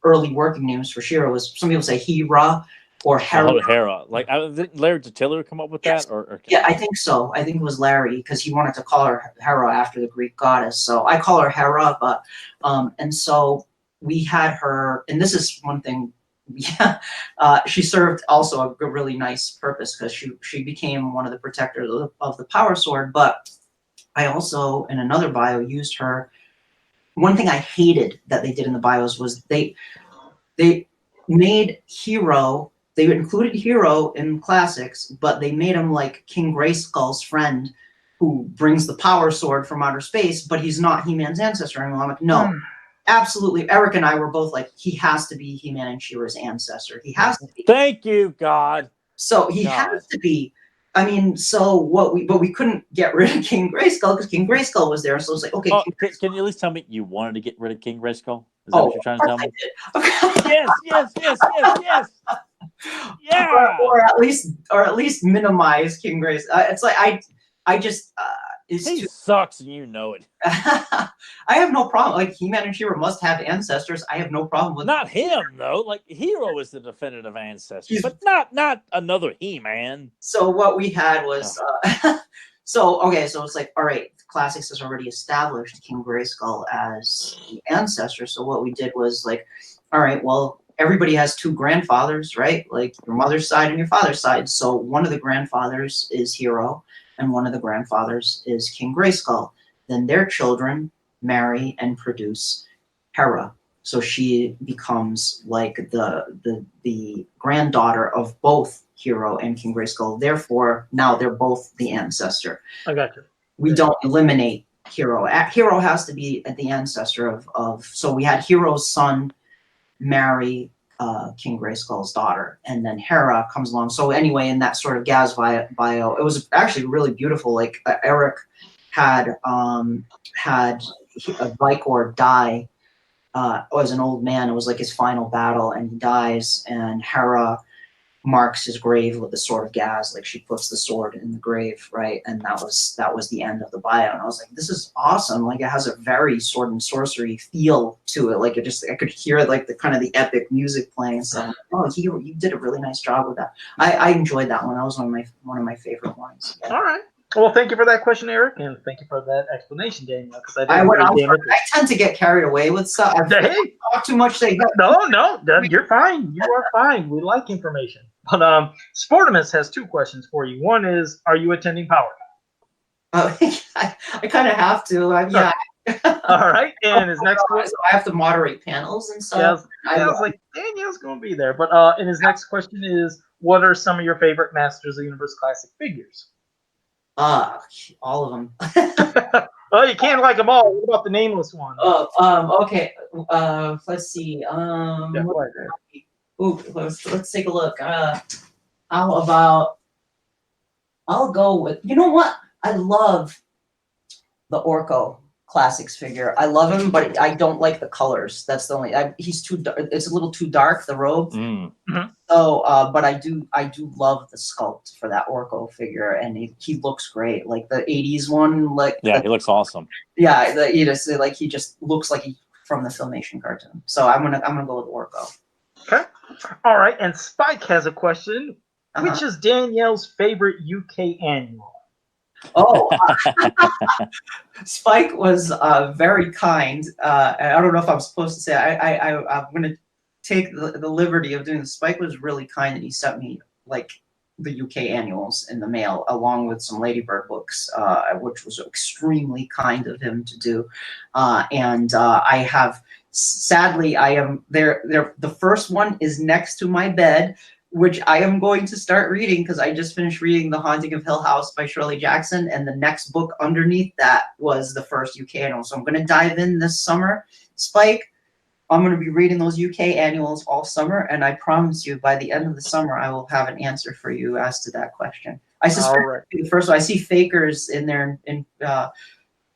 early working names for She-Ra was, some people say Hera or Hera. Hera. Like, didn't Larry Tiller come up with that? Or yeah, I think so. I think it was Larry, because he wanted to call her Hera after the Greek goddess. So I call her Hera, but and so we had her, and this is one thing. Yeah, she served also a really nice purpose, because she became one of the protectors of the power sword. But I also, in another bio, used her. One thing I hated that they did in the bios was they made Hero. They included Hero in classics, but they made him like King Grayskull's friend, who brings the power sword from outer space, but he's not He-Man's ancestor. And I'm like, no. Absolutely. Eric and I were both like, he has to be He-Man and She-Ra's ancestor. He has to be. Thank you, God. So he has to be. I mean, so but we couldn't get rid of King Grayskull because King Grayskull was there. So it's like, okay. Can you at least tell me you wanted to get rid of King Grayskull? Is that what you're trying to tell me? Yes. Yeah. Or at least minimize King Grayskull. It's like I just. He sucks, and you know it. I have no problem. Like He-Man and She-Ra must have ancestors. I have no problem with. Not him though. Like Hero is the definitive ancestor, but not another He-Man. So what we had was, so it's like, all right, Classics has already established King Grayskull as the ancestor. So what we did was like, all right, well, everybody has two grandfathers, right? Like your mother's side and your father's side. So one of the grandfathers is Hero, and one of the grandfathers is King Grayskull. Then their children marry and produce Hera. So she becomes like the granddaughter of both Hero and King Grayskull. Therefore, now they're both the ancestor. I got you. We don't eliminate Hero. Hero has to be the ancestor of. So we had Hero's son marry King Grayskull's daughter, and then Hera comes along. So anyway, in that sort of Gaz bio, it was actually really beautiful. Like Eric had Vicor die as an old man. It was like his final battle, and he dies, and Hera marks his grave with the sword of Gaz. Like she puts the sword in the grave, right? And that was the end of the bio. And I was like, this is awesome. Like it has a very sword and sorcery feel to it. Like I could hear like the kind of the epic music playing. So you did a really nice job with that. I enjoyed that one. That was one of my favorite ones. Yeah. All right. Well, thank you for that question, Eric, and thank you for that explanation, Daniel. Because I tend to get carried away with stuff. I talk too much. No, you're fine. You are fine. We like information. But Sportimus has two questions for you. One is, are you attending Power? I kind of have to. Yeah. All right. And his next question, so I have to moderate panels and stuff. I was like, Daniel's going to be there. But and his next question is, what are some of your favorite Masters of the Universe Classic figures? All of them. Well, you can't like them all. What about the nameless one? Okay. Let's see. Let's take a look. How about? I'll go with. You know what? I love the Orko Classics figure. I love him, but I don't like the colors. That's the only. He's too. It's a little too dark. The robe. So, but I do love the sculpt for that Orko figure, and he looks great. Like the '80s one, like he looks awesome. Yeah, he just looks like he from the Filmation cartoon. So I'm gonna go with Orko. Okay. All right. And Spike has a question. Which is Danielle's favorite UK annual? Oh, Spike was very kind. I don't know if I'm supposed to say. I'm going to take the liberty of doing this. Spike was really kind, and he sent me like the UK annuals in the mail, along with some Ladybird books, which was extremely kind of him to do. And I have, sadly, I am there. The first one is next to my bed, which I am going to start reading because I just finished reading The Haunting of Hill House by Shirley Jackson, and the next book underneath that was the first UK annual. So I'm going to dive in this summer, Spike. I'm going to be reading those UK annuals all summer, and I promise you by the end of the summer I will have an answer for you as to that question. I suspect the first one, I see Fakers in there in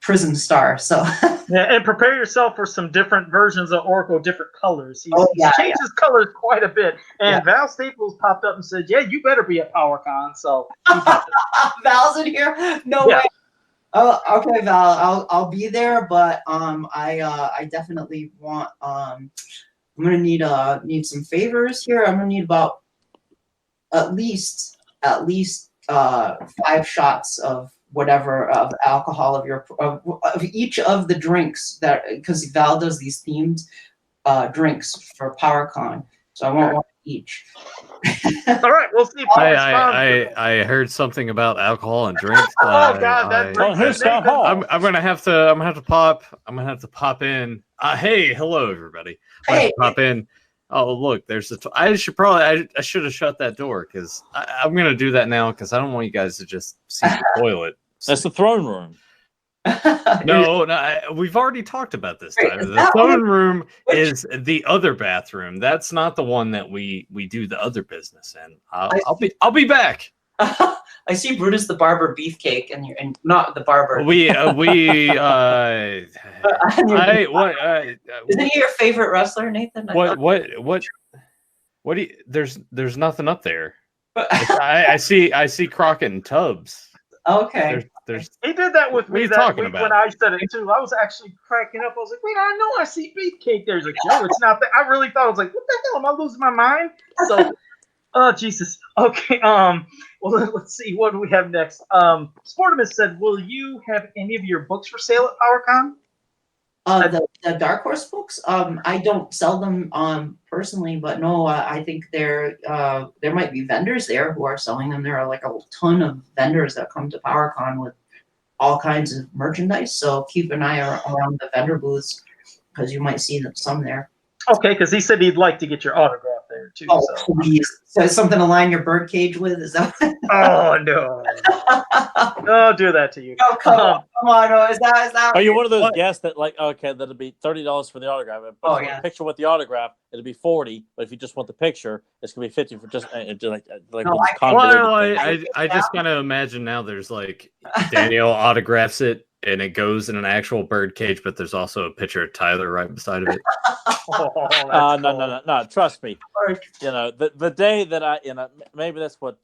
Prison Star. So yeah, and prepare yourself for some different versions of Orko, different colors. He changes colors quite a bit. And Val Staples popped up and said, "Yeah, you better be at PowerCon." So Val's in here. No way. Oh, okay, Val. I'll be there, but I definitely want I'm gonna need some favors here. I'm gonna need about at least 5 shots of whatever of alcohol of each of the drinks that, because Val does these themed drinks for PowerCon, so I want one each. All right, we'll see. I heard something about alcohol and drinks. Oh God, I'm gonna have to pop in. Hey, hello everybody. Hey. Pop in. Oh look, there's I should have shut that door because I'm gonna do that now because I don't want you guys to just see the toilet. That's the throne room. No, we've already talked about this time. The throne room is the other bathroom. That's not the one that we do the other business in. I'll be back. I see Brutus the Barber Beefcake, and not the barber. Isn't he your favorite wrestler, Nathan? What do you? There's nothing up there. I see Crockett and Tubbs. Okay. He did that with me that week when I said it too. I was actually cracking up. I was like, wait, I know I see Beefcake. There's a show. It's not that. I really thought, I was like, what the hell? Am I losing my mind? So, oh, Jesus. Okay. Well, let's see. What do we have next? Sportimus said, will you have any of your books for sale at PowerCon? The Dark Horse books, I don't sell them personally, but no, I think there might be vendors there who are selling them. There are like a ton of vendors that come to PowerCon with all kinds of merchandise, so keep an eye around the vendor booths because you might see some there. Okay, because he said he'd like to get your autograph there too. Oh, so. Please. So something to line your birdcage with? Is that? Oh no! Don't do that to you. Oh, come on! Oh, is that? Are you one of those guests that that'll be $30 for the autograph? But if you want a picture with the autograph, it'll be $40. But if you just want the picture, it's gonna be $50 for just like. No, I just kind of imagine now. There's like Daniel autographs it. And it goes in an actual bird cage, but there's also a picture of Tyler right beside of it. No. Trust me. You know, the day that maybe that's what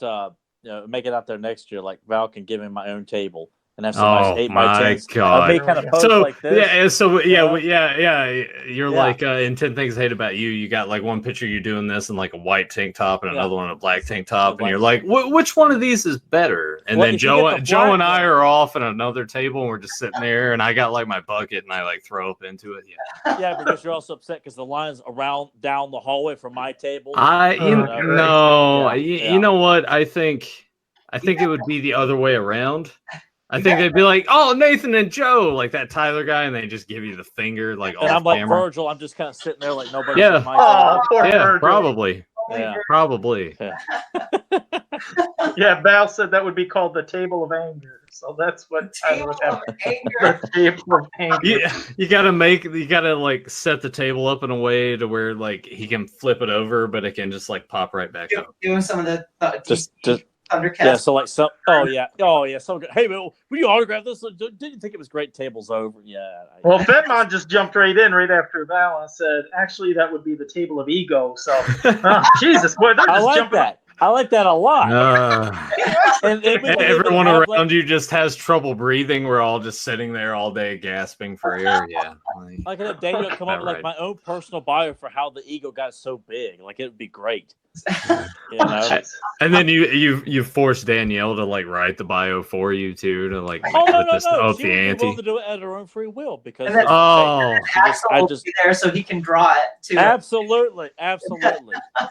make it out there next year. Like Val can give me my own table and have some nice 8x10s. God. Kind of pose like this. You're like in 10 Things I Hate About You. You got like one picture you doing this in like a white tank top and another one in a black tank top, and you're like, which one of these is better? And then Joe and I are off at another table, and we're just sitting there, and I got like my bucket, and I like throw up into it. Yeah, because you're also upset because the line's around down the hallway from my table. You know what? I think it would be the other way around. I think they'd be like, "Oh, Nathan and Joe," like that Tyler guy, and they just give you the finger, like. And I'm like camera. Virgil. I'm just kind of sitting there, like nobody's at my table. Yeah, probably. Yeah, probably. Yeah, Val said that would be called the Table of Anger. So that's what Tyler would have. The Table of Anger. Yeah, you gotta like set the table up in a way to where like he can flip it over, but it can just like pop right back up. Doing some of the Thundercats. Yeah, so like some. Oh yeah. So good. Hey, will you autograph this? Didn't you think it was great? Table's over. Yeah. Well, Fedmon just jumped right in right after Val and said, "Actually, that would be the table of ego." So, Jesus, boy, they're just I like jumping. that. I like that a lot. And everyone around you just has trouble breathing. We're all just sitting there all day gasping for air. Yeah. Like if Daniel come up with like my own personal bio for how the ego got so big. Like it would be great. You know? And then you force Danielle to like write the bio for you too to like just up she the would ante. be willing to do it at her own free will because I just be there so he can draw it too. Absolutely.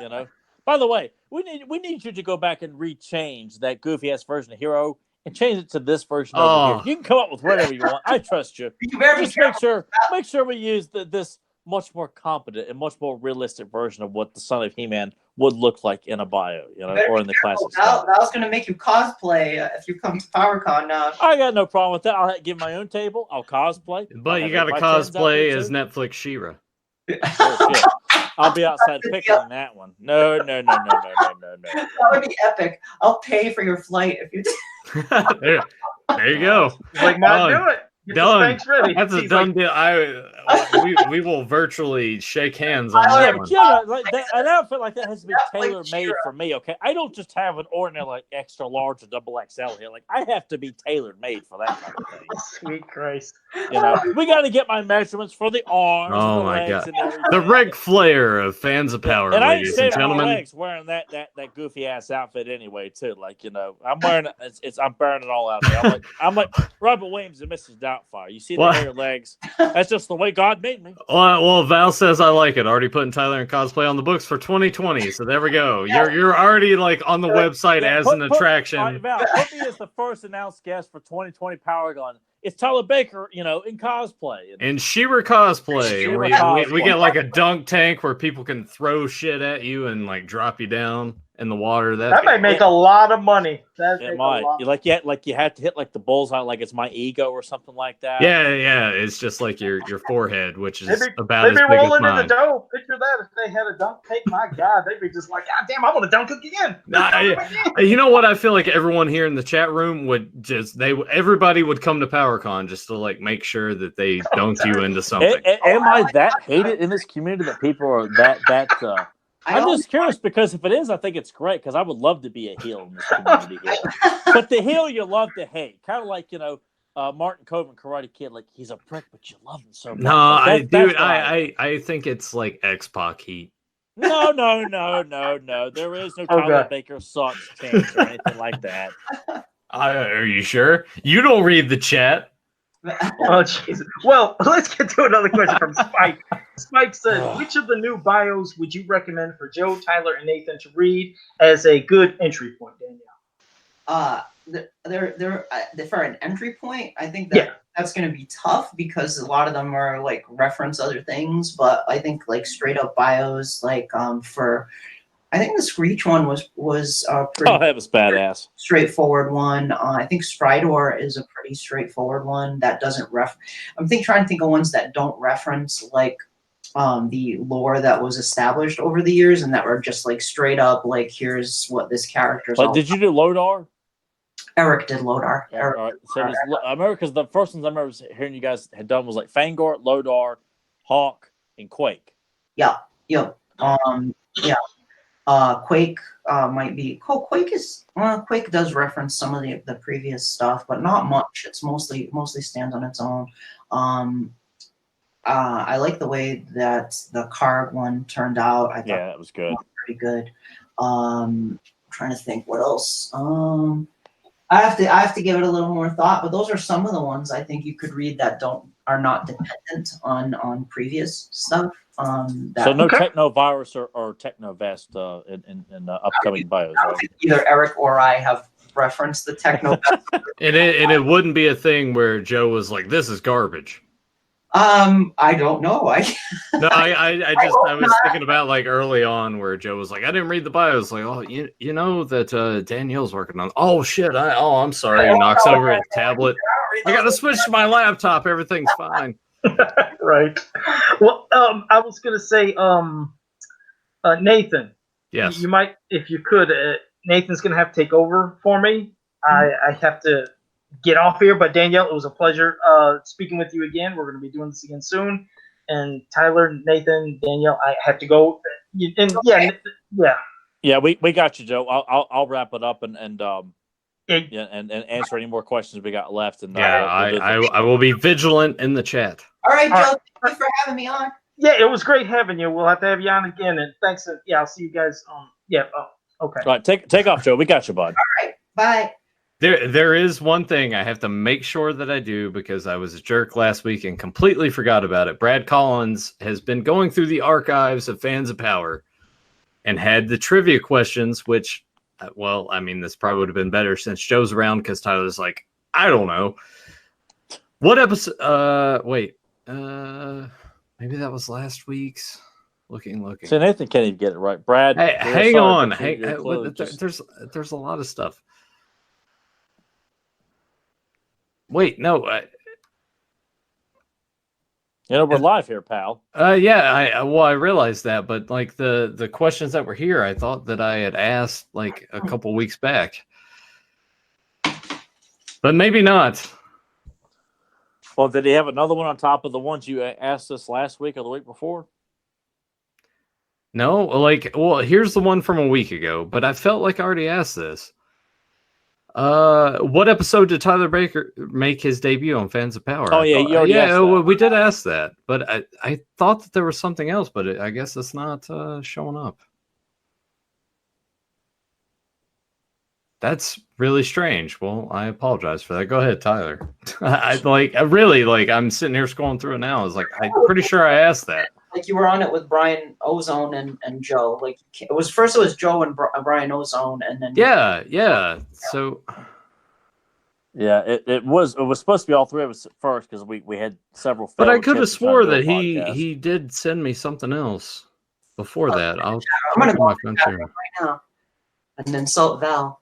You know. By the way, we need you to go back and rechange that goofy ass version of Hero and change it to this version over here. You can come up with whatever you want. I trust you. Just make sure we use this much more competent and much more realistic version of what the Son of He-Man would look like in a bio, you know, or in the classic style. That was going to make you cosplay if you come to PowerCon now. I got no problem with that. I'll give my own table. I'll cosplay. But you got to cosplay as Netflix She-Ra. Oh, shit. I'll be outside pickling that one. No. That would be epic. I'll pay for your flight if you do. there you go. He's like, Mom, do it. Done. That's a done deal. We will virtually shake hands on that one. Yeah, an outfit like that has to be tailor made for me. Okay, I don't just have an ordinary like extra large or double XL here. Like I have to be tailor made for that kind of thing. Sweet Christ! You know, we got to get my measurements for the arms. Oh the my god, and the Ric Flair of fans of power, and ladies and gentlemen. My legs wearing that goofy ass outfit anyway too. Like you know, I'm wearing I'm burning it all out there. I'm like Robert Williams and Mrs. Doubtfire. You see the hair legs? That's just the way God made me. Well, Val says I like it. Already putting Tyler in cosplay on the books for 2020. So there we go. You're already like on the website as an attraction. All right, Val, put me as the first announced guest for 2020 Powergon. It's Tyler Baker, you know, in cosplay. In She-Ra cosplay. We get like a dunk tank where people can throw shit at you and like drop you down in the water. That might make a lot of money. It might. You have to hit like the bullseye, like it's my ego or something like that. Yeah. It's just like your forehead, which is about as big as mine. They'd be rolling in the dough. Picture that if they had a dunk tank. My God, they'd be just like, God damn, I want to dunk again. You know what? I feel like everyone here in the chat room would everybody would come to PowerCon just to like make sure that they dunk you into something. Am I that hated in this community that people are that? I'm just curious because if it is, I think it's great because I would love to be a heel in this community here. But the heel you love to hate, kind of like Martin Coven, Karate Kid. Like he's a prick, but you love him so much. No, I think it's like X-Pac heat. No. There is no Tyler Baker sucks chance or anything like that. Are you sure? You don't read the chat. Oh, Jesus. Well, let's get to another question from Spike. Spike said, which of the new bios would you recommend for Joe, Tyler, and Nathan to read as a good entry point, Danielle? They're for an entry point, I think that's going to be tough because a lot of them are like reference other things, but I think like straight up bios, like I think the Screech one was pretty. Oh, that was badass. Straightforward one. I think Stridor is a pretty straightforward one that doesn't I'm trying to think of ones that don't reference like the lore that was established over the years and that were just like straight up like here's what this character's. But did you do Lodar? Eric did Lodar. Yeah, all right. So America's the first ones I remember hearing you guys had done was like Fangor, Lodar, Hawk, and Quake. Yeah. Quake might be Quake does reference some of the previous stuff, but not much. It's mostly stands on its own. I like the way that the Karg one turned out. I thought that was good. Pretty good. I'm trying to think what else. I have to give it a little more thought, but those are some of the ones I think you could read that are not dependent on previous stuff. So no Techno Virus or Techno Vest in upcoming bios, right? Either Eric or I have referenced the Techno Vest. and it wouldn't be a thing where Joe was like, "This is garbage." I don't know. I was thinking about like early on where Joe was like, "I didn't read the bios." Like, oh, you know that Danielle's working on. Oh shit! I'm sorry. He knocks over his tablet. I got to switch to my laptop. Everything's fine. Right. Well, I was gonna say, Nathan. Yes. You might, if you could, Nathan's going to have to take over for me. I have to get off here. But Danielle, it was a pleasure speaking with you again. We're going to be doing this again soon. And Tyler, Nathan, Danielle, I have to go. And yeah, we got you, Joe. I'll wrap it up and answer any more questions we got left. And I will be vigilant in the chat. All right, Joe. Thank you for having me on. Yeah, it was great having you. We'll have to have you on again. And thanks. I'll see you guys. Okay. All right, take off, Joe. We got you, bud. All right, bye. There is one thing I have to make sure that I do because I was a jerk last week and completely forgot about it. Brad Collins has been going through the archives of Fans of Power and had the trivia questions, which, well, I mean, this probably would have been better since Joe's around because Tyler's like, I don't know. What episode? Maybe that was last week's. Looking. So Nathan can't even get it right. Brad, hey, hang on. There's a lot of stuff. Wait, no. We're live here, pal. Yeah, I realized that, but like the questions that were here, I thought that I had asked like a couple weeks back, but maybe not. Well, did he have another one on top of the ones you asked us last week or the week before? No, here's the one from a week ago, but I felt like I already asked this. What episode did Tyler Baker make his debut on Fans of Power? Oh, yeah, you already asked that. We did ask that, but I thought that there was something else, but I guess it's not showing up. That's really strange. Well, I apologize for that. Go ahead, Tyler. I'm sitting here scrolling through it now. I was like, I'm pretty sure I asked that. Like you were on it with Brian Ozone and Joe. Like it was Joe and Brian Ozone, and then yeah. So yeah, it was supposed to be all three of us at first because we had several. But I could have swore that he did send me something else before that. I'm gonna go my phone right now and insult Val.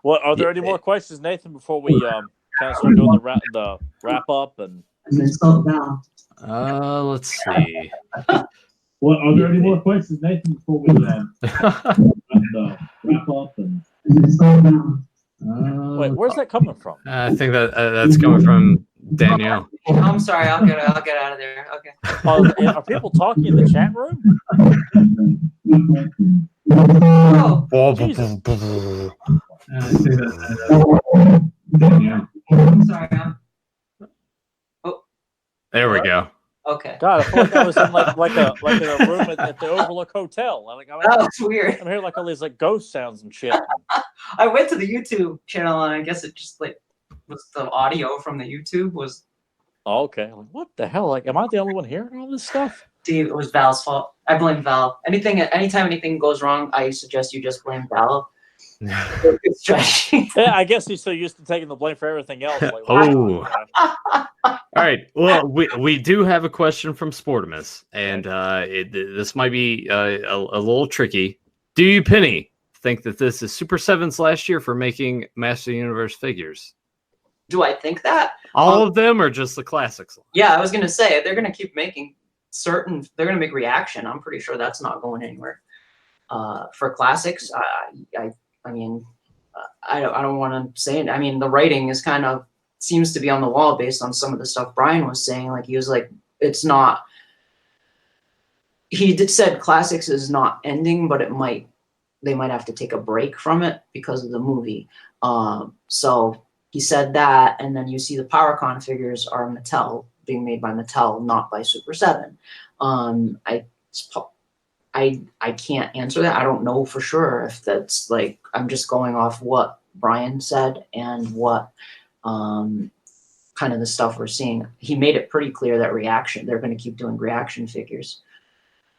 Well, are there any more questions, Nathan, before we kind of start doing the wrap up and insult Val? Let's see. Well, are there any more questions, Nathan, before we wrap up and insult Val? Wait, where's that coming from? I think that's coming from Danielle. I'm sorry. I'll get out of there. Okay. Are people talking in the chat room? Oh, I'm sorry. There we go. Okay. God, I feel like I was in like a room at the Overlook Hotel. That's weird. I'm hearing like all these like ghost sounds and shit. I went to the YouTube channel and I guess it just like was the audio from the YouTube was. Oh, okay. What the hell? Like, am I the only one hearing all this stuff? Steve, it was Val's fault. I blame Val. Anytime anything goes wrong, I suggest you just blame Val. Good strategy. Yeah, I guess he's so used to taking the blame for everything else. Like, oh. All right. Well, we do have a question from Sportimus, and this might be a little tricky. Do you, Penny, think that this is Super 7's last year for making Master Universe figures? Do I think that? All of them, or just the classics? Yeah, I was gonna say they're gonna keep making certain. They're gonna make Reaction. I'm pretty sure that's not going anywhere. For classics, I mean, I don't want to say it. I mean, the writing is kind of seems to be on the wall based on some of the stuff Brian was saying. Like he was like, it's not. He said classics is not ending, but they might have to take a break from it because of the movie. So he said that, and then you see the PowerCon figures are Mattel, being made by Mattel, not by Super 7. I can't answer that. I don't know for sure if that's like, I'm just going off what Brian said and what kind of the stuff we're seeing. He made it pretty clear that they're going to keep doing Reaction figures.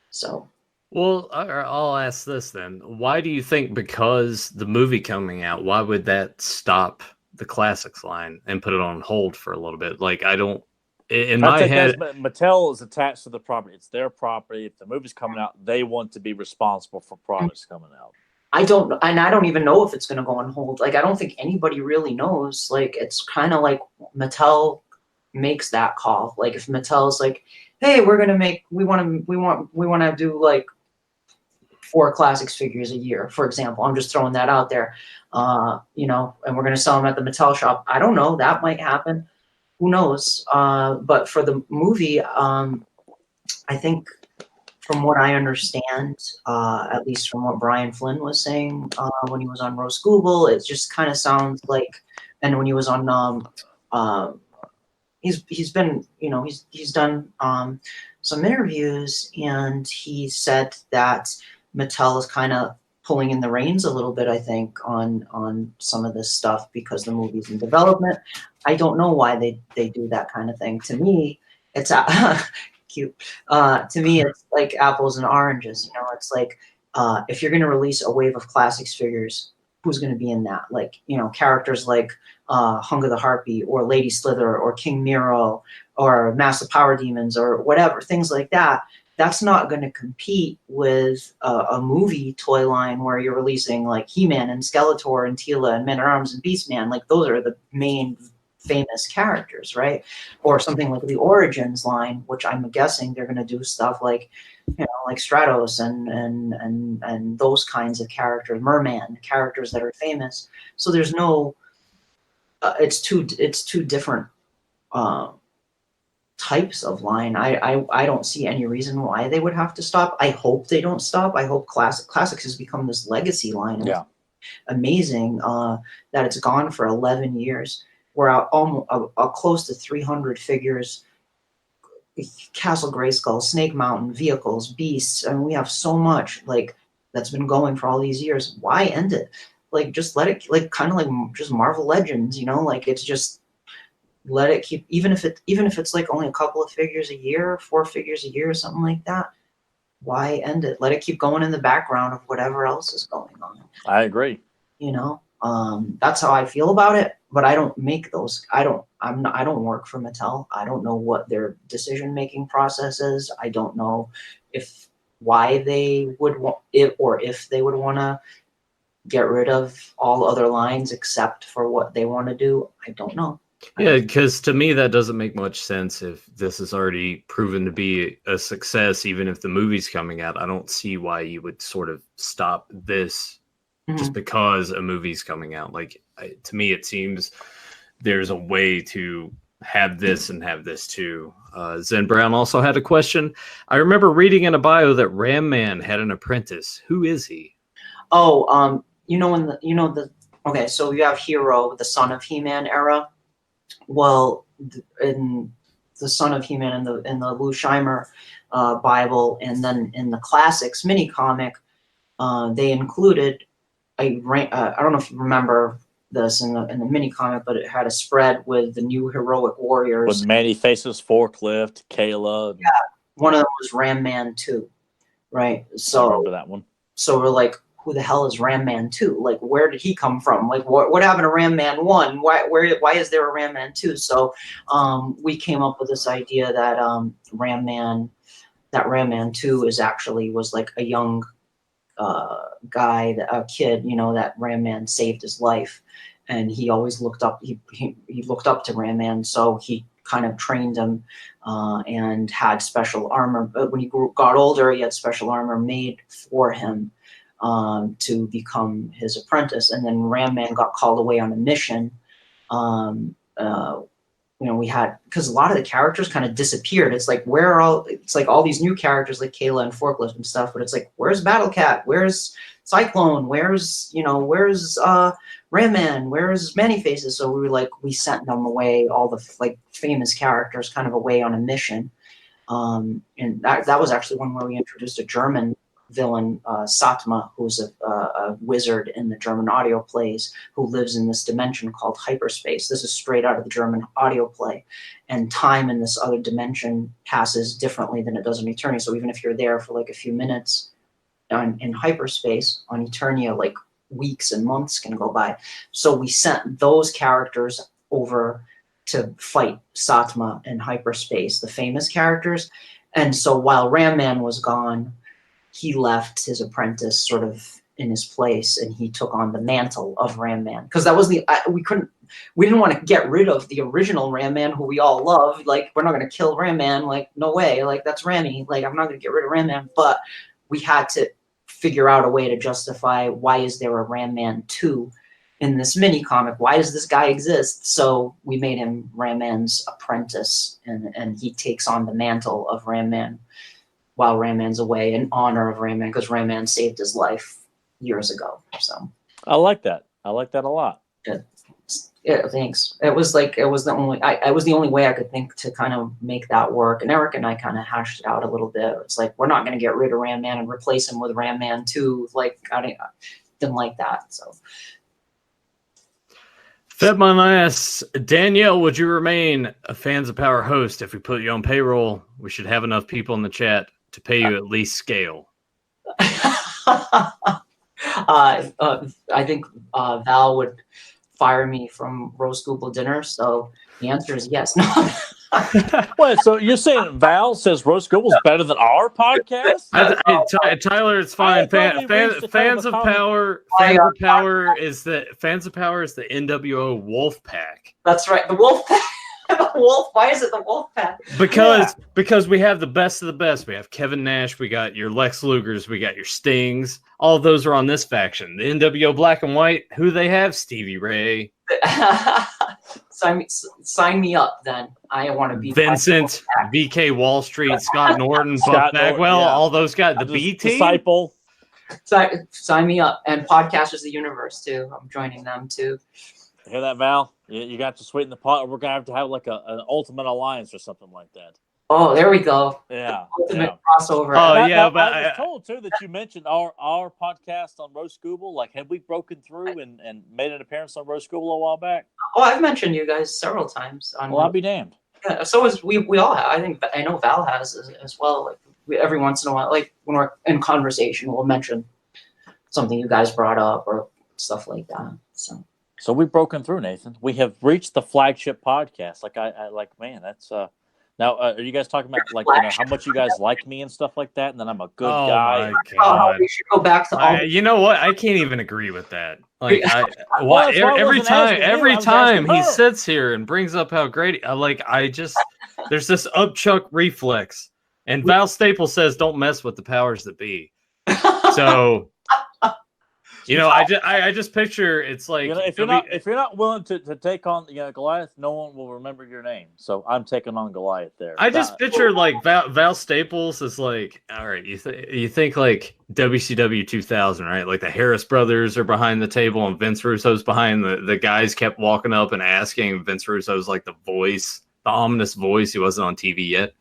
So. Well, I'll ask this then. Why do you think, because the movie coming out, why would that stop the classics line and put it on hold for a little bit? Like, I don't, in my head, Mattel is attached to the property. It's their property. If the movie's coming out, they want to be responsible for products coming out. I don't even know if it's going to go on hold. Like, I don't think anybody really knows. Like, it's kind of like Mattel makes that call. Like, if Mattel's like, hey, we want to do like 4 classics figures a year, for example. I'm just throwing that out there. You know, and we're going to sell them at the Mattel shop. I don't know. That might happen. Who knows? But for the movie, I think from what I understand, at least from what Brian Flynn was saying when he was on Roast Google, it just kind of sounds like, and when he was on, he's been, you know, he's done some interviews, and he said that Mattel is kind of pulling in the reins a little bit, I think, on some of this stuff because the movie's in development. I don't know why they do that kind of thing. To me, it's cute. To me, it's like apples and oranges. You know, it's like if you're going to release a wave of classics figures, who's going to be in that? Like, you know, characters like Hunger the Harpy or Lady Slither or King Nero or Massive Power Demons or whatever, things like that. That's not going to compete with a movie toy line where you're releasing like He-Man and Skeletor and Teela and Men-at-Arms and Beastman. Like those are the main famous characters, right? Or something like the Origins line, which I'm guessing they're going to do stuff like, you know, like Stratos and those kinds of characters, Merman, characters that are famous. So there's no, it's two different types of line. I don't see any reason why they would have to stop. I hope they don't stop. I hope classics has become this legacy line. Yeah, amazing that it's gone for 11 years. We're out almost close to 300 figures. Castle Grayskull, Snake Mountain, vehicles, beasts, and we have so much like that's been going for all these years. Why end it? Like just let it, like kind of like just Marvel Legends, you know, like it's just let it keep, even if it's like only a couple of figures a year, 4 figures a year or something like that. Why end it? Let it keep going in the background of whatever else is going on. I agree. You know, that's how I feel about it. But I don't make those. I don't work for Mattel. I don't know what their decision-making process is. I don't know why they would want it, or if they would want to get rid of all other lines except for what they want to do. I don't know. Yeah, because to me that doesn't make much sense. If this is already proven to be a success, even if the movie's coming out, I don't see why you would sort of stop this just because a movie's coming out. Like, to me, it seems there's a way to have this and have this too. Zen Brown also had a question. I remember reading in a bio that Ram Man had an apprentice. Who is he? Oh, okay, so you have Hero, the son of He-Man era. Well, in the Son of He-Man in the Lou Scheimer Bible, and then in the Classics mini comic, they included I don't know if you remember this in the mini comic, but it had a spread with the new heroic warriors. With Manny Faces, Forklift, Kayla. Yeah, one of them was Ram Man 2, right? So I remember that one. So we're like, who the hell is Ram Man 2? Like, where did he come from? Like, what happened to Ram Man 1? Why is there a Ram Man 2? So we came up with this idea that Ram Man 2 was like a young guy, a kid, you know, that Ram Man saved his life, and he always looked up. He looked up to Ram Man, so he kind of trained him and had special armor. But when he got older, he had special armor made for him to become his apprentice. And then Ram Man got called away on a mission. You know, we had, because a lot of the characters kind of disappeared. It's like, it's like all these new characters like Kayla and Forklift and stuff, but it's like, where's Battle Cat? Where's Cyclone? Where's Ram Man? Where's Manny Faces? So we sent them away, all the like famous characters kind of away on a mission. And that was actually one where we introduced a German villain, Satma, who's a wizard in the German audio plays, who lives in this dimension called hyperspace. This is straight out of the German audio play. And time in this other dimension passes differently than it does in Eternia. So even if you're there for like a few minutes in hyperspace, on Eternia, like weeks and months can go by. So we sent those characters over to fight Satma in hyperspace, the famous characters. And so while Ram Man was gone, he left his apprentice sort of in his place, and he took on the mantle of Ram Man, because that was we didn't want to get rid of the original Ram Man, who we all love. Like, we're not going to kill Ram Man. Like, no way. Like, that's Rammy. Like, I'm not going to get rid of Ram Man, but we had to figure out a way to justify why is there a Ram Man 2 in this mini comic? Why does this guy exist? So we made him Ram Man's apprentice, and he takes on the mantle of Ram Man while Ram Man's away in honor of Ram Man, because Ram Man saved his life years ago. So I like that. I like that a lot. Yeah, thanks. It was the only way I could think to kind of make that work. And Eric and I kind of hashed it out a little bit. It's like, we're not going to get rid of Ram Man and replace him with Ram Man 2. Like, I didn't like that. So Fedmon asks, Danielle, would you remain a Fans of Power host if we put you on payroll? We should have enough people in the chat to pay you at least scale. I think Val would fire me from Roast Google dinner. So the answer is yes. No. Wait, so you're saying Val says Roast Google's better than our podcast? Tyler, it's fine. Fans of Power is the NWO Wolf Pack. That's right. The Wolf Pack. The Wolf. Why is it the Wolf Pack? Because we have the best of the best. We have Kevin Nash. We got your Lex Lugers. We got your Stings. All of those are on this faction. The NWO Black and White. Who they have? Stevie Ray. Sign me up then. I want to be Vincent, BK Wall Street, Scott Norton, Buff Bagwell, all those guys. The B team. Disciple. Sign me up. And Podcasters the Universe too. I'm joining them too. Hear that, Val? You got to sweeten the pot. We're gonna have to have like an ultimate alliance or something like that. Oh, there we go. Yeah. Ultimate crossover. Oh, But I was told too that you mentioned our podcast on Roast Google. Like, have we broken through and made an appearance on Roast Google a while back? Oh, I've mentioned you guys several times. Well, I'll be damned. Yeah, so is we all have. I know Val has as well. Like every once in a while, like when we're in conversation, we'll mention something you guys brought up or stuff like that. So we've broken through, Nathan. We have reached the flagship podcast. Like I man, that's now. Are you guys talking about like how much you guys like me and stuff like that, and then I'm a good guy? My God. We should go back to you know what? I can't even agree with that. Like Well, every time he her. sits here and brings up how great there's this upchuck reflex, and Val Staples says don't mess with the powers that be. So I just picture it's like if you're not willing to take on Goliath, no one will remember your name. So I'm taking on Goliath there. I just picture like Val Staples is like, all right, you think like WCW 2000, right? Like the Harris brothers are behind the table and Vince Russo's behind. The guys kept walking up and asking. Vince Russo's like the voice, the ominous voice. He wasn't on TV yet.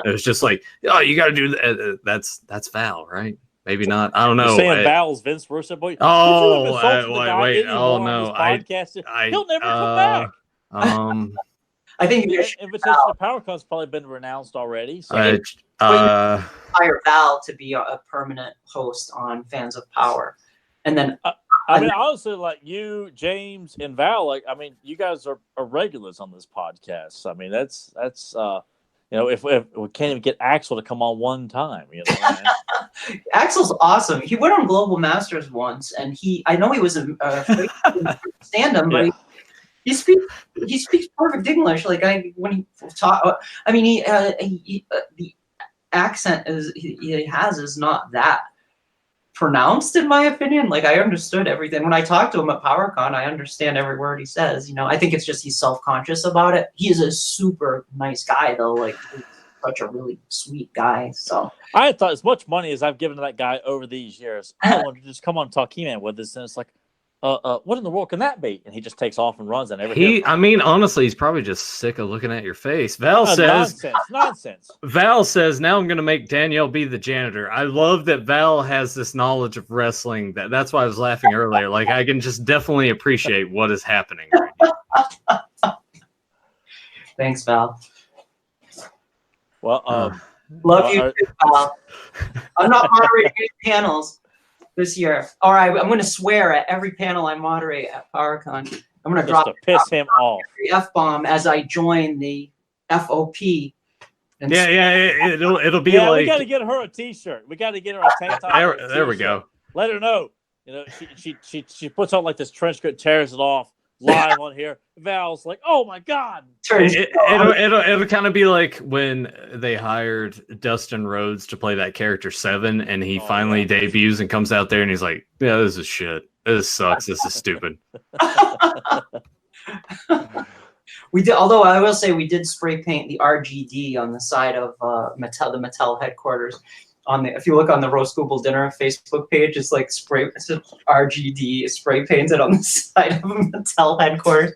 It was just like, oh, you got to do that. That's Val, right? Maybe not. I don't know. You're saying Val's Vince Russo, boy. Wait. Oh no. He'll never come back. I think Invitation to PowerCon's probably been renounced already. So. Hire Val to be a permanent host on Fans of Power, and then I mean, honestly, like you, James, and Val, like you guys are regulars on this podcast. I mean, that's if we can't even get Axel to come on one time, Axel's awesome. He went on Global Masters once, and I know he was stand him, but he speaks perfect English. Like when he talk, I mean, the accent he has is not that pronounced, in my opinion. Like I understood everything when I talked to him at PowerCon. I understand every word he says. I think it's just he's self-conscious about it. He is a super nice guy, though. Like he's such a really sweet guy. So I thought as much money as I've given to that guy over these years, I want to just come on and talk He-Man with us, and it's like, what in the world can that be? And he just takes off and runs and everything. Honestly, he's probably just sick of looking at your face. Val says nonsense. Val says, now I'm going to make Danielle be the janitor. I love that Val has this knowledge of wrestling. That's why I was laughing earlier. Like I can just definitely appreciate what is happening right now. Thanks, Val. Well, love you, Val. I'm not moderating any panels this year. All right, I'm going to swear at every panel I moderate at PowerCon. I'm going to drop to piss him off every F-bomb as I join the FOP. And it'll be like we like got to get her a T-shirt. We got to get her a tank top. There we go. Let her know. She puts on like this trench coat, tears it off, live on here. Val's like, oh my god. It'll kind of be like when they hired Dustin Rhodes to play that character Seven, and he finally debuts and comes out there and he's like, yeah, this is shit. This sucks. This is stupid. We did, although I will say we did spray paint the RGD on the side of the Mattel headquarters. If you look on the Roast Google Dinner Facebook page, it's like RGD spray painted on the side of Mattel headquarters.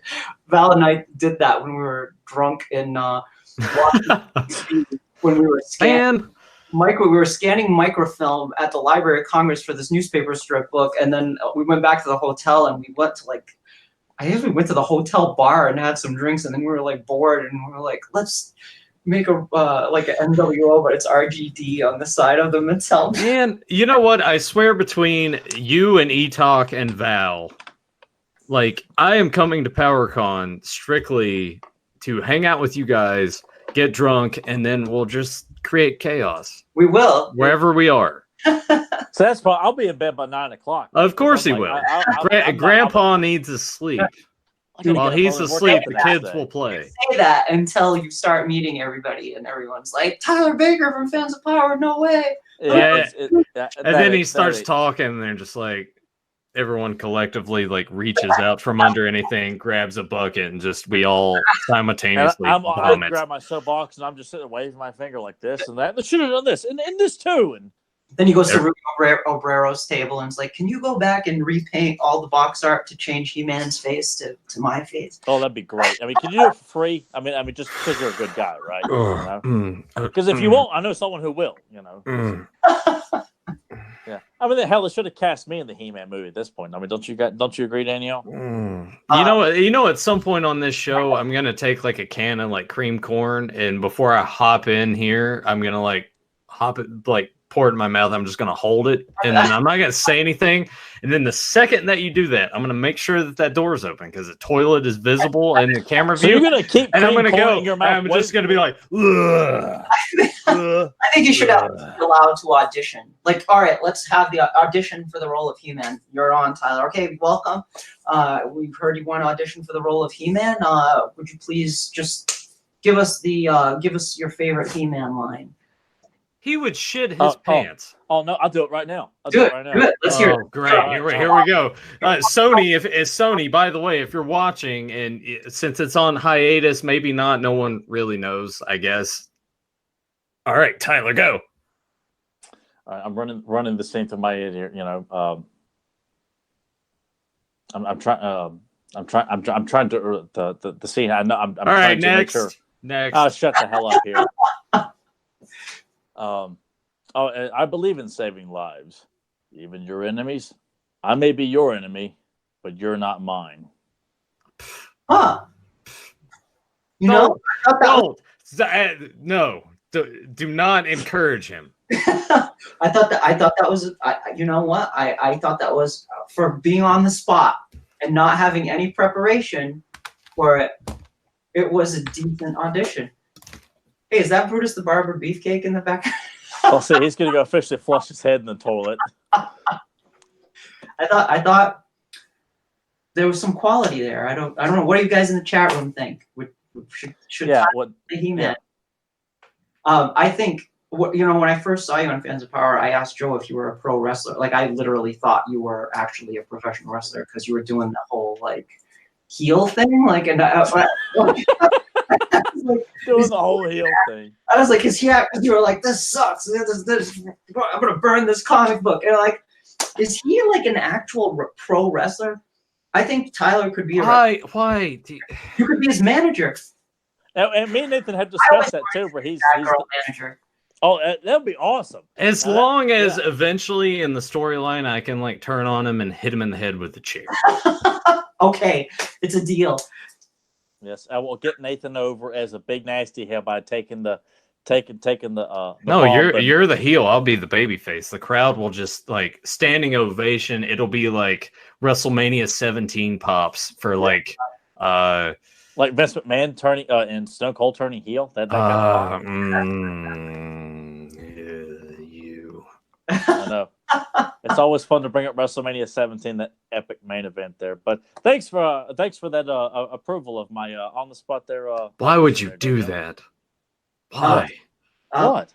Val and I did that when we were drunk in Washington DC, when we were scanning. We were scanning microfilm at the Library of Congress for this newspaper strip book, and then we went back to the hotel and we went to I guess we went to the hotel bar and had some drinks, and then we were bored, and we were like, let's make a an NWO, but it's RGD on the side of the Mattel. Man, you know what? I swear between you and E-Talk and Val, I am coming to PowerCon strictly to hang out with you guys, get drunk, and then we'll just create chaos. We will. Wherever we are. So that's fine. I'll be in bed by 9 o'clock. Of course he will. Grandpa needs his sleep. While he's asleep, the kids will play. Say that until you start meeting everybody, and everyone's like, Tyler Baker from Fans of Power, no way. Yeah, and then he starts talking, and they're just everyone collectively reaches out from under anything, grabs a bucket, and we all simultaneously vomit. I grab my soapbox, and I'm just sitting waving my finger like this and that. They should have done this and this too. And then he goes to Rudy Obrero's table and is like, can you go back and repaint all the box art to change He-Man's face to my face? Oh, that'd be great. I mean, can you do it for free? I mean, just because you're a good guy, right? Because if you won't, I know someone who will, Yeah. I mean, the hell, they should have cast me in the He-Man movie at this point. I mean, don't you agree, Danielle? You know, at some point on this show, I'm gonna take a can of cream corn, and before I hop in here, I'm gonna hop it pour it in my mouth. I'm just gonna hold it, and then I'm not gonna say anything. And then the second that you do that, I'm gonna make sure that door's open because the toilet is visible in the camera view. So you're gonna keep, and I'm gonna go. In your mouth. I'm just gonna be like, ugh. I think you should be allowed to audition. All right, let's have the audition for the role of He-Man. You're on, Tyler. Okay, welcome. We've heard you want to audition for the role of He-Man. Would you please just give us your favorite He-Man line? He would shit his pants. Oh no, I'll do it right now. Do it. Let's hear it. Great. Here we go. Sony, by the way, if you're watching, and since it's on hiatus, maybe not, no one really knows, I guess. All right, Tyler, go. I'm running this thing through my head here. I'm trying to the scene. I know. I'm all right. Next. Make sure. Next. I'll shut the hell up here. I believe in saving lives, even your enemies. I may be your enemy, but you're not mine. Huh? No. Do not encourage him. I thought that was. You know what? I thought that was for being on the spot and not having any preparation for it. It was a decent audition. Hey, is that Brutus the Barber Beefcake in the back? I'll see. He's gonna go officially flush his head in the toilet. I thought there was some quality there. I don't know. What do you guys in the chat room think? Should He-Man? I think when I first saw you on Fans of Power, I asked Joe if you were a pro wrestler. I literally thought you were actually a professional wrestler because you were doing the whole heel thing. Doing the whole heel thing. I was like, because you were like, this sucks. I'm gonna burn this comic book. And is he an actual pro wrestler? I think Tyler could be why? You could be his manager. And me and Nathan have discussed that too, where he's manager. Oh, that'd be awesome. As long as eventually in the storyline I can turn on him and hit him in the head with the chair. Okay, it's a deal. Yes, I will get Nathan over as a big nasty heel by taking the. No, you're the heel. I'll be the baby face. The crowd will just standing ovation. It'll be WrestleMania 17 pops for Vince McMahon turning and Stone Cold turning heel. That kind of you. I know. It's always fun to bring up WrestleMania 17, that epic main event there. But thanks for that approval of my on the spot there. Why would you do that? Why? What?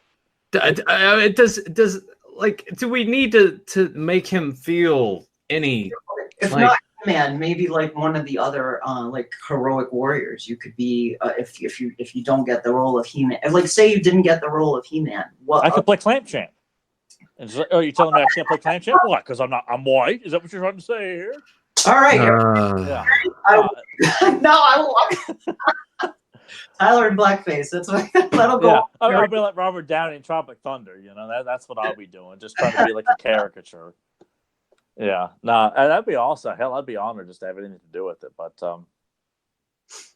It does like, do we need to make him feel any? If like, not He-Man, maybe like one of the other like heroic warriors. You could be if you don't get the role of He-Man. Like, say you didn't get the role of He-Man. What I could play Clamp Champ. Oh, you're telling me I can't play Clamp Champ? Why? Because I'm white. Is that what you're trying to say here? All right. Yeah. I will. Tyler in blackface. That's what, that'll go. Yeah. I'll be like Robert Downey in Tropic Thunder. You know, that's what I'll be doing. Just trying to be like a caricature. Yeah. No, that'd be awesome. Hell, I'd be honored just to have anything to do with it. But you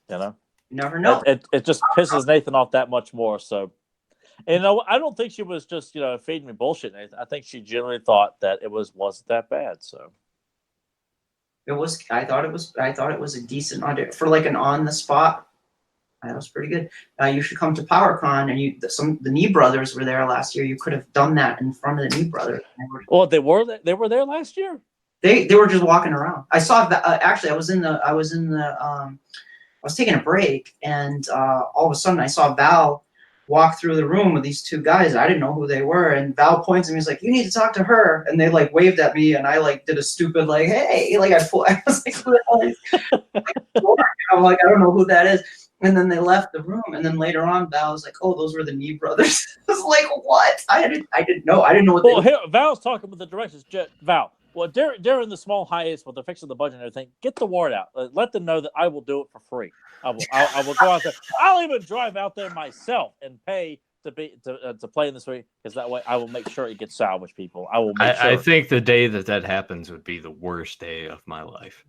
know, you never know. It just pisses Nathan off that much more. So, and I don't think she was just feeding me bullshit, Nathan. I think she genuinely thought that it wasn't that bad. So. It was. I thought it was a decent audition for like an on the spot. That was pretty good. You should come to PowerCon, and the Knee Brothers were there last year. You could have done that in front of the Knee Brothers. Well, they were there last year. They were just walking around. I saw actually. I was taking a break, and all of a sudden I saw Val walk through the room with these two guys. I didn't know who they were, and Val points at me. He's like, "You need to talk to her." And they like waved at me, and I like did a stupid like, "Hey!" Like I was like, "Who the hell is?" I'm like, "I don't know who that is." And then they left the room, and then later on, Val was like, "Oh, those were the Knee Brothers." I was like, "What?" I didn't know. I didn't know what. Well, here, Val's talking with the directors. Val, well, during the small hiatus, when they're fixing the budget and everything, get the word out. Let them know that I will do it for free. I will go out there. I'll even drive out there myself and pay to play in this week, because that way I will make sure it gets salvaged. People, I will make sure. I think the day that happens would be the worst day of my life.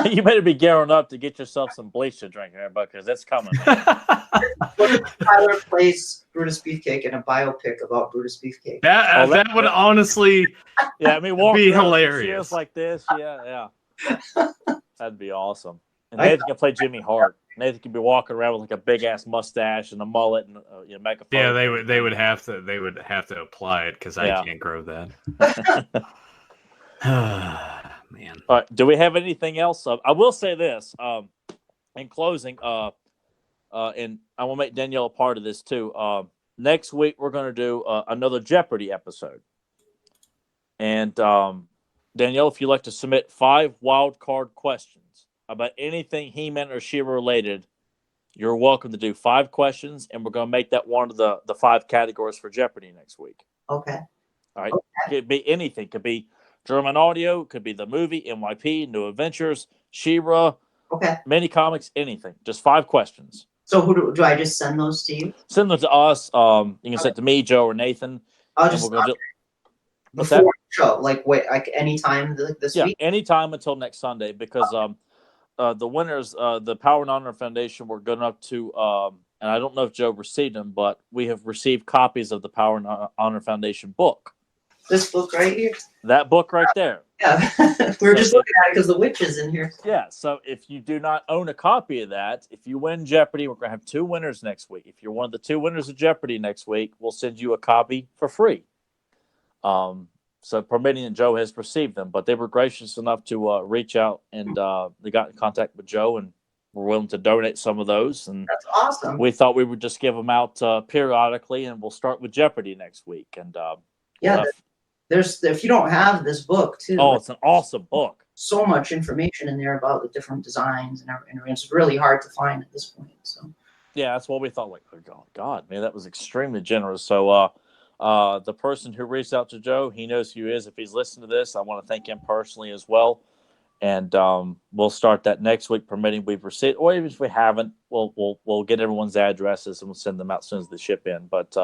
You better be gearing up to get yourself some bleach to drink, everybody, because it's coming. Tyler plays Brutus Beefcake in a biopic about Brutus Beefcake. That would honestly, yeah, I mean, be hilarious. Like this, yeah, that'd be awesome. And Nathan can play Jimmy Hart. Nathan can be walking around with like a big ass mustache and a mullet and make a. Yeah, they would have to apply it, because I can't grow that. Man. All right. Do we have anything else? I will say this in closing, and I will make Danielle a part of this too. Next week we're going to do another Jeopardy episode, and Danielle, if you'd like to submit 5 wild card questions about anything He-Man or She-Ra related, you're welcome to do 5 questions, and we're going to make that one of the 5 categories for Jeopardy next week. Okay. All right. Okay. It could be anything. It could be German audio, could be the movie, NYP, New Adventures, She-Ra, mini comics, anything. Just 5 questions. So who do I just send those to you? Send them to us. You can send it to me, Joe, or Nathan. I'll just before the show, like anytime this week? Yeah, anytime until next Sunday, because the winners, the Power and Honor Foundation, were good enough to, and I don't know if Joe received them, but we have received copies of the Power and Honor Foundation book. This book right here? That book right there. Yeah. We were just looking at it because the witch is in here. Yeah, so if you do not own a copy of that, if you win Jeopardy, we're going to have 2 winners next week. If you're one of the 2 winners of Jeopardy next week, we'll send you a copy for free. So permitting that Joe has received them, but they were gracious enough to reach out, and they got in contact with Joe and were willing to donate some of those. And that's awesome. We thought we would just give them out periodically, and we'll start with Jeopardy next week. And if you don't have this book too. Oh, it's an awesome book. So much information in there about the different designs and everything. It's really hard to find at this point. So yeah, that's what we thought. Like, oh God, man, that was extremely generous. So the person who reached out to Joe, he knows who he is. If he's listening to this, I want to thank him personally as well. And we'll start that next week, permitting we've received, or even if we haven't, we'll get everyone's addresses and we'll send them out as soon as they ship in. But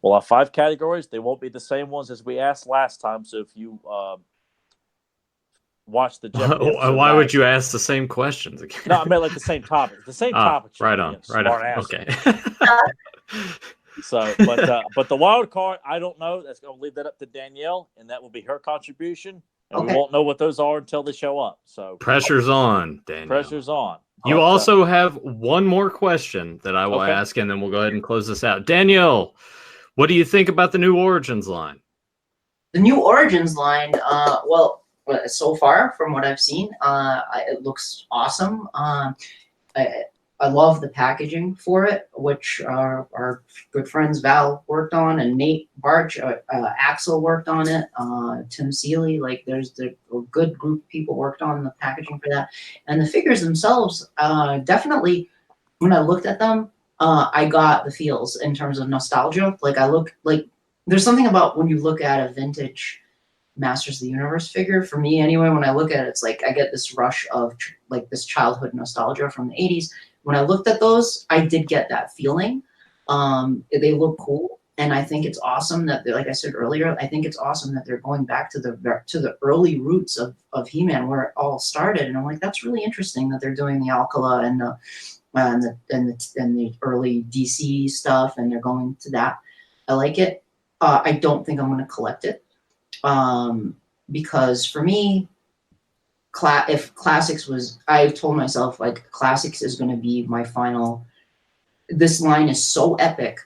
we'll have 5 categories. They won't be the same ones as we asked last time. So if you watch the Jeopardy why would you ask the same questions again? No, I meant like the same topic. The same topic. Right on. Okay. So, but the wild card, I don't know. That's going to leave that up to Danielle, and that will be her contribution. And we won't know what those are until they show up. So pressure's on, Danielle. Pressure's on. You also have one more question that I will ask, and then we'll go ahead and close this out. Danielle, what do you think about the new Origins line? The new Origins line, well, so far from what I've seen, it looks awesome. I love the packaging for it, which our good friends Val worked on, and Nate Barch, Axel worked on it, Tim Seeley. Like, there's a good group of people worked on the packaging for that, and the figures themselves. Definitely, when I looked at them, I got the feels in terms of nostalgia. Like, there's something about when you look at a vintage Masters of the Universe figure, for me anyway, when I look at it, it's like I get this rush of like this childhood nostalgia from the 80s. When I looked at those, I did get that feeling. They look cool, and I think it's awesome that, like I said earlier, I think it's awesome that they're going back to the early roots of He-Man, where it all started. And I'm like, that's really interesting that they're doing the Alcala and the early DC stuff, and they're going to that. I like it. I don't think I'm going to collect it, because for me, if Classics was, I've told myself, like, Classics is going to be my final. This line is so epic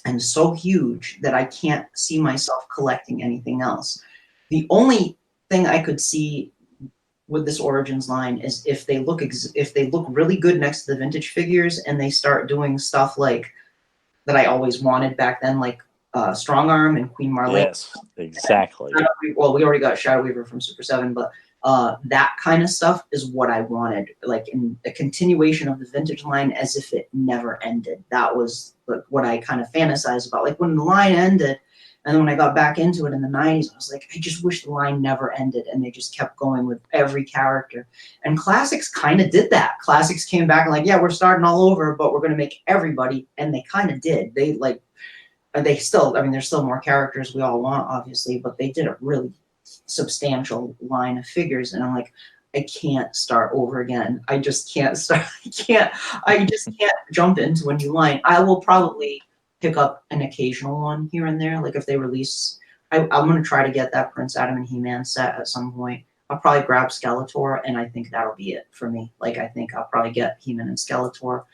and so huge that I can't see myself collecting anything else. The only thing I could see with this Origins line is if they look really good next to the vintage figures, and they start doing stuff like that I always wanted back then, like Strong Arm and Queen Marlene. Yes, exactly. Well, we already got Shadow Weaver from Super 7, but that kind of stuff is what I wanted, like in a continuation of the vintage line as if it never ended. That was what I kind of fantasized about. Like, when the line ended, and then when I got back into it in the 90s, I was like, I just wish the line never ended, and they just kept going with every character. And Classics kind of did that. Classics came back and like, yeah, we're starting all over, but we're going to make everybody, and they kind of did. They still, I mean, there's still more characters we all want, obviously, but they did a really substantial line of figures, and I'm like, I can't start over again. I just can't start. I just can't jump into a new line. I will probably pick up an occasional one here and there. Like, if they release, I'm going to try to get that Prince Adam and He-Man set at some point. I'll probably grab Skeletor, and I think that'll be it for me. Like, I think I'll probably get He-Man and Skeletor,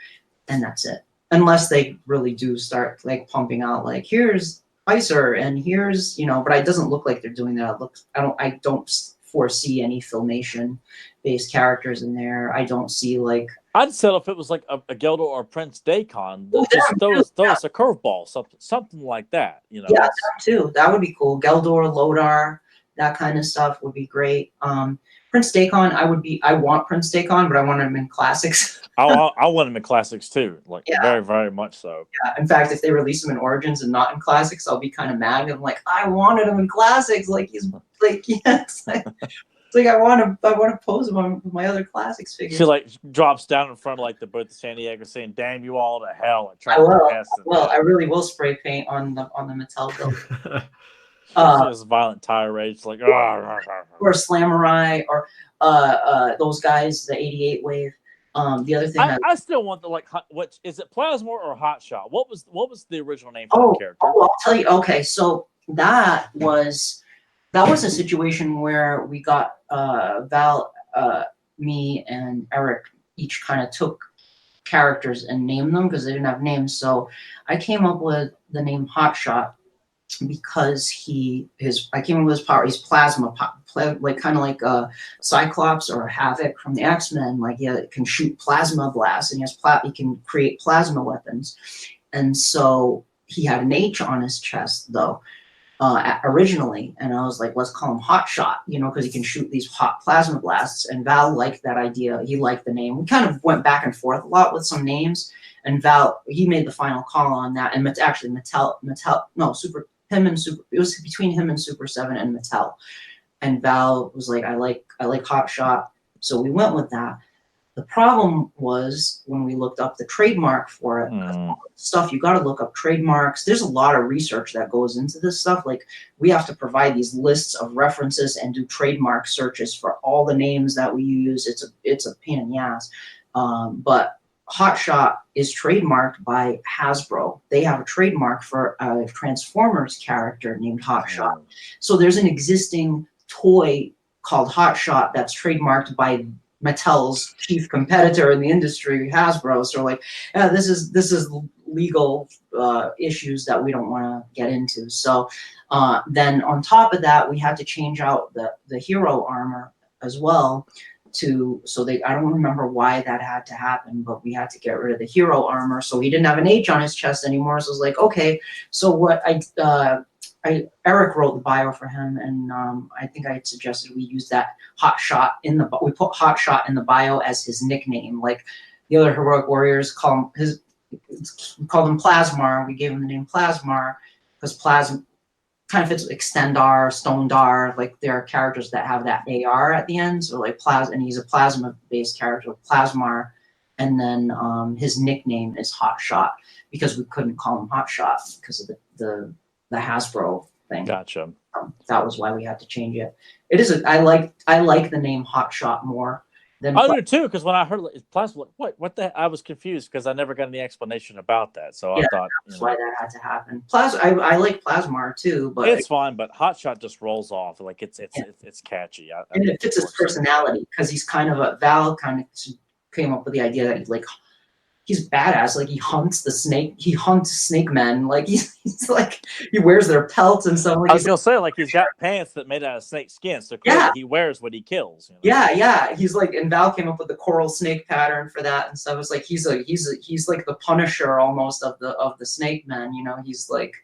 and that's it. Unless they really do start, like, pumping out, like, here's Icer, and here's, but it doesn't look like they're doing that. I don't foresee any Filmation-based characters in there. I don't see, like... I'd settle if it was like a Geldo or Prince Daikon. Just throw us a curveball, something like that. Yeah, that too. That would be cool. Geldor, Lodar, that kind of stuff would be great. Prince Daikon, I want Prince Daikon, but I want him in Classics. I want him in Classics too, like, yeah. Very, very much so. Yeah. In fact, if they release him in Origins and not in Classics, I'll be kind of mad. I'm like, I wanted him in Classics. Like, he's like, yes. It's like I want to pose him on my other Classics figures. She like drops down in front of like the boat to San Diego, saying, "Damn you all to hell!" I really will spray paint on the Mattel building. Just violent tirades, like or Slamurai, or those guys, the '88 wave. The other thing I still want the, like, what is it, Plasma or Hot Shot? What was the original name for the character? Oh, I'll tell you. Okay, so that was a situation where we got Val, me, and Eric each kind of took characters and named them because they didn't have names. So I came up with the name Hot Shot because I came up with his power. He's plasma, like kind of like Cyclops or Havoc from the X-Men. Like, yeah, it can shoot plasma blasts, and he can create plasma weapons. And so he had an H on his chest though, originally, and I was like, let's call him Hot Shot, because he can shoot these hot plasma blasts. And Val liked that idea. He liked the name. We kind of went back and forth a lot with some names, and Val, he made the final call on that. And actually it was between him and Super 7 and Mattel. And Val was like, I like Hot Shot. So we went with that. The problem was when we looked up the trademark for it, stuff, you got to look up trademarks. There's a lot of research that goes into this stuff. Like, we have to provide these lists of references and do trademark searches for all the names that we use. It's a pain in the ass. But Hot Shot is trademarked by Hasbro. They have a trademark for a Transformers character named Hot Shot. So there's an existing toy called Hot Shot that's trademarked by Mattel's chief competitor in the industry, Hasbro. So like, this is legal issues that we don't want to get into. So then on top of that, we had to change out the hero armor as well. I don't remember why that had to happen, but we had to get rid of the hero armor, so he didn't have an H on his chest anymore. So I was like, okay, so what Eric wrote the bio for him, and I think I had suggested we use that we put Hot Shot in the bio as his nickname. Like the other heroic warriors call him Plasmar. We gave him the name Plasmar because Plasma kind of fits Extendar, Stonedar, like there are characters that have that AR at the end, so like and he's a plasma-based character, Plasmar, and then his nickname is Hot Shot because we couldn't call him Hot Shot because of the Hasbro thing. Gotcha. That was why we had to change it. It is I like the name Hot Shot more. I do too, because when I heard Plasma, what the? I was confused because I never got any explanation about that. So I thought that's why that had to happen. I like Plasmar too, but it's fine. But Hot Shot just rolls off like it's catchy. And it fits his personality because he's kind of Val kind of came up with the idea that he's badass. Like he hunts snake men. Like he's like he wears their pelts and stuff. Like I was gonna say like he's got pants that made out of snake skin, so he wears what he kills. You know? Yeah. He's like, and Val came up with the coral snake pattern for that and stuff. It's like he's like the Punisher almost of the snake men. You know, he's like,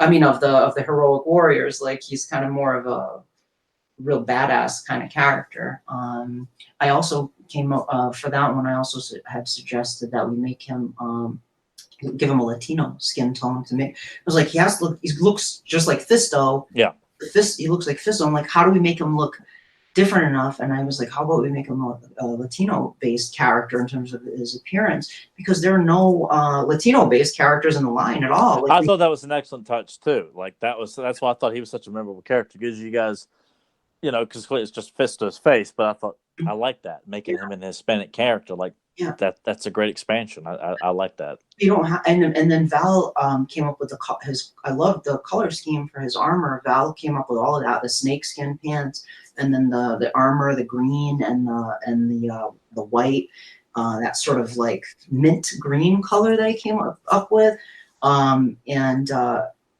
I mean, of the heroic warriors. Like he's kind of more of a real badass kind of character. I also came up for that one. I also had suggested that we make him give him a Latino skin tone to make. It was like he looks just like Fisto. Yeah, he looks like Fisto. I'm like, how do we make him look different enough? And I was like, how about we make him a Latino based character in terms of his appearance, because there are no Latino based characters in the line at all. Like, I thought that was an excellent touch too. Like that's why I thought he was such a memorable character, because you guys, you know, because it's just Fisto's face, but I thought I like that, making him an Hispanic character. Like that's a great expansion. I like that. You don't have, and then Val came up with I love the color scheme for his armor. Val came up with all of that, the snakeskin pants, and then the armor, the green and the white, that sort of like mint green color that he came up with,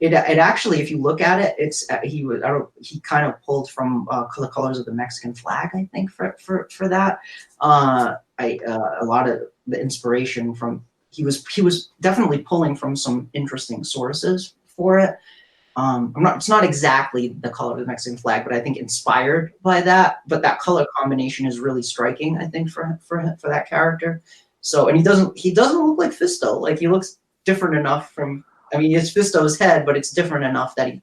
It actually, if you look at it, he kind of pulled from the colors of the Mexican flag, I think, for that. A lot of the inspiration from he was definitely pulling from some interesting sources for it. It's not exactly the color of the Mexican flag, but I think inspired by that. But that color combination is really striking, I think, for that character. So, and he doesn't look like Fisto. Like he looks different enough from. I mean, it's Fisto's head, but it's different enough that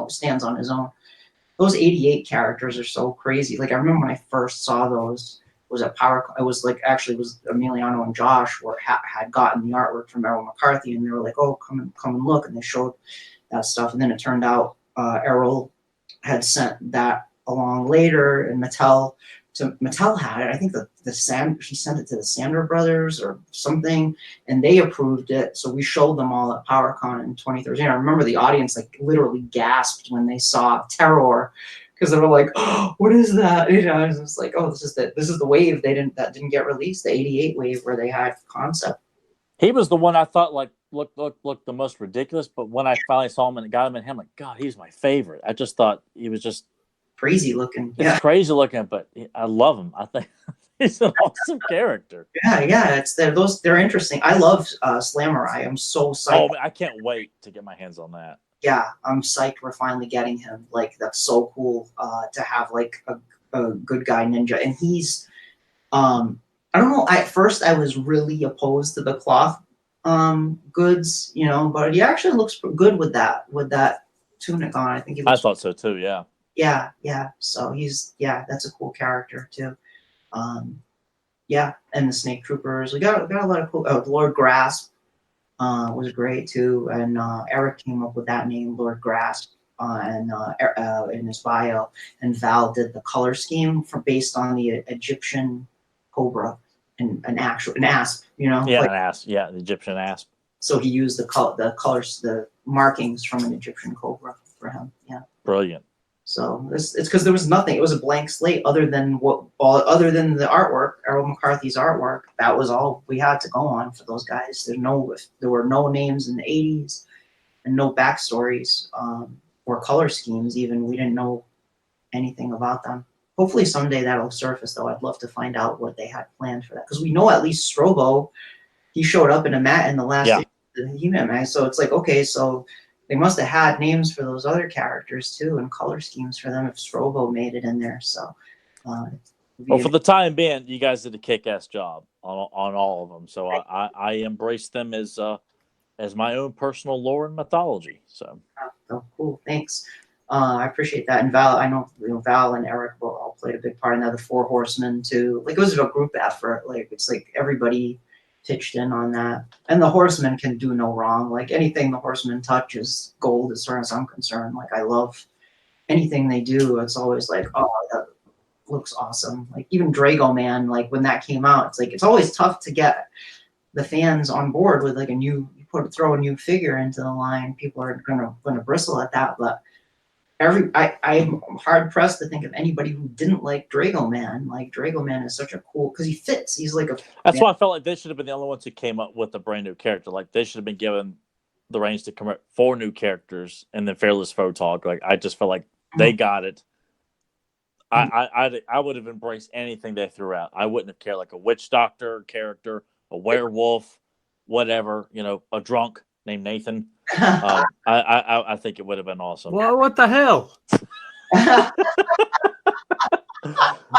stands on his own. Those 88 characters are so crazy. Like I remember when I first saw those was at PowerCon. It was like actually was Emiliano and Josh had gotten the artwork from Errol McCarthy, and they were like, "Oh, come and look," and they showed that stuff. And then it turned out Errol had sent that along later, and Mattel had it. I think she sent it to the Sandra brothers or something, and they approved it. So we showed them all at PowerCon in 2013. I remember the audience like literally gasped when they saw Terror, because they were like, "Oh, what is that?" You know, it's just like, "Oh, this is the wave that didn't get released, the 88 wave where they had concept." He was the one I thought like looked the most ridiculous, but when I finally saw him and got him in hand, I'm like, God, he's my favorite. I just thought he was just crazy looking. It's crazy looking, but I love him. I think he's an awesome character. Yeah, they're interesting. I love Slamurai. I'm so psyched. Oh, I can't wait to get my hands on that. Yeah, I'm psyched we're finally getting him. Like that's so cool to have like a good guy ninja, and he's I don't know. At first, I was really opposed to the cloth goods, you know, but he actually looks good with that tunic on. I think I thought so too. Yeah. Yeah. So that's a cool character too. And the Snake Troopers. We got a lot of cool. Lord Grasp was great too, and Eric came up with that name, Lord Grasp, in his bio. And Val did the color scheme based on the Egyptian cobra and an asp, you know. Yeah, an asp. Yeah, the Egyptian asp. So he used the colors, the markings from an Egyptian cobra for him. Yeah. Brilliant. So it's because there was nothing. It was a blank slate other than other than the artwork, Errol McCarthy's artwork. That was all we had to go on for those guys. There were no names in the 80s and no backstories or color schemes. Even we didn't know anything about them. Hopefully someday that'll surface, though. I'd love to find out what they had planned for that, because we know at least Strobo, he showed up in the last issue of the He-Man mag. So it's like, okay, so they must have had names for those other characters too, and color schemes for them if Strobo made it in there. So, well, for the time being, you guys did a kick-ass job on all of them. So I embrace them as my own personal lore and mythology. So, oh, cool, thanks. I appreciate that. And Val, I know, Val and Eric all played a big part in that. The Four Horsemen too. Like, it was a group effort. Like, it's like everybody pitched in on that. And the Horsemen can do no wrong. Like, anything the Horsemen touch is gold as far as I'm concerned. Like, I love anything they do. It's always like, oh, that looks awesome. Like, even Drago Man, like when that came out, it's like, it's always tough to get the fans on board with like throw a new figure into the line. People are gonna bristle at that, but I'm hard pressed to think of anybody who didn't like Drago Man. Like, Drago Man is such a cool, because he fits. He's like That's why I felt like they should have been the only ones who came up with a brand new character. Like, they should have been given the reins to come up 4 new characters and then Fearless Photog. Like, I just felt like they got it. I would have embraced anything they threw out. I wouldn't have cared, like a witch doctor character, a werewolf, whatever. A drunk named Nathan. I think it would have been awesome. Well, what the hell?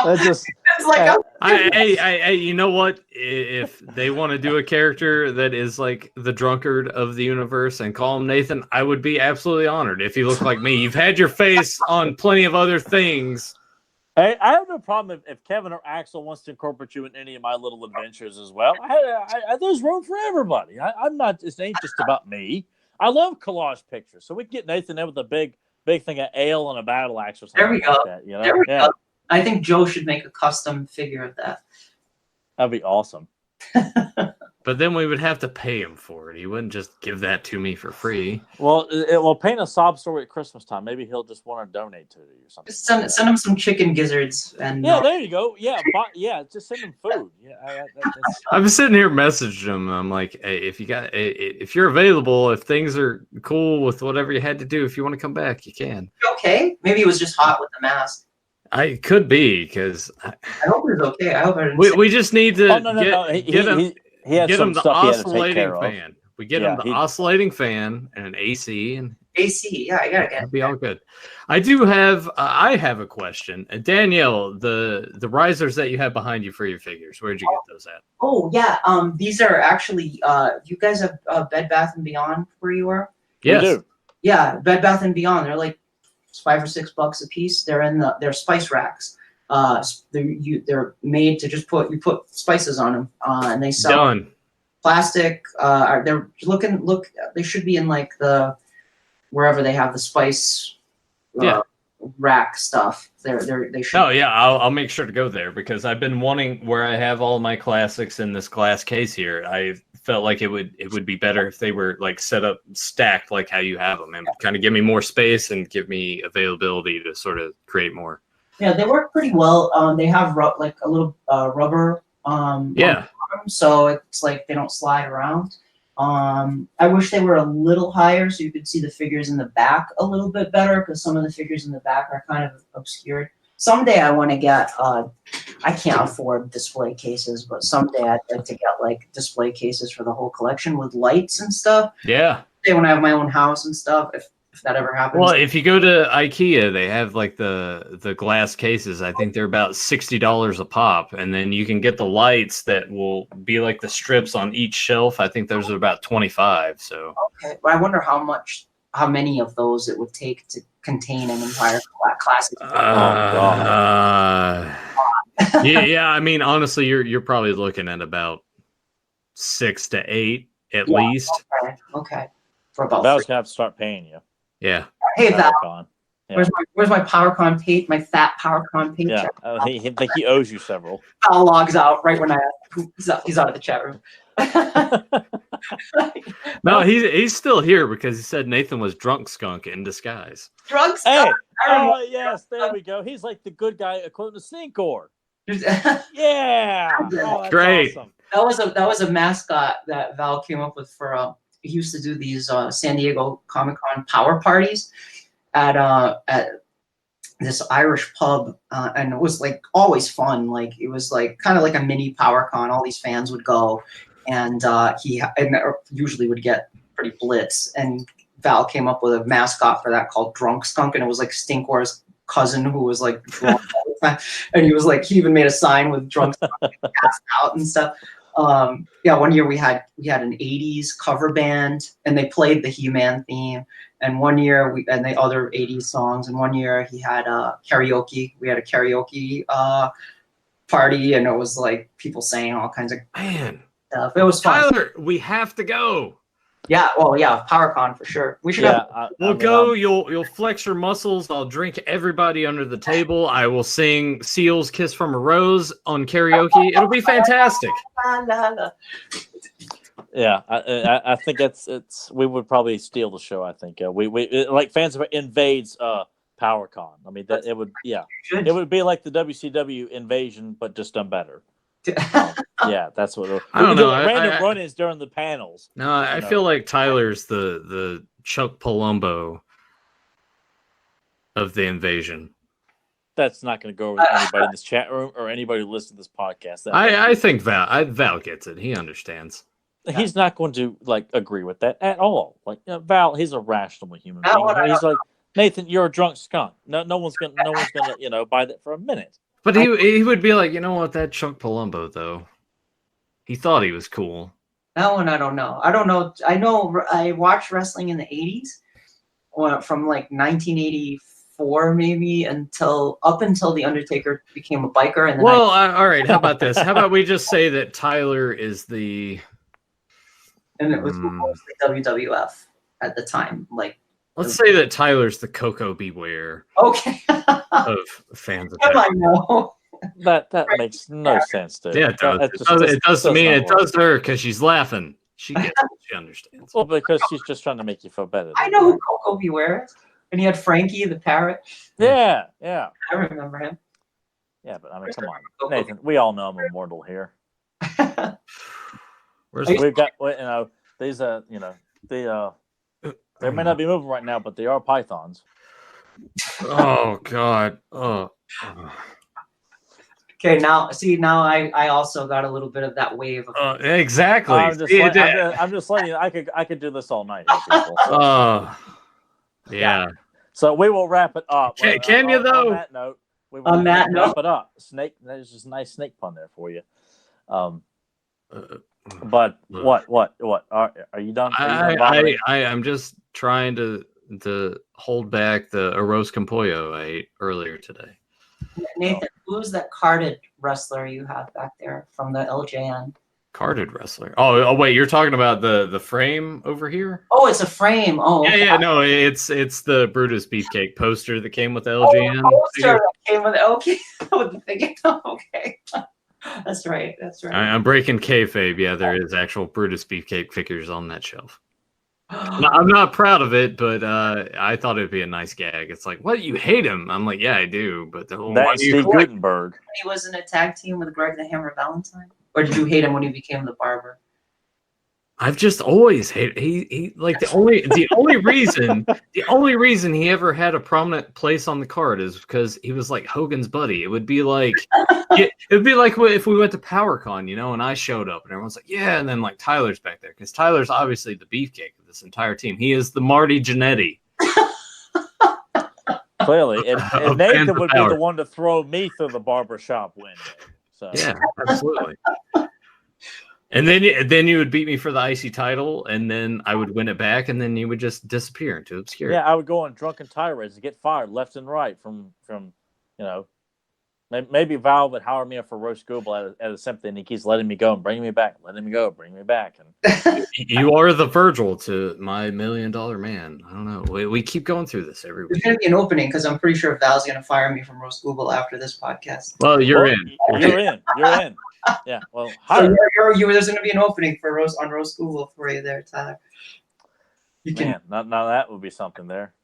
it's like, hey, you know what? If they want to do a character that is like the drunkard of the universe and call him Nathan, I would be absolutely honored. If you look like me, you've had your face on plenty of other things. Hey, I have no problem if Kevin or Axel wants to incorporate you in any of my little adventures as well. There's room for everybody. I'm not. It ain't just about me. I love collage pictures, so we can get Nathan in with a big thing of ale and a battle axe or something. There we go. Like that, There we go. I think Joe should make a custom figure of that. That'd be awesome. But then we would have to pay him for it. He wouldn't just give that to me for free. Well, it will paint a sob story at Christmas time. Maybe he'll just want to donate to it or something. Just send him some chicken gizzards and there you go. Yeah, just send him food. Yeah, I'm sitting here messaging him. I'm like, hey, if you're available, if things are cool with whatever you had to do, if you want to come back, you can. Okay, maybe he was just hot with the mask. I could be, because I hope it was okay. I hope I didn't. We just need to get him. He had get some him the stuff he had to take oscillating care of. fan. We get him the oscillating fan and an AC, and AC. Yeah, I gotta get. It'll be all good. I do have. I have a question, Danielle. The risers that you have behind you for your figures, where'd you get those at? Oh yeah. These are actually. You guys have Bed Bath and Beyond where you are? Yes. We do. Yeah, Bed Bath and Beyond. They're like $5 or $6 a piece. They're spice racks. They're made to just put spices on them, and they sell Done. plastic. They should be in like wherever they have the spice rack stuff. They should. Oh yeah, I'll make sure to go there, because I've been wanting, where I have all my classics in this glass case here. I felt like it would be better if they were like set up stacked like how you have them, and kind of give me more space and give me availability to sort of create more. Yeah, they work pretty well. They have like a little rubber. So it's like they don't slide around. I wish they were a little higher so you could see the figures in the back a little bit better, because some of the figures in the back are kind of obscured. Someday I want to get. I can't afford display cases, but someday I'd like to get like display cases for the whole collection with lights and stuff. Yeah. When I have my own house and stuff, if that ever happens. Well, if you go to IKEA, they have like the glass cases. I think they're about $60 a pop, and then you can get the lights that will be like the strips on each shelf. I think those are about $25. So okay, but I wonder how many of those it would take to contain an entire classic. Yeah. I mean, honestly, you're probably looking at about 6 to 8 at least. Okay. For about. Val's gonna have to start paying you. Yeah. Hey Val, where's my PowerCon tape? My fat PowerCon tape. Yeah, I think he owes you several. Val logs out right when he's out of the chat room. No, he's still here because he said Nathan was drunk skunk in disguise. Drunk Hey, skunk. oh yes, there we go. He's like the good guy according to Sincor. Yeah, oh, that's Great. awesome. That was a mascot that Val came up with for. He used to do these San Diego Comic-Con power parties at this Irish pub, and it was like always fun. Like it was like kind of like a mini power con. All these fans would go, and he usually would get pretty blitz. And Val came up with a mascot for that called Drunk Skunk, and it was like Stinkor's cousin who was like drunk all the time. And he was like, he even made a sign with Drunk Skunk passed out and stuff. One year we had an 80s cover band, and they played the He-Man theme. And one year and the other 80s songs. And one year he had karaoke. We had a karaoke party, and it was like people saying all kinds of stuff. It was fun. Tyler, we have to go. Yeah, well, yeah, PowerCon for sure. We should. We'll go. You'll flex your muscles. I'll drink everybody under the table. I will sing Seal's "Kiss from a Rose" on karaoke. It'll be fantastic. Yeah, I think it's we would probably steal the show. I think we like fans of invades PowerCon. I mean that it would be like the WCW invasion, but just done better. Yeah, that's what I don't know. Random run-ins during the panels. No, I feel like Tyler's the Chuck Palumbo of the invasion. That's not going to go over with anybody in this chat room or anybody who listens to this podcast. I think Val gets it. He understands. He's not going to agree with that at all. Like Val, he's a rational human being. He's like, Nathan, you're a drunk skunk. No one's gonna buy that for a minute. But he would be like, you know what, that Chuck Palumbo though, he thought he was cool. That one I don't know. I know I watched wrestling in the 80s, from like 1984 maybe until the Undertaker became a biker. And then all right. How about this? How about we just say that Tyler is the. And it was mostly WWF at the time. Like, let's say that Tyler's the Coco Beware. Okay. Of fans of I know. That makes no sense to. Yeah, it does to me. It does to her because she's laughing. She gets it. She understands. Well, because she's just trying to make you feel better. I know who Coco Beware is. And he had Frankie the parrot. Yeah. I remember him. Yeah, but I mean, come on, Nathan. We all know I'm immortal here. We've got, these, they may not be moving right now, but they are pythons. Oh God. Oh. Okay, now I also got a little bit of that wave. Exactly. I'm just letting you. I could do this all night. Yeah. So we will wrap it up. Can you though? On that note, we will wrap it up. Snake. There's just a nice snake pun there for you. But what? Are you done? I'm just trying to hold back the arroz con pollo I ate earlier today. Nathan, who's that carded wrestler you have back there from the LJN? Carded wrestler. Oh wait, you're talking about the frame over here? Oh, it's a frame. Oh, okay. Yeah. No, it's the Brutus Beefcake poster that came with the LJN. Poster that came with okay. Okay. That's right. I'm breaking kayfabe. Yeah, there is actual Brutus Beefcake figures on that shelf. No, I'm not proud of it, but I thought it'd be a nice gag. It's like, what, you hate him? I'm like, yeah, I do, but that's Steve Gutenberg. He was in a tag team with Greg the Hammer Valentine, or did you hate him when he became the barber? I've just always hated he like the only reason he ever had a prominent place on the card is because he was like Hogan's buddy. It would be like if we went to PowerCon, and I showed up and everyone's like, yeah, and then like Tyler's back there because Tyler's obviously the beefcake of this entire team. He is the Marty Jannetty. Clearly, and Nathan would be the one to throw me through the barbershop window. So yeah, absolutely. And then you would beat me for the IC title, and then I would win it back, and then you would just disappear into obscurity. Yeah, I would go on drunken tirades and get fired left and right from Maybe Val would hire me for roast Google at a symphony, and he keeps letting me go and bringing me back, letting me go, bring me back. And You are the Virgil to my $1 Million Man. I don't know. We keep going through this every There's week. going to be an opening because I'm pretty sure Val's going to fire me from roast Google after this podcast. Well, you're in. You're in. You're in. Yeah. Well, So there's going to be an opening for roast Google for you there, Tyler. You can. Man, now that would be something there.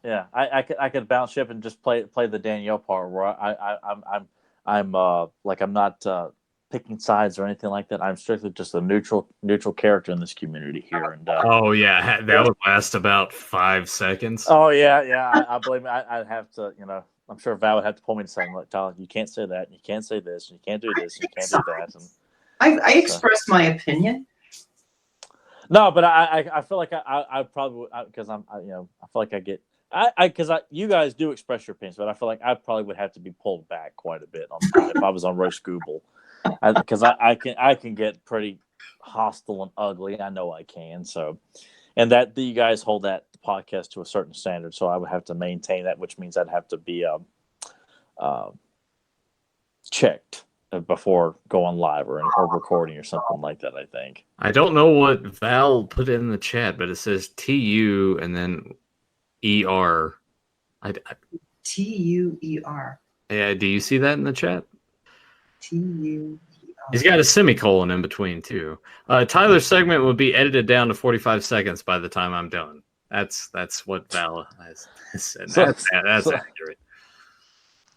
Yeah, I could bounce ship and just play the Danielle part where I'm not picking sides or anything like that. I'm strictly just a neutral character in this community here. And oh yeah, that would last about 5 seconds. Oh yeah. I believe me. I'd have to, I'm sure Val would have to pull me to say, look, Tyler, you can't say that, you can't say this, you can't do this, you can't do that. And I expressed my opinion. no, but I feel like I probably, because I feel like I get because you guys do express your opinions, but I feel like I probably would have to be pulled back quite a bit if I was on roast Google, because I can get pretty hostile and ugly. I know I can. So, and that you guys hold that podcast to a certain standard, so I would have to maintain that, which means I'd have to be checked before going live or recording or something like that. I think. I don't know what Val put in the chat, but it says TU and then ER. TUER. Yeah, do you see that in the chat? TUER. He's got a semicolon in between too. Tyler's segment would be edited down to 45 seconds by the time I'm done. That's what Val has said. That's accurate.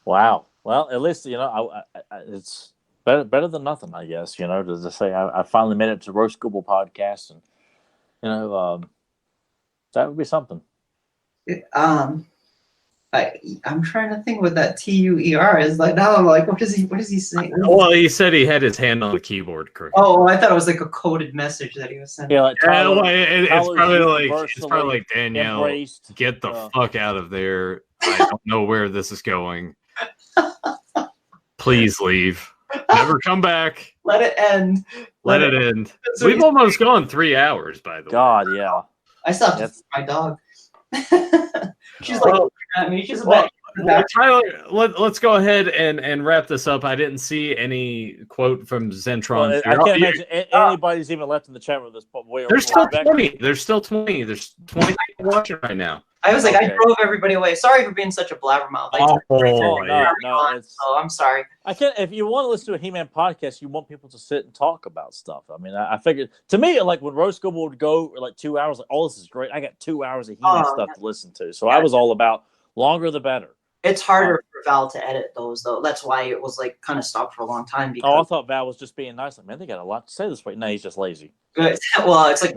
Wow. Well, at least it's better than nothing, I guess. To say I finally made it to Roast Google podcast, and that would be something. I'm trying to think what that TUER is like. Now I'm like, what is he saying? Well, he said he had his hand on the keyboard correct. Oh, I thought it was like a coded message that he was sending. Yeah, like it's probably like Danielle, embraced, get the fuck out of there. I don't know where this is going. Please leave. Never come back. Let it end. Let it end. We've almost gone 3 hours, by the way. God, yeah. I still have to feed my dog. She's like looking at me. She's like, Tyler, let's go ahead and wrap this up. I didn't see any quote from Zentron. Well, I can't imagine anybody's even left in the chat room this point. There's still 20. There's still 20. There's 20 people watching right now. I was like, I drove everybody away. Sorry for being such a blabbermouth. No, so I'm sorry. I can't. If you want to listen to a He-Man podcast, you want people to sit and talk about stuff. I mean, I figured to me, like when Roast Google would go like 2 hours, like, oh, this is great. I got 2 hours of He-Man stuff to listen to. So I was all about longer the better. It's harder for Val to edit those, though. That's why it was like kind of stopped for a long time. Because I thought Val was just being nice. Like, man, they got a lot to say this way. No, he's just lazy. Well, it's like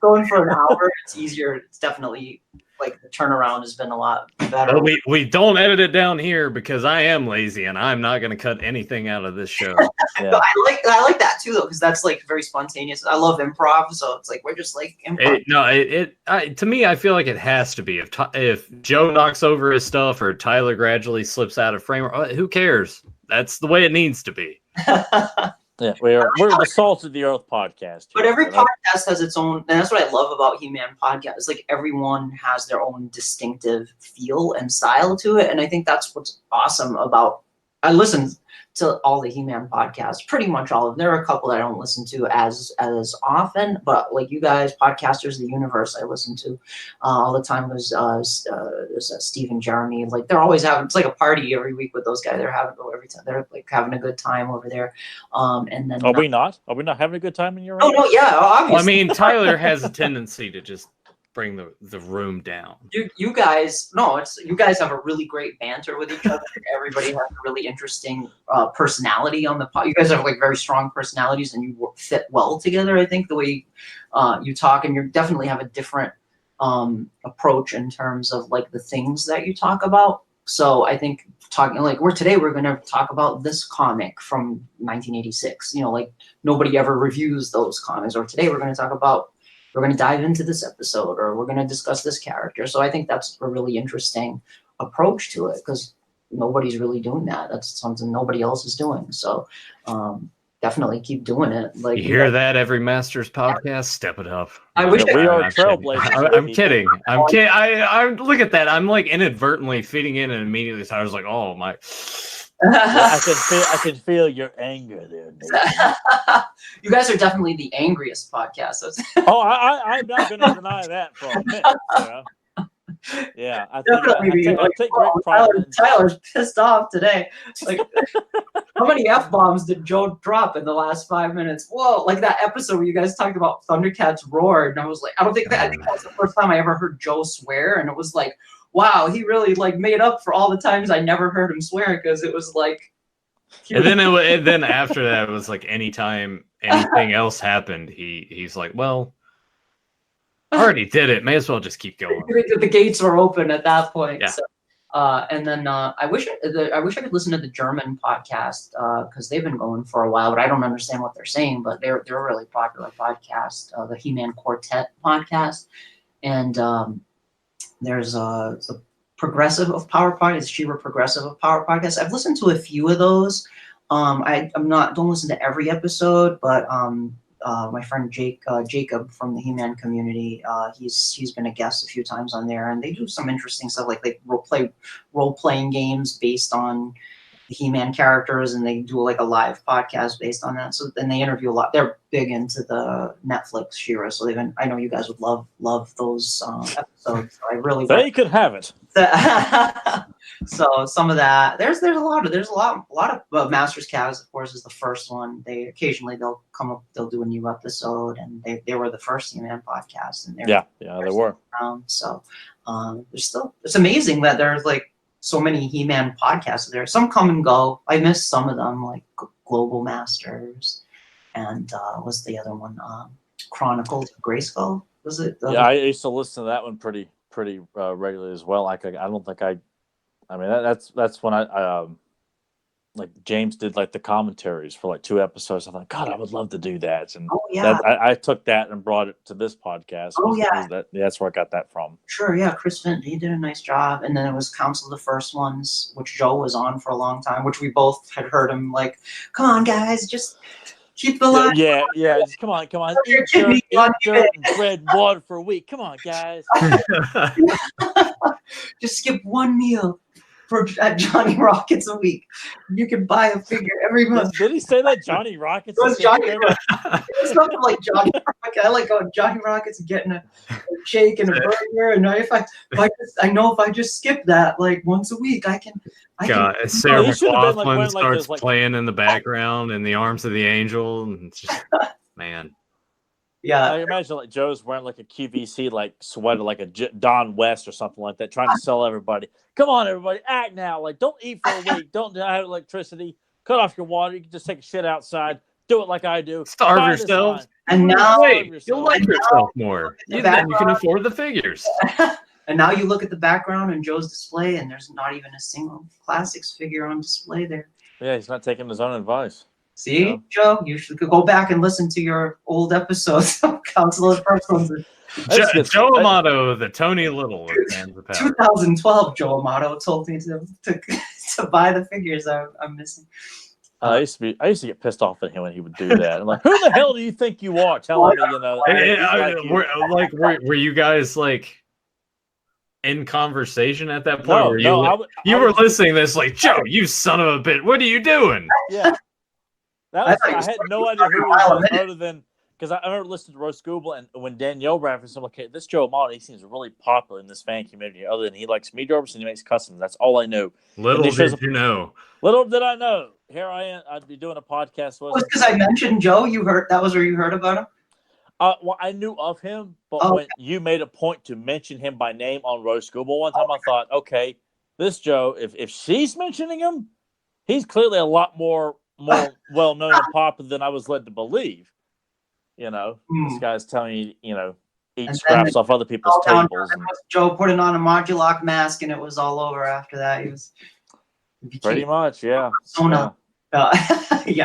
going for an hour. It's easier. It's definitely like the turnaround has been a lot better. But we don't edit it down here because I am lazy and I'm not going to cut anything out of this show. Yeah. But I like that too, though, because that's like very spontaneous. I love improv, so it's like we're just like improv. To me, I feel like it has to be. If Joe knocks over his stuff or Tyler gradually slips out of frame, who cares? That's the way it needs to be. Yeah, we're the Salt of the Earth podcast. But every podcast has its own, and that's what I love about He-Man podcasts. Like everyone has their own distinctive feel and style to it, and I think that's what's awesome about. I listen to all the He-Man podcasts, pretty much all of them. There are a couple that I don't listen to as often, but like you guys, Podcasters of the Universe, I listen to all the time. There's Steve and Jeremy. Like they're always having, it's like a party every week with those guys. They're having every time. They're like having a good time over there. And then are we not having a good time in your? Oh no, yeah, obviously. Well, I mean, Tyler has a tendency to just bring the room down. You guys have a really great banter with each other. Everybody has a really interesting personality on the pod. You guys have like very strong personalities and you fit well together. I think the way you talk, and you definitely have a different approach in terms of like the things that you talk about. So I think talking like we're going to talk about this comic from 1986. Like nobody ever reviews those comics. Or today we're going to dive into this episode, or we're going to discuss this character. So I think that's a really interesting approach to it because nobody's really doing that. That's something nobody else is doing. So definitely keep doing it. Like you hear that every Masters podcast? Step it up. I wish we are I'm kidding. trailblazers. I'm kidding. I'm kidding. I look at that. I'm like inadvertently feeding in, and immediately I was like, oh my. I can feel your anger there, Nathan. You guys are definitely the angriest podcast. Oh, I'm not going to deny that for a minute. You know? Yeah, I take great pride. Tyler's pissed off today. Like, how many F-bombs did Joe drop in the last 5 minutes? Whoa, like that episode where you guys talked about Thundercats roar, and I was like, I think that was the first time I ever heard Joe swear, and it was like, wow, he really like made up for all the times I never heard him swear, because it was like. And then after that, it was like anytime anything else happened, he's like, well, I already did it. May as well just keep going. The gates were open at that point. Yeah. So, and then I wish I could listen to the German podcast because they've been going for a while, but I don't understand what they're saying. But they're a really popular podcast, the He-Man Quartet podcast, and there's the Progressive of Power podcast, She-Ra Progressive of Power podcast. I've listened to a few of those. Don't listen to every episode, but my friend Jacob from the He-Man community, he's been a guest a few times on there, and they do some interesting stuff, like they role playing games based on the He-Man characters, and they do like a live podcast based on that. So then they interview a lot. They're big into the Netflix She-Ra, so I know you guys would love those episodes. So I really They could have it. So some of that, there's a lot of Masters Cavs, of course, is the first one. They'll do a new episode, and they were the first He-Man podcast, and they were. So it's amazing that there's like so many He-Man podcasts there. Some come and go. I miss some of them, like Global Masters, and what's the other one? Chronicles of Grayskull. Was it? I used to listen to that one pretty regularly as well. I don't think I mean that's when I like James did like the commentaries for like 2 episodes. I thought, God, I would love to do that. And I took that and brought it to this podcast. That's where I got that from. Sure, yeah. Chris Fenton, he did a nice job. And then it was Council of the First Ones, which Joe was on for a long time, which we both had heard him like, come on, guys, just keep the line. Yeah. Just come on. Eat dirt and bread and water for a week. Come on, guys. Just skip one meal at Johnny Rockets a week. You can buy a figure every month. Did he say that Johnny Rockets? It was Johnny. It's not like Johnny Rockets. I like going Johnny Rockets and getting a shake and a burger. And I know if I just skip that like once a week, I can. Sarah McLachlan starts playing in the background in the arms of the angel, and it's just man. Yeah, I imagine like Joe's wearing like a QVC like sweater, like a Don West or something like that, trying to sell everybody. Come on, everybody, act now! Like, don't eat for a week. Don't have electricity. Cut off your water. You can just take a shit outside. Do it like I do. Starve yourselves. And now you'll like yourself more. Then you can afford the figures. And now you look at the background in Joe's display, and there's not even a single Classics figure on display there. Yeah, he's not taking his own advice. See, Joe, you should go back and listen to your old episodes of Council of the First Ones. Joe Amato, the Tony Little of Fans of Power. 2012, Joe Amato told me to buy the figures I'm missing. I used to get pissed off at him when he would do that. I'm like, who the hell do you think you are? Telling me, were you guys like in conversation at that point? You were listening to this like, Joe, you son of a bitch, what are you doing? Yeah. I had no idea who he was other than because I remember listening to Roast Google, and when Danielle referenced him, okay, this Joe Amato, he seems really popular in this fan community. Other than he likes meat orders and he makes customs, that's all I knew. Little did you know. Little did I know. Here I am. I'd be doing a podcast. Was because I mentioned Joe? You heard that was where you heard about him? Well, I knew of him, but when you made a point to mention him by name on Roast Google one time, I thought, okay, this Joe, if she's mentioning him, he's clearly a lot more well known and popular than I was led to believe. This guy's telling me, eat scraps off other people's tables. Joe putting on a Modulok mask, and it was all over after that. He was pretty much, yeah. Yeah.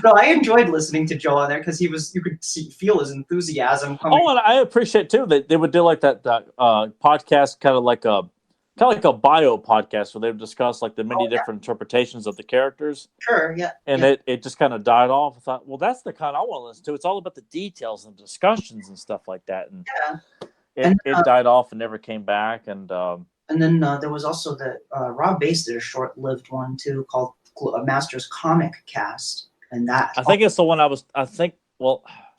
No, I enjoyed listening to Joe on there because you could feel his enthusiasm coming. Oh, and I appreciate too that they would do like that podcast, kind of like a kind of like a bio podcast where they would discuss like the many different interpretations of the characters. Sure, yeah. And it just kind of died off. I thought, well, that's the kind I want to listen to. It's all about the details and discussions and stuff like that. And it died off and never came back. And then there was also Rob Bass did a short-lived one too called Master's Comic Cast, and that I think it's the one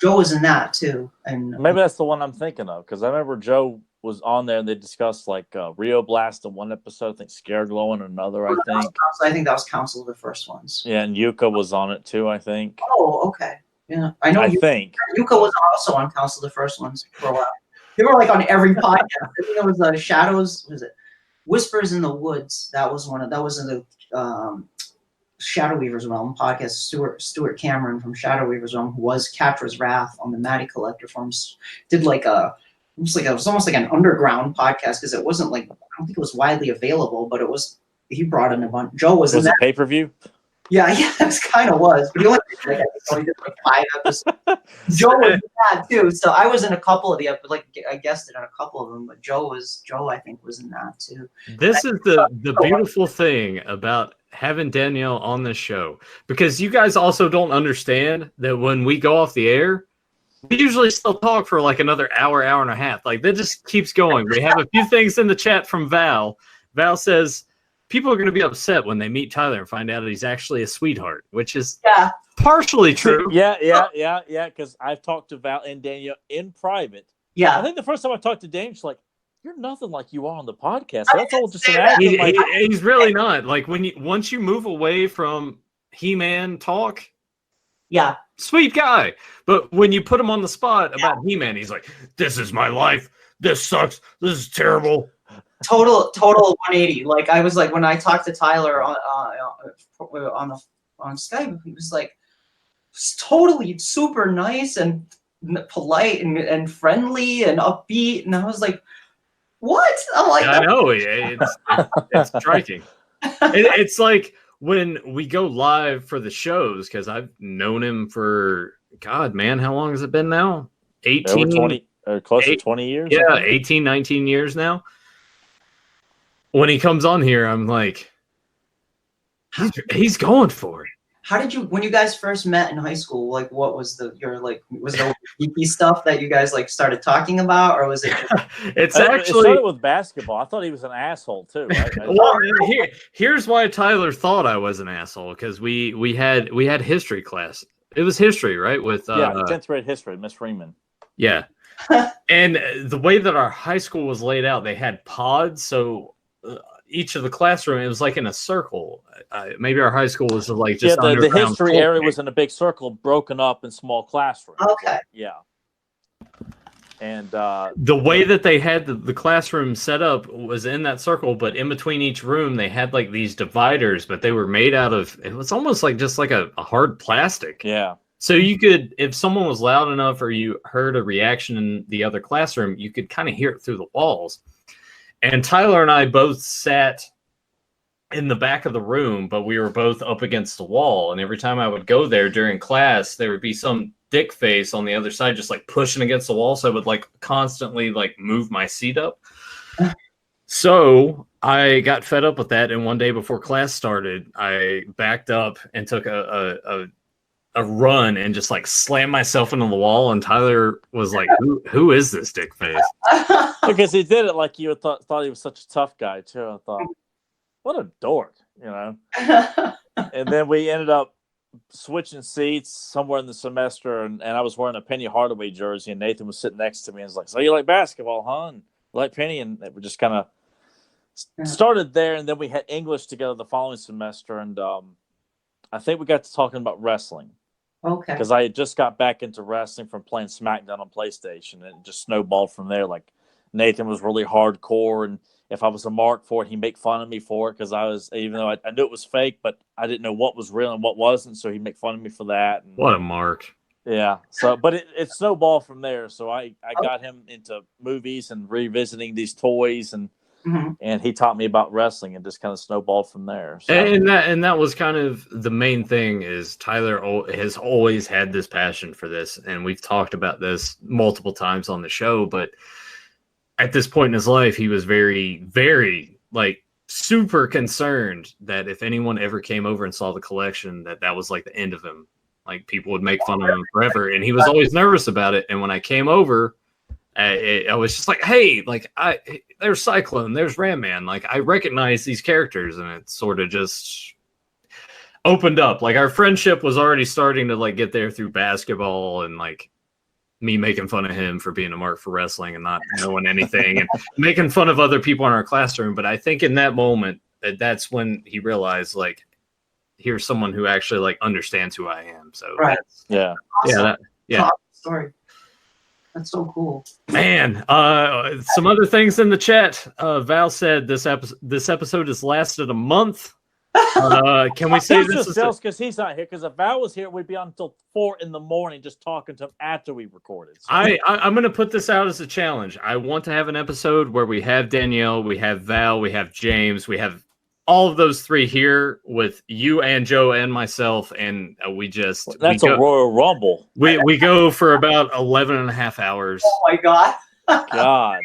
Joe was in that too, and maybe that's the one I'm thinking of because I remember Joe was on there and they discussed like Rio Blast in one episode, I think Scare Glow in another, I think that was Council of the first ones. Yeah, and Yuka was on it too, I think. Oh, okay. Yeah, I know. Think Yuka was also on Council of the first ones for a while. They were like on every podcast. I think there was Shadows. Was it Whispers in the Woods? That was in the Shadow Weaver's Realm podcast. Stuart Cameron from Shadow Weaver's Realm, who was Catra's Wrath on the Maddie Collector forums, did it was almost like an underground podcast because it wasn't like, I don't think it was widely available, but he brought in a bunch. Joe was in that pay-per-view. Yeah, it kind of was, but he only did like 5 episodes. Joe was in that too, so I was in a couple of the episodes, I guessed it on a couple of them, but Joe I think was in that too. This is the beautiful thing about having Danielle on the show, because you guys also don't understand that when we go off the air, we usually still talk for like another hour and a half. Like that just keeps going. We have a few things in the chat from Val. Val says people are going to be upset when they meet Tyler and find out that he's actually a sweetheart, which is partially true. Yeah. Because I've talked to Val and Danielle in private. Yeah, I think the first time I talked to Danielle, she's like, "You're nothing like you are on the podcast." So that's all just an act. He's really not. Like once you move away from He-Man talk. Yeah. Sweet guy. But when you put him on the spot about He-Man, he's like, "This is my life. This sucks. This is terrible." Total 180. Like I was like when I talked to Tyler on Skype, he was like totally super nice and polite and friendly and upbeat, and I was like, "What?" I'm like, I know. It's striking. It's like when we go live for the shows, because I've known him for, God, man, how long has it been now? 18? Over 20, close to 20 years? Yeah, 18, 19 years now. When he comes on here, I'm like, he's going for it. How did when you guys first met in high school, like what was was there geeky stuff that you guys like started talking about, or was it it started with basketball. I thought he was an asshole too. Right? Well, here's why Tyler thought I was an asshole, because we had history class. It was history, right? With 10th grade history, Miss Freeman. Yeah. And the way that our high school was laid out, they had pods, so each of the classroom, it was like in a circle. Maybe our high school was like just the history area was in a big circle, broken up in small classrooms. Okay. Yeah. And the way that they had the classroom set up was in that circle, but in between each room they had like these dividers, but they were made out of, it was almost like just like a hard plastic. Yeah. So you could, if someone was loud enough or you heard a reaction in the other classroom, you could kind of hear it through the walls. And Tyler and I both sat in the back of the room, but we were both up against the wall. And every time I would go there during class, there would be some dick face on the other side, just like pushing against the wall. So I would like constantly like move my seat up. So I got fed up with that. And one day before class started, I backed up and took a run and just like slammed myself into the wall. And Tyler was like, who is this dick face? Because he did it like you thought he was such a tough guy too. I thought, what a dork, you know. And then we ended up switching seats somewhere in the semester, and I was wearing a Penny Hardaway jersey, and Nathan was sitting next to me and was like, "So you like basketball, huh?" And like Penny, and we just kind of started there. And then we had English together the following semester, and I think we got to talking about wrestling. Okay. Because I had just got back into wrestling from playing SmackDown on PlayStation, and it just snowballed from there. Like Nathan was really hardcore, and if I was a mark for it, he'd make fun of me for it because I was, even though I knew it was fake, but I didn't know what was real and what wasn't, so he'd make fun of me for that. And, what a mark. Yeah. So, but it snowballed from there. So I got him into movies and revisiting these toys, and and he taught me about wrestling, and just kind of snowballed from there. So. And that was kind of the main thing, is Tyler has always had this passion for this, and we've talked about this multiple times on the show, but at this point in his life, he was very, very like super concerned that if anyone ever came over and saw the collection, that was like the end of him. Like people would make fun of him forever, and he was always nervous about it. And when I came over, I was just like, hey, like there's Cyclone, there's Ram Man, like I recognize these characters, and it sort of just opened up. Like our friendship was already starting to like get there through basketball, and like me making fun of him for being a mark for wrestling and not knowing anything, and making fun of other people in our classroom. But I think in that moment, that's when he realized, like, here's someone who actually like understands who I am. So Right. Yeah. Awesome. Yeah. Story. That's so cool. Man, some other things in the chat. Val said this episode has lasted a month. Can we say this is because he's not here? Because if Val was here, we'd be on until 4 a.m. just talking to him after we recorded. So. I'm going to put this out as a challenge. I want to have an episode where we have Danielle, we have Val, we have James, we have all of those three here with you and Joe and myself, and that's a Royal Rumble. We go for about 11 and a half hours. Oh my God. God.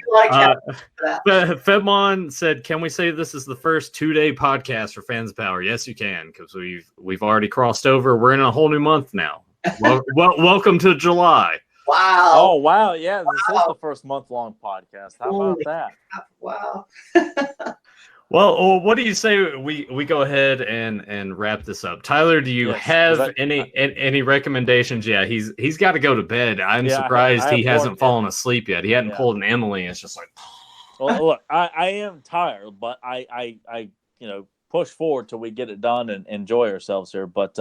Fedmon said, can we say this is the first 2-day podcast for Fans Power? Yes, you can, because we've already crossed over. We're in a whole new month now. Welcome to July. Wow. Oh, wow. Yeah, this is the first month-long podcast. How about that? Wow. Well, what do you say we go ahead and wrap this up? Tyler, do you have any recommendations? Yeah, he's got to go to bed. I'm surprised he hasn't fallen asleep yet. He hadn't pulled an Emily, and it's just like. Well, look, I am tired, but I push forward till we get it done and enjoy ourselves here. But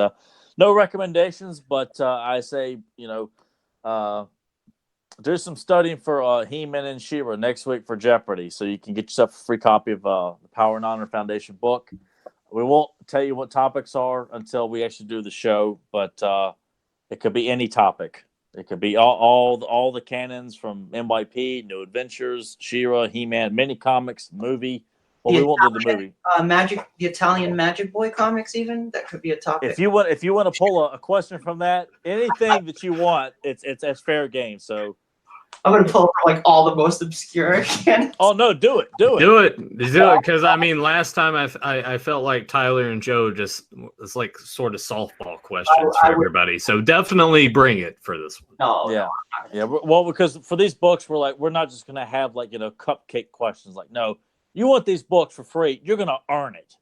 no recommendations. But I say do some studying for He-Man and She-Ra next week for Jeopardy, so you can get yourself a free copy of the Power and Honor Foundation book. We won't tell you what topics are until we actually do the show, but it could be any topic. It could be all the canons from NYP, New Adventures, She-Ra, He-Man, mini comics, movie. Well, we won't do the movie. The Italian Magic Boy comics, even that could be a topic. If you want to pull a question from that, anything that you want, it's fair game. So. I'm gonna pull for like all the most obscure canons. Oh no, do it, because I mean, last time I felt like Tyler and Joe it's like sort of softball questions for everybody. So definitely bring it for this one. Yeah. Well, because for these books, we're not just gonna have cupcake questions. Like, no, you want these books for free, you're gonna earn it.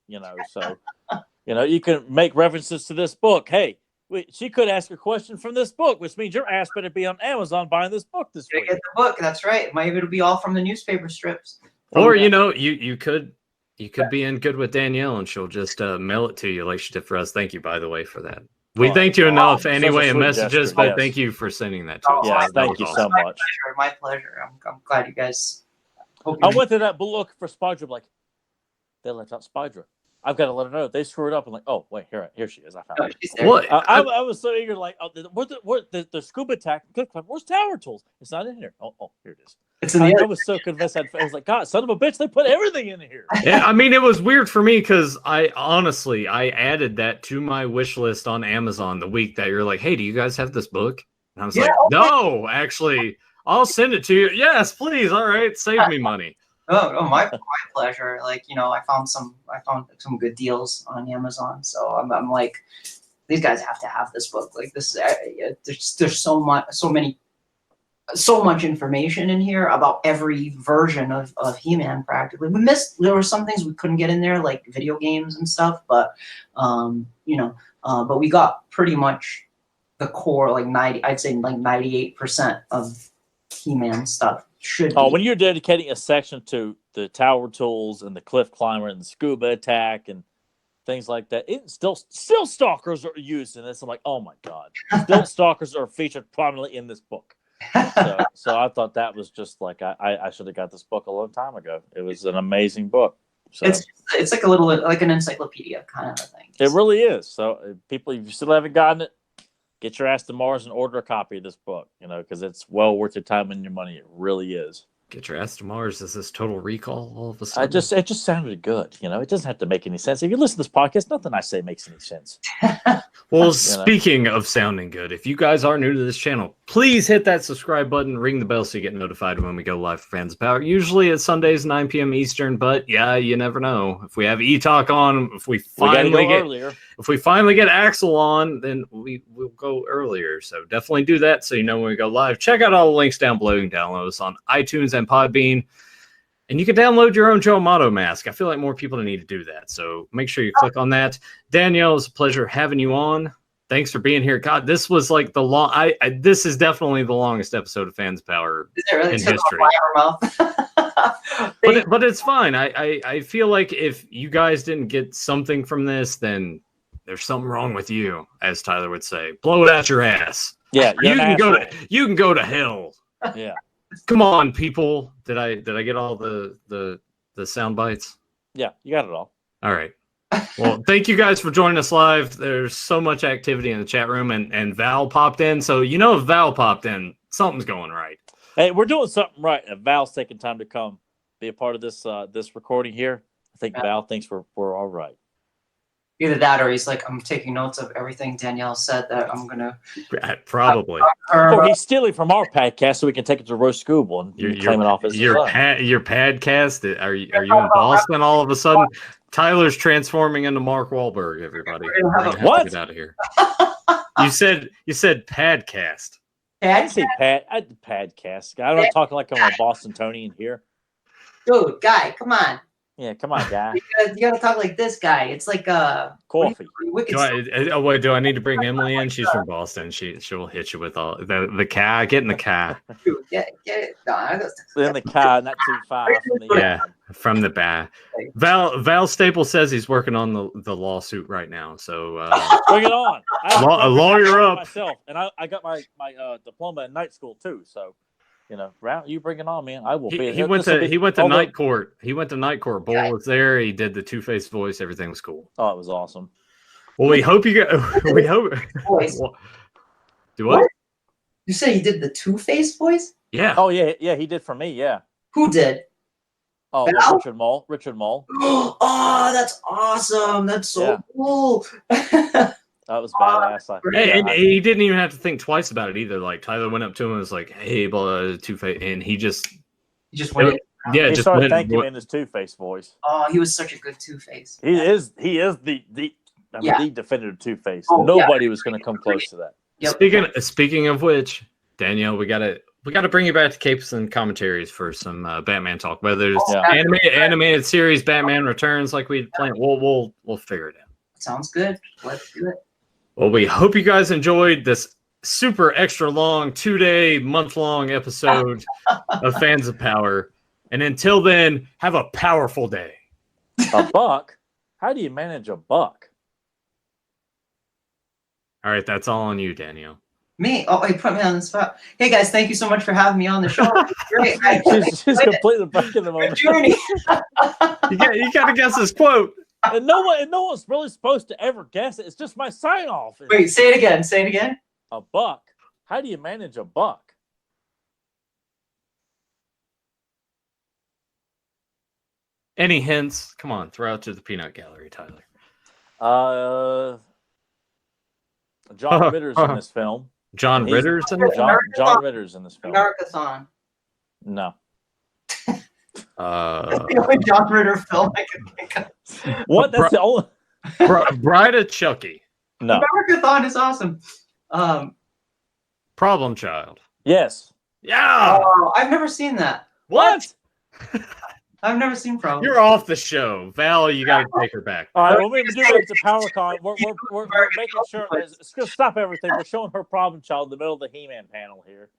So you can make references to this book. Hey. She could ask a question from this book, which means your ass better be on Amazon buying this book this week. Get the book. That's right. It'll be all from the newspaper strips. Or you could be in good with Danielle, and she'll just mail it to you like she did for us. Thank you, by the way, for that. We thanked you enough anyway in messages, but thank you for sending that to us. Yeah, thank you so much. My pleasure. I'm glad you guys. I went to that book for Spydra, like they left out Spydra. I've got to let her know. They screwed up. I'm like, oh, wait, here she is. I found her. What? I was so eager, like, the scuba attack. Where's Tower Tools? It's not in here. Oh, here it is. It's in the I was so convinced. I was like, God, son of a bitch, they put everything in here. Yeah, I mean, it was weird for me because I added that to my wish list on Amazon the week that you're like, hey, do you guys have this book? And I was like, no, actually, I'll send it to you. Yes, please. All right, save me money. Oh, my pleasure. Like, I found some good deals on Amazon. So I'm like, these guys have to have this book. Like this, there's so much information in here about every version of He-Man practically. There were some things we couldn't get in there, like video games and stuff, but but we got pretty much the core, like 98% of He-Man stuff. When you're dedicating a section to the Tower Tools and the Cliff Climber and the Scuba Attack and things like that, still stalkers are used in this. I'm like, oh my God, still stalkers are featured prominently in this book. So I thought that was just like I should have got this book a long time ago. It was an amazing book. So it's like a little like an encyclopedia kind of a thing. It really is. So people, if you still haven't gotten it, get your ass to Mars and order a copy of this book, because it's well worth your time and your money. It really is. Get your ass to Mars. Is this Total Recall all of a sudden? It just sounded good. It doesn't have to make any sense. If you listen to this podcast, nothing I say makes any sense. Well, speaking of sounding good, if you guys are new to this channel, Please hit that subscribe button, ring the bell so you get notified when we go live for Fans of Power. Usually it's Sundays, 9 p.m. Eastern, but yeah, you never know. If we have E-Talk on, if we finally get Axel on, then we'll go earlier. So definitely do that so you know when we go live. Check out all the links down below. You can download us on iTunes and Podbean. And you can download your own Joe Amato mask. I feel like more people need to do that. So make sure you click on that. Danielle, it's a pleasure having you on. Thanks for being here. God, this was like this is definitely the longest episode of Fans Power in history. But it's fine. I feel like if you guys didn't get something from this, then there's something wrong with you, as Tyler would say. Blow it out your ass. Yeah, you can go to hell. Yeah. Come on, people. Did I get all the sound bites? Yeah, you got it all. All right. Well, thank you guys for joining us live. There's so much activity in the chat room, and Val popped in. So if Val popped in, something's going right. Hey, we're doing something right. And Val's taking time to come be a part of this recording here. I think Val thinks we're all right. Either that or he's like, I'm taking notes of everything Danielle said that I'm gonna probably. Or he's stealing from our podcast so we can take it to Roast Scooble and claim it off as your podcast. Are you in Boston all of a sudden? Tyler's transforming into Mark Wahlberg. Everybody, what? Get out of here. You said padcast. I say padcast. I'm not talking like I'm a Bostonian here. Dude, guy, come on. Yeah, come on, guy. You gotta talk like this guy. It's like coffee. Do I need to bring Emily in? She's from Boston. She'll hit you with all the car. Get in the car. Dude, get it. In the car, not too far from the bar. Val Staple says he's working on the lawsuit right now. So bring it on. Lawyer up. Myself, and I got my diploma in night school too. So. You bring it on, man. I will be. He went to night court. He went to night court. Bull was there. He did the Two-Face voice. Everything was cool. Oh, it was awesome. Well, we hope you get. We hope. Do what? You say he did the Two-Face voice? Yeah. Oh yeah. He did for me. Yeah. Who did? Oh, Richard Mole. Oh, that's awesome. That's so cool. That was badass. And he didn't even have to think twice about it either. Like Tyler went up to him and was like, "Hey, Two-Face," and he just went. Yeah, he just started thanking him in his Two-Face voice. Oh, he was such a good Two-Face. He is the definitive Two-Face. Nobody was going to come close to that. Yep. Speaking of which, Danielle, we gotta bring you back to Capes and Commentaries for some Batman talk. Whether it's animated series, Batman Returns, like we planned, we'll figure it out. Sounds good. Let's do it. Well, we hope you guys enjoyed this super extra long 2-day, month-long episode of Fans of Power. And until then, have a powerful day. A buck? How do you manage a buck? All right, that's all on you, Danielle. Me? Oh, wait, put me on the spot. Hey, guys, thank you so much for having me on the show. Great. She's completely breaking the moment. Journey. You got to guess this quote. And no one's really supposed to ever guess it. It's just my sign-off. Wait, say it again. Say it again. A buck. How do you manage a buck? Any hints? Come on, throw out to the peanut gallery, Tyler. John Ritter's in this film. John Ritter's in it? John Ritter's in this film. Americathon. No. That's the only John Ritter film I can think of. What? That's the only. Bride of Chucky. No. Americathon is awesome. Problem Child. Yes. Yeah. Oh, I've never seen that. What? I've never seen Problem. You're off the show, Val. You got to take her back. All right, we're doing it to PowerCon. We're making sure it's going to stop everything. We're showing her Problem Child in the middle of the He-Man panel here.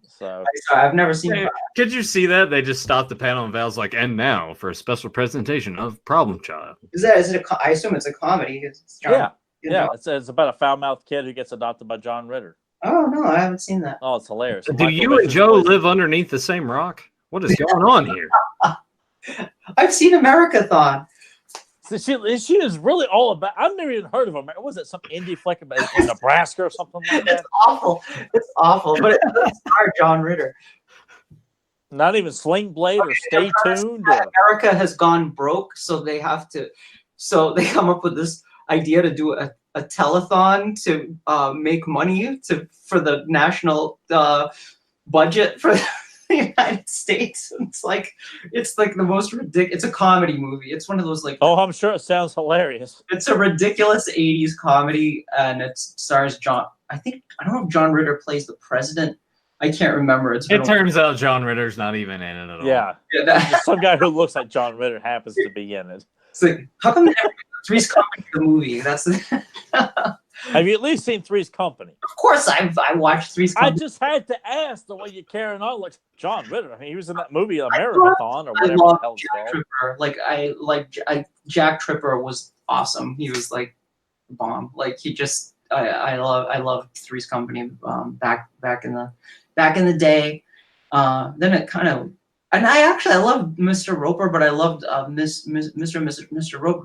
So sorry, I've never seen it. Could you see that? They just stopped the panel and Val's like, and now for a special presentation of Problem Child. Is it I assume it's a comedy. It's John, it's about a foul-mouthed kid who gets adopted by John Ritter. Oh, no, I haven't seen that. Oh, it's hilarious. Do you and Joe live underneath the same rock? What is going on here? I've seen Americathon. So she is really all about. I've never even heard of them. Was it some indie flick about in Nebraska or something like that? It's awful. It's awful, but it doesn't star John Ritter. Not even Sling Blade or Stay Tuned. America has gone broke, so they have to. So they come up with this idea to do a telethon to make money for the national budget for the United States. It's like the most ridiculous. It's a comedy movie. It's one of those like. Oh, I'm sure it sounds hilarious. It's a ridiculous '80s comedy, and it stars John. I don't know if John Ritter plays the president. I can't remember. It turns out John Ritter's not even in it at all. Yeah, some guy who looks like John Ritter happens to be in it. It's like, how come Three's Company the movie? That's. Have you at least seen Three's Company? Of course, I watched Three's Company. I just had to ask the way you're carrying on, like John Ritter. I mean, he was in that movie Americathon or whatever the hell it's called. Tripper. Jack Tripper was awesome. He was like the bomb. Like he just, I love Three's Company back in the day. Then it kind of. And I loved Mr. Roper, but I loved Mr. and Mrs. Roper,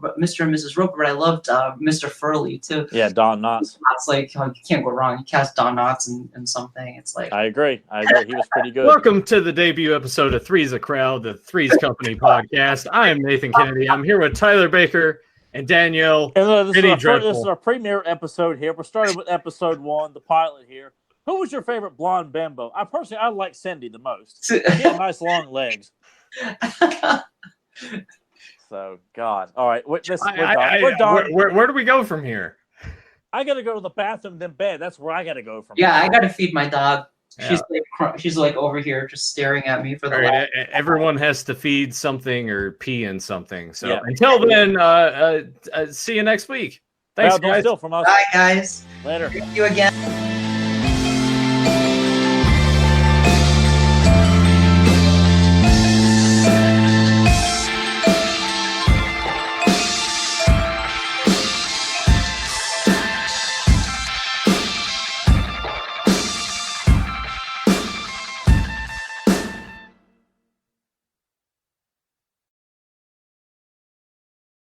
but I loved Mr. Furley too. Yeah, Don Knotts. It's like you can't go wrong. You cast Don Knotts in something. It's like I agree. He was pretty good. Welcome to the debut episode of Three's a Crowd, the Three's Company podcast. I am Nathan Kennedy. I'm here with Tyler Baker and Danielle. And this is our premiere episode here. We're starting with episode 1, the pilot here. Who was your favorite blonde bimbo? I like Cindy the most. She had nice long legs. So, God. All right. We're done. Where do we go from here? I got to go to the bathroom, then bed. That's where I got to go from here. I got to feed my dog. She's like over here just staring at me for the right, everyone has to feed something or pee in something. So until then, see you next week. Thanks, guys. From us. Bye, guys. Later. Thank you again.